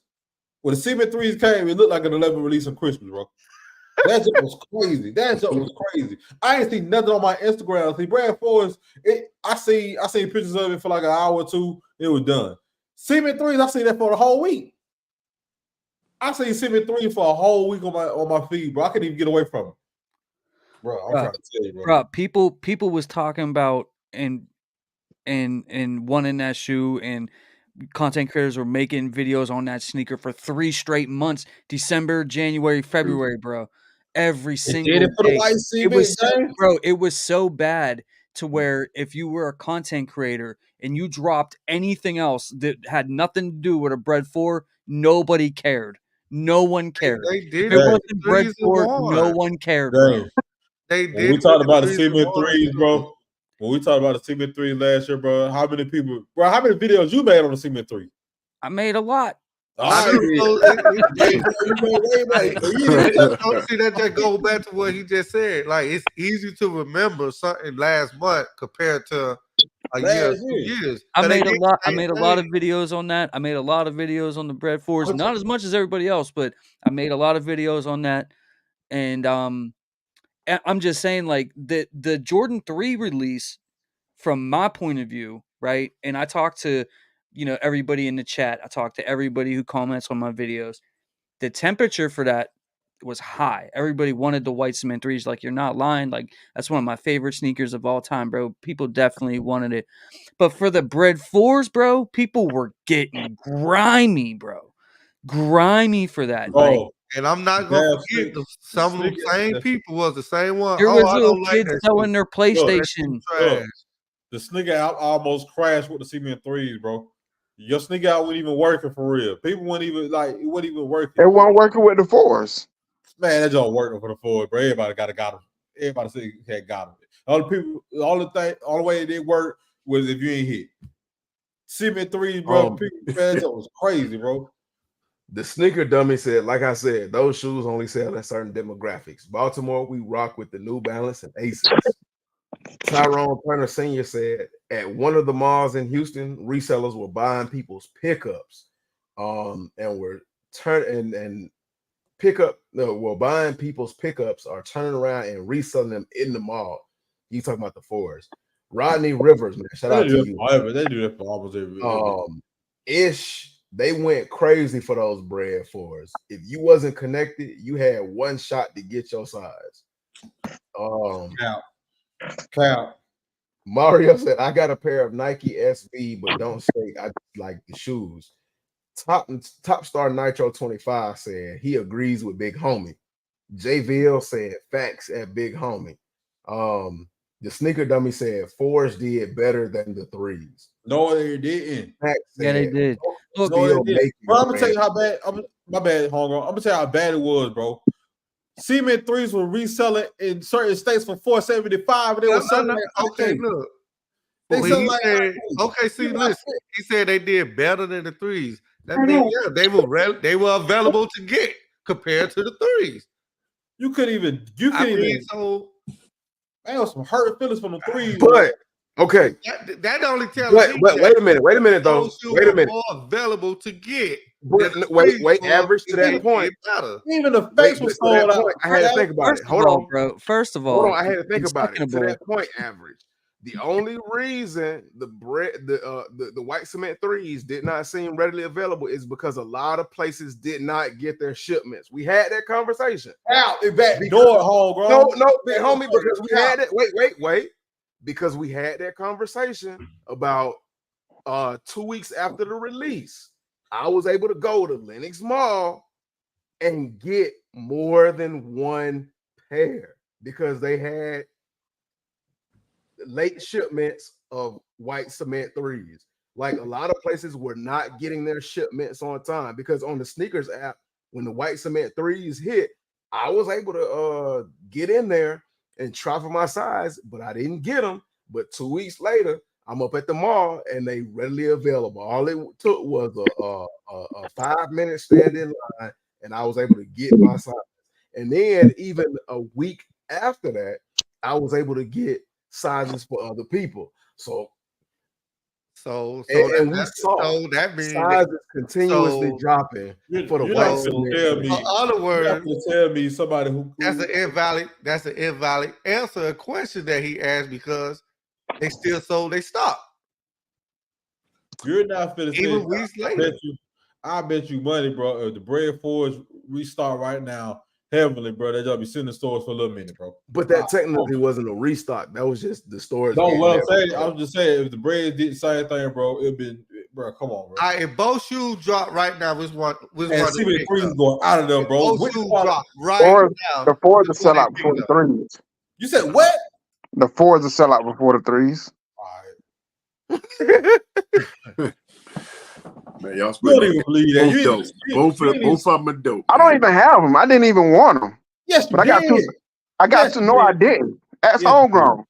When the Cement 3s came, it looked like an 11 release on Christmas, bro. That shit was crazy. That shit was crazy. I ain't seen nothing on my Instagram. See, Brad Forrest, I seen pictures of it for like an hour or two. It was done. Cement 3s, I seen that for the whole week. I seen Cement 3 for a whole week on my feed, bro. I couldn't even get away from it. Bro, I'm trying to tell you, bro. People was talking about and wanting that shoe, and content creators were making videos on that sneaker for 3 straight months. December, January, February, bro. Every single did it for day. the white cement, bro, it was so bad to where if you were a content creator and you dropped anything else that had nothing to do with a Bread 4, nobody cared. No one cared. They did if it wasn't Bread 4, no one cared, bro. They when did. We talked about the Cement 3s, bro. When we talked about the Cement 3s last year, bro, how many videos you made on the Cement 3? I made a lot. See, that just goes back to what he just said. Like, it's easy to remember something last month compared to a year, 2 years. I made a lot of videos on that. I made a lot of videos on the Bread 4s, not as much as everybody else, but I made a lot of videos on that. And I'm just saying, like, the Jordan 3 release, from my point of view, right? And I talked to, everybody in the chat. I talked to everybody who comments on my videos. The temperature for that was high. Everybody wanted the white cement 3s. Like, you're not lying. Like, that's one of my favorite sneakers of all time, bro. People definitely wanted it. But for the Bread 4s, bro, people were getting grimy, bro. Grimy for that. Like, and I'm not gonna forget some of the same people was the same one. There was little kids selling their PlayStation. Look, the sneaker out almost crashed with the Cement 3s, bro. Your sneaker out wasn't even working for real. People weren't even it wasn't even working. It wasn't working with the 4s. Man, that don't work for the 4s, bro. Everybody got them. Everybody said had got them. The only way it didn't work was if you ain't hit. Cement 3s, bro. That was crazy, bro. The sneaker dummy said, like I said, those shoes only sell in certain demographics. Baltimore, we rock with the New Balance and Asics. Tyrone Turner Sr. said, at one of the malls in Houston, resellers were buying people's pickups, and were buying people's pickups or turning around and reselling them in the mall. You talking about the 4s? Rodney Rivers, man, shout out to you. They do that for almost every. They went crazy for those Bread 4s. If you wasn't connected, you had one shot to get your size. Count. Mario said, I got a pair of Nike SV, but don't say I like the shoes. Top Star Nitro 25 said he agrees with Big Homie. JVL said facts at Big Homie. The sneaker dummy said 4s did better than the 3s. No, they didn't. Yeah, they did. No, they didn't. Bro, I'm gonna tell you how bad. My bad, homegirl. I'm gonna tell you how bad it was, bro. Cement 3s were reselling in certain states for $475, and they were selling. Okay, look. Listen. He said they did better than the 3s. That means they were available to get compared to the 3s. You couldn't even. Man, was some hurt feelings from the 3s. But okay, that only tells me. Wait a minute, though. Wait a minute. More available to get. Wait. Average to that point. Even the face was sold out. I had to think about it. Hold on, bro. First of all, I had to think about it. To that point, average. The only reason the white cement 3s did not seem readily available is because a lot of places did not get their shipments. We had that conversation. Out the back door, homegirl. No, big homie, because we had it. Wait. Because we had that conversation about 2 weeks after the release. I was able to go to Lenox Mall and get more than one pair because they had late shipments of white cement 3s. Like, a lot of places were not getting their shipments on time because on the sneakers app, when the white cement 3s hit, I was able to get in there and try for my size, but I didn't get them. But 2 weeks later, I'm up at the mall and they readily available. All it took was a 5-minute stand in line, and I was able to get my size. And then even a week after that, I was able to get sizes for other people. So So that means sizes continuously dropping for the white cement. In other words, you tell me somebody who that's an invalid answer, a question that he asked because they still sold their stock. You're not finna say even weeks later. I bet you money, bro. If the bread fours restart right now, heavily, bro, they'll be sitting in stores for a little minute, bro. But that technically wasn't a restock. That was just the stores. No, what I'm saying, I was just saying, if the bread did the same thing, bro, it'd been, bro, come on, bro. All right, if both shoes drop right now, which one? And CB3 is going out of there, bro. Both shoes drop right now. The fours will sell out before the threes. You said what? The fours will sell out before the threes. All right. Man, y'all don't even believe that. Both of them are dope. I don't even have them. I didn't even want them. Yes, but I got to. I got to know I didn't. That's homegrown.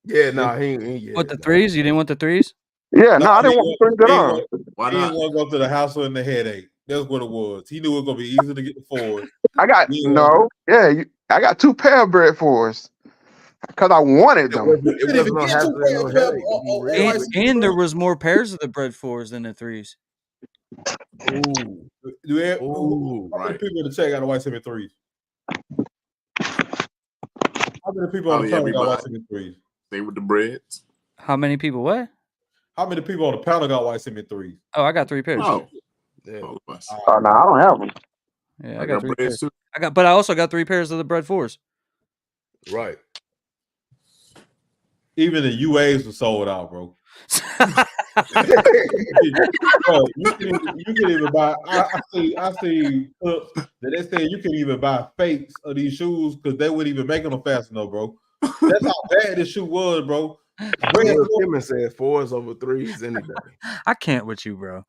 Yeah, no, he ain't. What, the threes? You didn't want the threes? Yeah, no, I didn't want the threes at all. Why not? He didn't want to go to the house with the headache. That's what it was. He knew it was gonna be easy to get the fours. I got I got 2 pair of bread fours because I wanted them. And there was more pairs of the bread fours than the threes. Ooh. How many people in the chat got a white 73s? How many people on the panel got white 73s? Same with the breads. How many people? What? How many people on the panel got white 73s? Oh, I got 3 pairs. Oh, no, I don't have them. Yeah, I got 3 pairs. But I also got 3 pairs of the bread fours. Right. Even the UAs were sold out, bro. Bro, you can even buy. I see clips that they say you can even buy fakes of these shoes because they wouldn't even make them fast enough, bro. That's how bad this shoe was, bro. Kim said 4s over 3s any day. I can't with you, bro.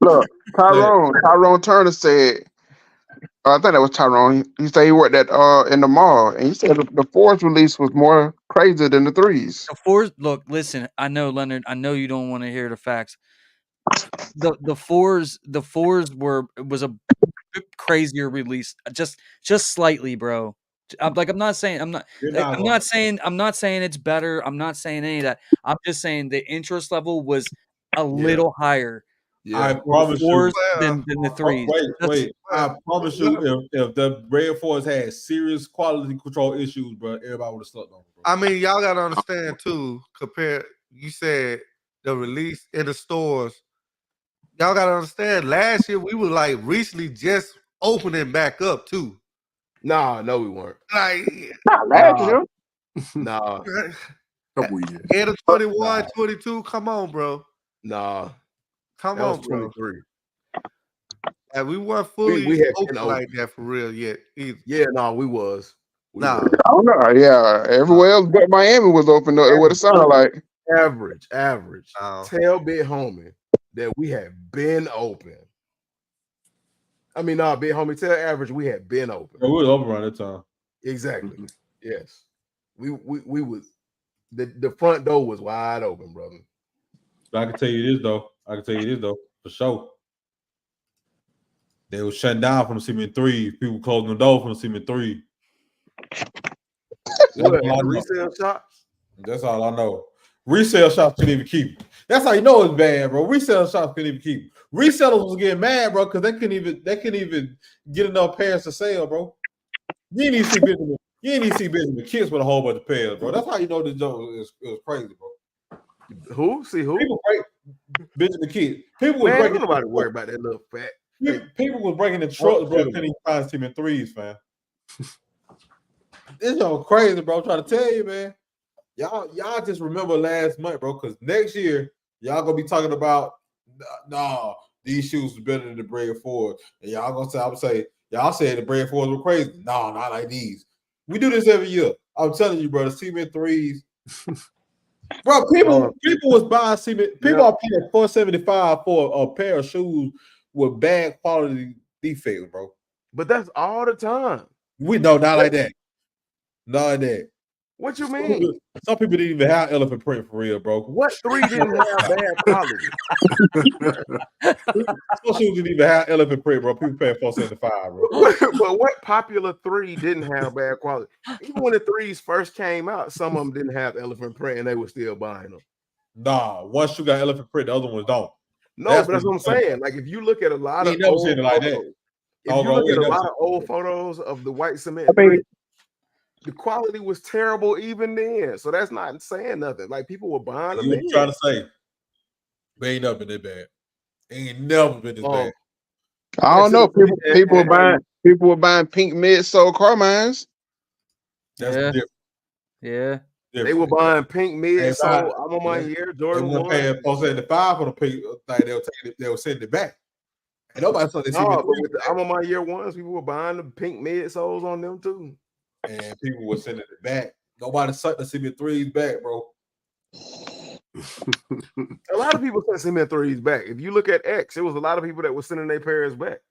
Look, Tyrone Turner said. I think that was Tyrone. He said he worked at in the mall, and he said the 4s release was more crazy than the 3s. The 4s, look, listen. I know, Leonard. I know you don't want to hear the facts. The 4s was a crazier release, just slightly, bro. I'm not saying it's better. I'm not saying any of that. I'm just saying the interest level was a little higher. Yeah. I promise you than the 3s. Wait. I promise you, if the Red 4s had serious quality control issues, bro, everybody would have slept on them, bro. I mean, y'all gotta understand too. You said the release in the stores. Y'all gotta understand. Last year we were like recently just opening back up too. No, we weren't. Like not last year. Nah. Couple years. End of 21, 22. Come on, bro. Nah. Come on, bro. 23. And we weren't fully open like that for real yet either. Yeah, no, we was. I don't know. Yeah, everywhere else but Miami was open. What it sounded like. Average. Tell Big Homie that we had been open. I mean, Big Homie, tell Average we had been open. Yeah, we was open around that time. Exactly. Mm-hmm. Yes. We was the front door was wide open, brother. But I can tell you this though, for sure. They were shutting down from the Cement 3. People closing the door from the Cement 3. Resale shops? That's all I know. Resale shops couldn't even keep it. That's how you know it's bad, bro. Resale shops couldn't even keep it. Resellers was getting mad, bro, because they couldn't even get enough pairs to sell, bro. You ain't even see business with kids with a whole bunch of pairs, bro. That's how you know this joke is crazy, bro. Who? See who? People break business with kids. People was breaking. Nobody worry about that little fat. People was breaking the trucks, bro. Couldn't even find Cement 3s, fam. This joke crazy, bro. I'm trying to tell you, man. Y'all just remember last month, bro, because next year y'all gonna be talking about these shoes are better than the Bread 4s. And y'all gonna say, y'all said the Bread 4s were crazy. No, not like these. We do this every year. I'm telling you, bro, the Cement 3s. Bro, people was buying Cement. People are paying $475 for a pair of shoes with bad quality defects, bro. But that's all the time. Not like that. Not like that. What you mean? Some people didn't even have elephant print for real, bro. What 3 didn't have bad quality? Some shoes didn't even have elephant print, bro. People paying $475, bro. But what popular 3 didn't have bad quality? Even when the 3s first came out, some of them didn't have elephant print, and they were still buying them. Nah, one shoe got elephant print, the other ones don't. No, but that's what I'm saying. Like if you look at a lot of never seen it like that. If you look at a lot of old photos of the white cement, the quality was terrible even then. So that's not saying nothing. Like people were buying them. You trying to say they ain't never been that bad. Ain't never been this bad. I don't know. People were buying pink midsole Carmines. That's different. Yeah. They were buying pink midsole. I'm on my year. Jordan were paying $475 for the pink thing. They were sending it back. And nobody saw this. No, but with the I'm on my year ones, people were buying the pink midsoles on them too. And people were sending it back. Nobody sent the cement threes back, bro. A lot of people sent cement threes back. If you look at X, it was a lot of people that were sending their pairs back.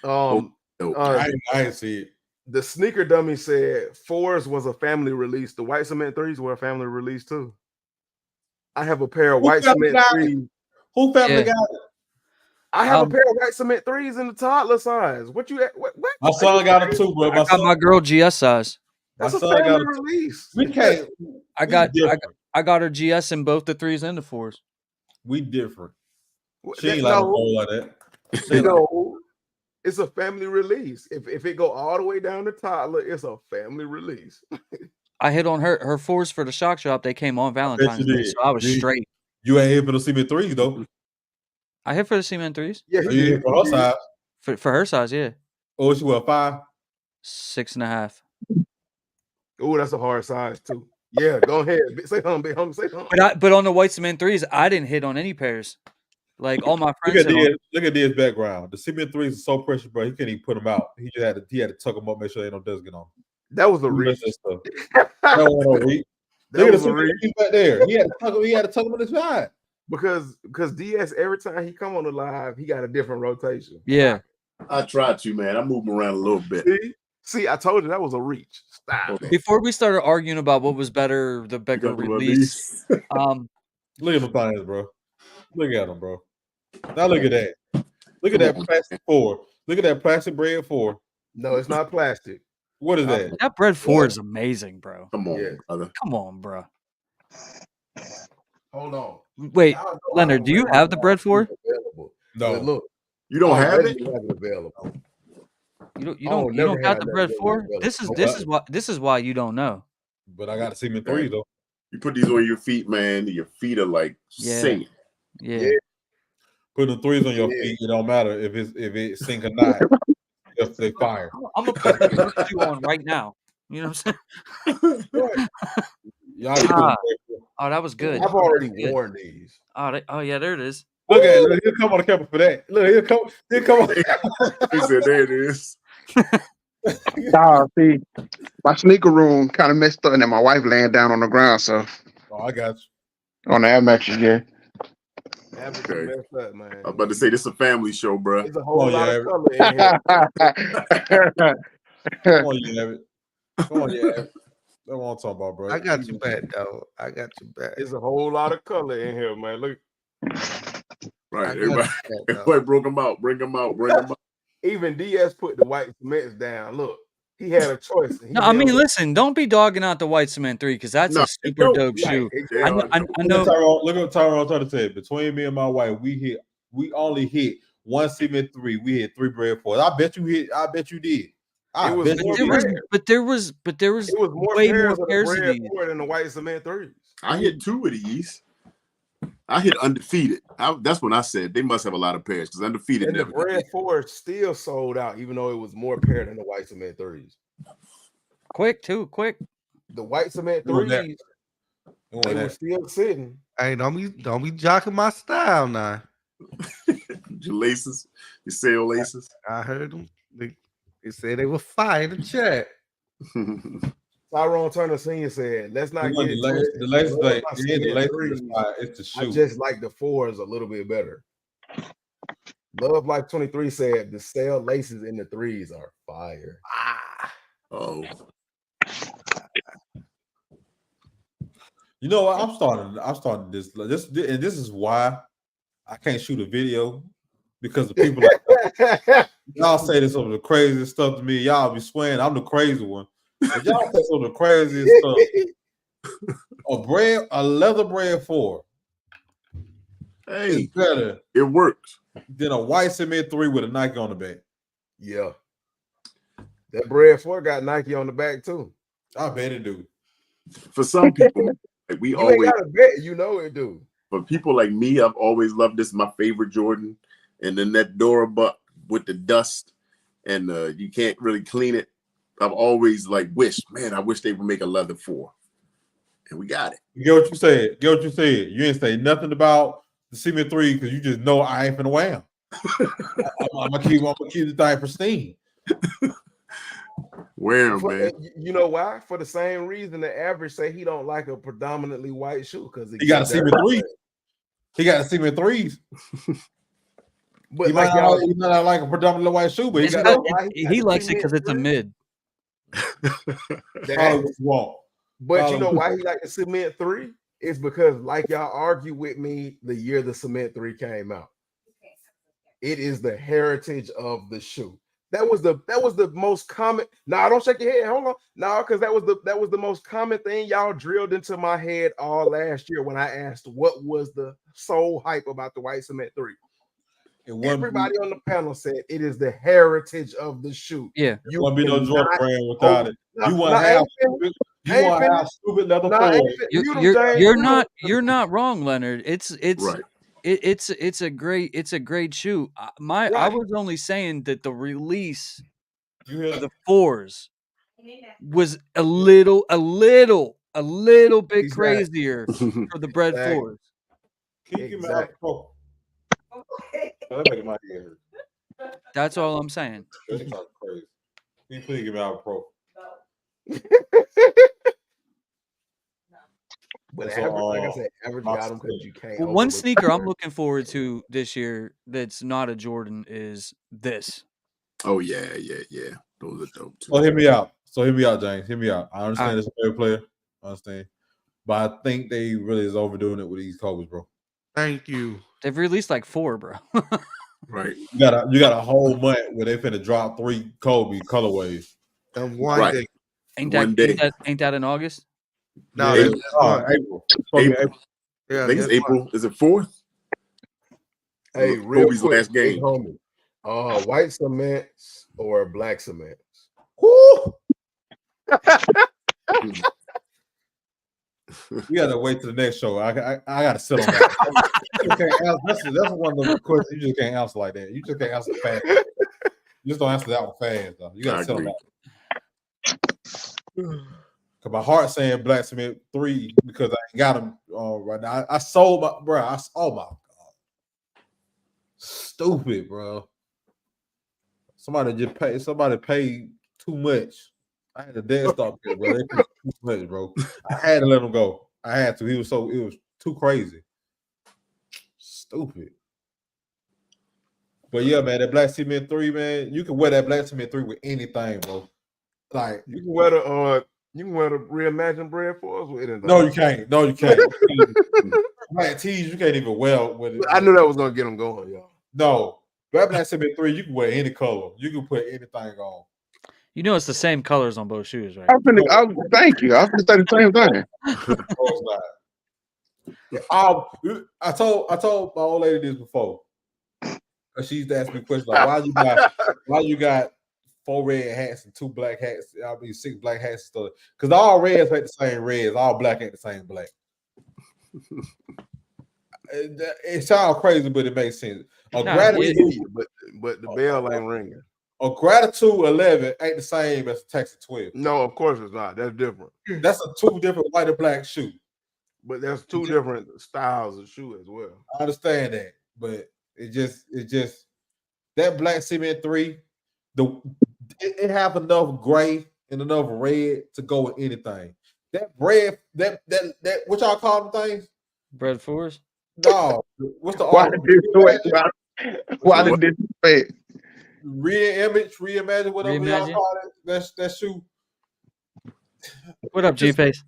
I didn't see it. The sneaker dummy said 4s was a family release. The white cement threes were a family release too. I have a pair of white cement threes. Who family got it? I have a pair of white cement threes in the toddler size. What you? What? My son got them too, bro. I got my girl GS size. That's a family release. We can't. I got her GS in both the 3s and the 4s. We different. She ain't like a roll like that. No, it's a family release. If it go all the way down to toddler, it's a family release. I hit on her 4s for the Shock Shop. They came on Valentine's Day, so I was straight. You ain't hit for the cement threes though. I hit for the cement threes. Yeah, you hit for her size. For her size, yeah. Oh, she was 5? 6.5. Oh, that's a hard size too. Yeah, go ahead. Say something, big homie. Say something. But on the white cement 3s, I didn't hit on any pairs. Like all my friends. Look at his background. The cement 3s are so precious, bro. He can't even put them out. He had to tuck them up, make sure they don't dust get on. That was a reach. That was a reach. Look at the reach back there. He had to tuck them on his side. Because DS, every time he come on the live, he got a different rotation. Yeah. I tried to, man. I moved around a little bit. See, I told you that was a reach. Stop. Before we started arguing about what was better, the bigger release. Look at the thighs, bro. Look at them, bro. Now look at that. Look at that plastic 4. Look at that plastic bread 4. No, it's not plastic. What is that? That bread 4 is amazing, bro. Come on, brother. Come on, bro. Hold on. Wait, Leonard, do you have the bread 4? No. But look, you don't have it. Available. You don't got the bread 4. This is why you don't know. But I got to see me 3 though. You put these on your feet, man. Your feet are like singing. Yeah. Putting the 3s on your feet, it don't matter if it sink or not. If they fire. I'm gonna put the 2 on right now. You know what I'm saying? Oh, that was good. I've already worn these. Oh yeah, there it is. Look at it. He'll come on the camera for that. Look, he'll come on. He said, there it is. See, my sneaker room kind of messed up, and then my wife laying down on the ground. So, I got you. On the Air Matches, yeah. Okay. Messed up, man. I'm about to say this is a family show, bro. There's a whole lot of color in here. Come on, you have it. Come on, yeah. That's what I'm talking about, bro. I got you back, though. I got you back. There's a whole lot of color in here, man. Look. Right, everybody broke them out. Bring them out. Even DS put the white cements down. Look, he had a choice. No, I mean, listen, don't be dogging out the white cement 3 because that's a super dope shoe. I know. Look at Tyrone trying to say. Between me and my wife, we only hit one cement 3. We hit 3 bread 4s. I bet you did. But there was more way pairs more pairs of these than the white cement 3s. I hit 2 of these. I hit undefeated. That's when I said they must have a lot of pairs because undefeated. And the bread 4 still sold out, even though it was more pair than the white cement 3s. Quick. The white cement 3s, they were still sitting. Hey, don't be jocking my style now. Your laces, your sale laces. I heard them. They said they were fire in the chat. Tyrone Turner Sr. said, let's not get the laces. It's the shoe. I just like the 4s a little bit better. Love Life 23 said the sale laces in the 3s are fire. Oh. You know what? I'm starting this, and this is why I can't shoot a video because the people like y'all say this over the craziest stuff to me. Y'all be swearing I'm the crazy one. But y'all say some of the craziest stuff a leather bread 4 is better. It works. Than a white cement 3 with a Nike on the back. Yeah. That bread 4 got Nike on the back too. I bet it do. For some people, like we always ain't gotta bet, you know it do. For people like me, I've always loved this. My favorite Jordan, and then that Dora buck with the dust, and you can't really clean it. I've always like wished, man, I wish they would make a leather 4, and we got it. You get what you said. Get what you said. You ain't say nothing about the cement 3 because you just know I ain't finna wear them. I'm gonna keep the thing pristine. Wear them, man. You know why? For the same reason the average say he don't like a predominantly white shoe because he got a cement 3. He got a cement 3s. But he might not like a predominantly white shoe, but he likes it because it's a mid. But you know why he like the cement 3? It's because, like y'all argue with me, the year the cement 3 came out. It is the heritage of the shoe. That was the most common. Nah, don't shake your head. Hold on. No, because that was the most common thing y'all drilled into my head all last year when I asked what was the sole hype about the white cement 3. Everybody on the panel said it is the heritage of the shoe. Yeah, you won't be no Jordan brand without it. You want to have stupid leather 4. You're not wrong, Leonard. It's right. It's a great shoe. I was only saying that the release of the 4s was a little bit crazier for the bread 4s. That's all I'm saying. Crazy. Please give me out pro. But like I said, average got them because you can't. One sneaker I'm looking forward to this year that's not a Jordan is this. Oh yeah. Those are dope too. Oh, hear me out, James. Hear me out. I understand it's a favorite player. I understand, but I think they really is overdoing it with these Kobe's, bro. Thank you. They've released like 4, bro. Right. You got a whole month where they finna drop 3 Kobe colorways. And one day. Ain't that in August? No, April. Yeah, I think it's April. Is it 4th? Hey, real Kobe's quick, last game. White cements or black cements? Woo! We gotta wait to the next show. I gotta sit on that. That's one of the questions you just can't answer like that. You just can't answer fast. You just don't answer that one fast, though. You gotta sit on that. Cause my heart saying black cement 3 because I ain't got them right now. I sold my bro. Oh my god, stupid, bro. Somebody paid too much. I had to dance stop there, bro. They paid too much, bro. I had to let him go. I had to. It was too crazy. Stupid. But yeah, man, that black cement 3, man, you can wear that black cement 3 with anything, bro. Like you can wear the reimagined bread 4s with it. No, you can't. Black tees, you can't even wear with it. I knew that was gonna get them going, y'all. No, black cement 3, you can wear any color. You can put anything on. You know it's the same colors on both shoes, right? Thank you. I was gonna say the same thing. I told my old lady this before. She used to ask me questions like, why you got 4 red hats and 2 black hats? 6 black hats and stuff. Because all reds ain't the same reds, all black ain't the same black. It sounds crazy, but it makes sense. But the bell ain't ringing. A Gratitude 11 ain't the same as a Texas 12. No, of course it's not. That's different. That's a 2 different white and black shoe. But there's 2 different styles of shoe as well. I understand that, but it just that black cement 3, it have enough gray and enough red to go with anything. That bread, that what y'all call them things? Bread 4s? No, what's the why did this reimagine, whatever y'all call it. That shoe. What up, G-Face?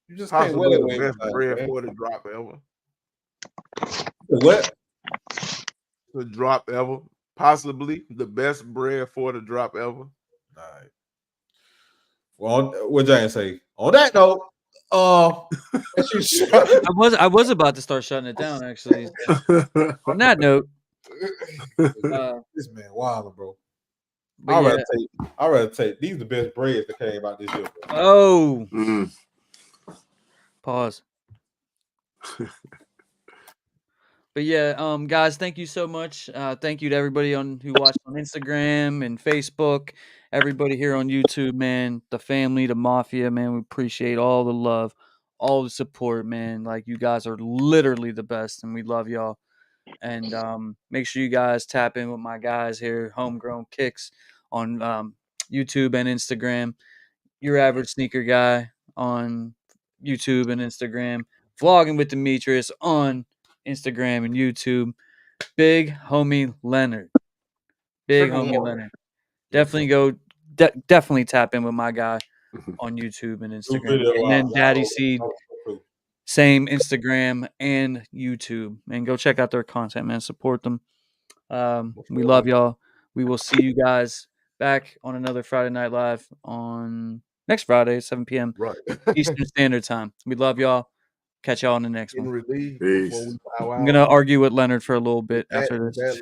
You just can't wear the best bread 4 to drop ever. What? The drop ever. Possibly the best bread 4 to drop ever. All right. Well, what James say? On that note, I was about to start shutting it down, actually. On that note, this man wild, bro. I'd rather take these the best breads that came out this year. Bro. Oh, pause. But yeah, guys, thank you so much. Thank you to everybody who watched on Instagram and Facebook. Everybody here on YouTube, man. The family, the mafia, man. We appreciate all the love, all the support, man. Like, you guys are literally the best, and we love y'all. And make sure you guys tap in with my guys here, Homegrown Kicks, on YouTube and Instagram. Your Average Sneaker Guy on YouTube and Instagram. Vlogging with Demetrius on Instagram and YouTube. Big homie Leonard. Leonard. Definitely definitely tap in with my guy on YouTube and Instagram. And then Daddy Seed, same Instagram and YouTube. And go check out their content, man. Support them. We love y'all. We will see you guys back on another Friday Night Live on next Friday, 7 p.m. Eastern Standard Time. We love y'all. Catch y'all on the next one. I'm going to argue with Leonard for a little bit after this.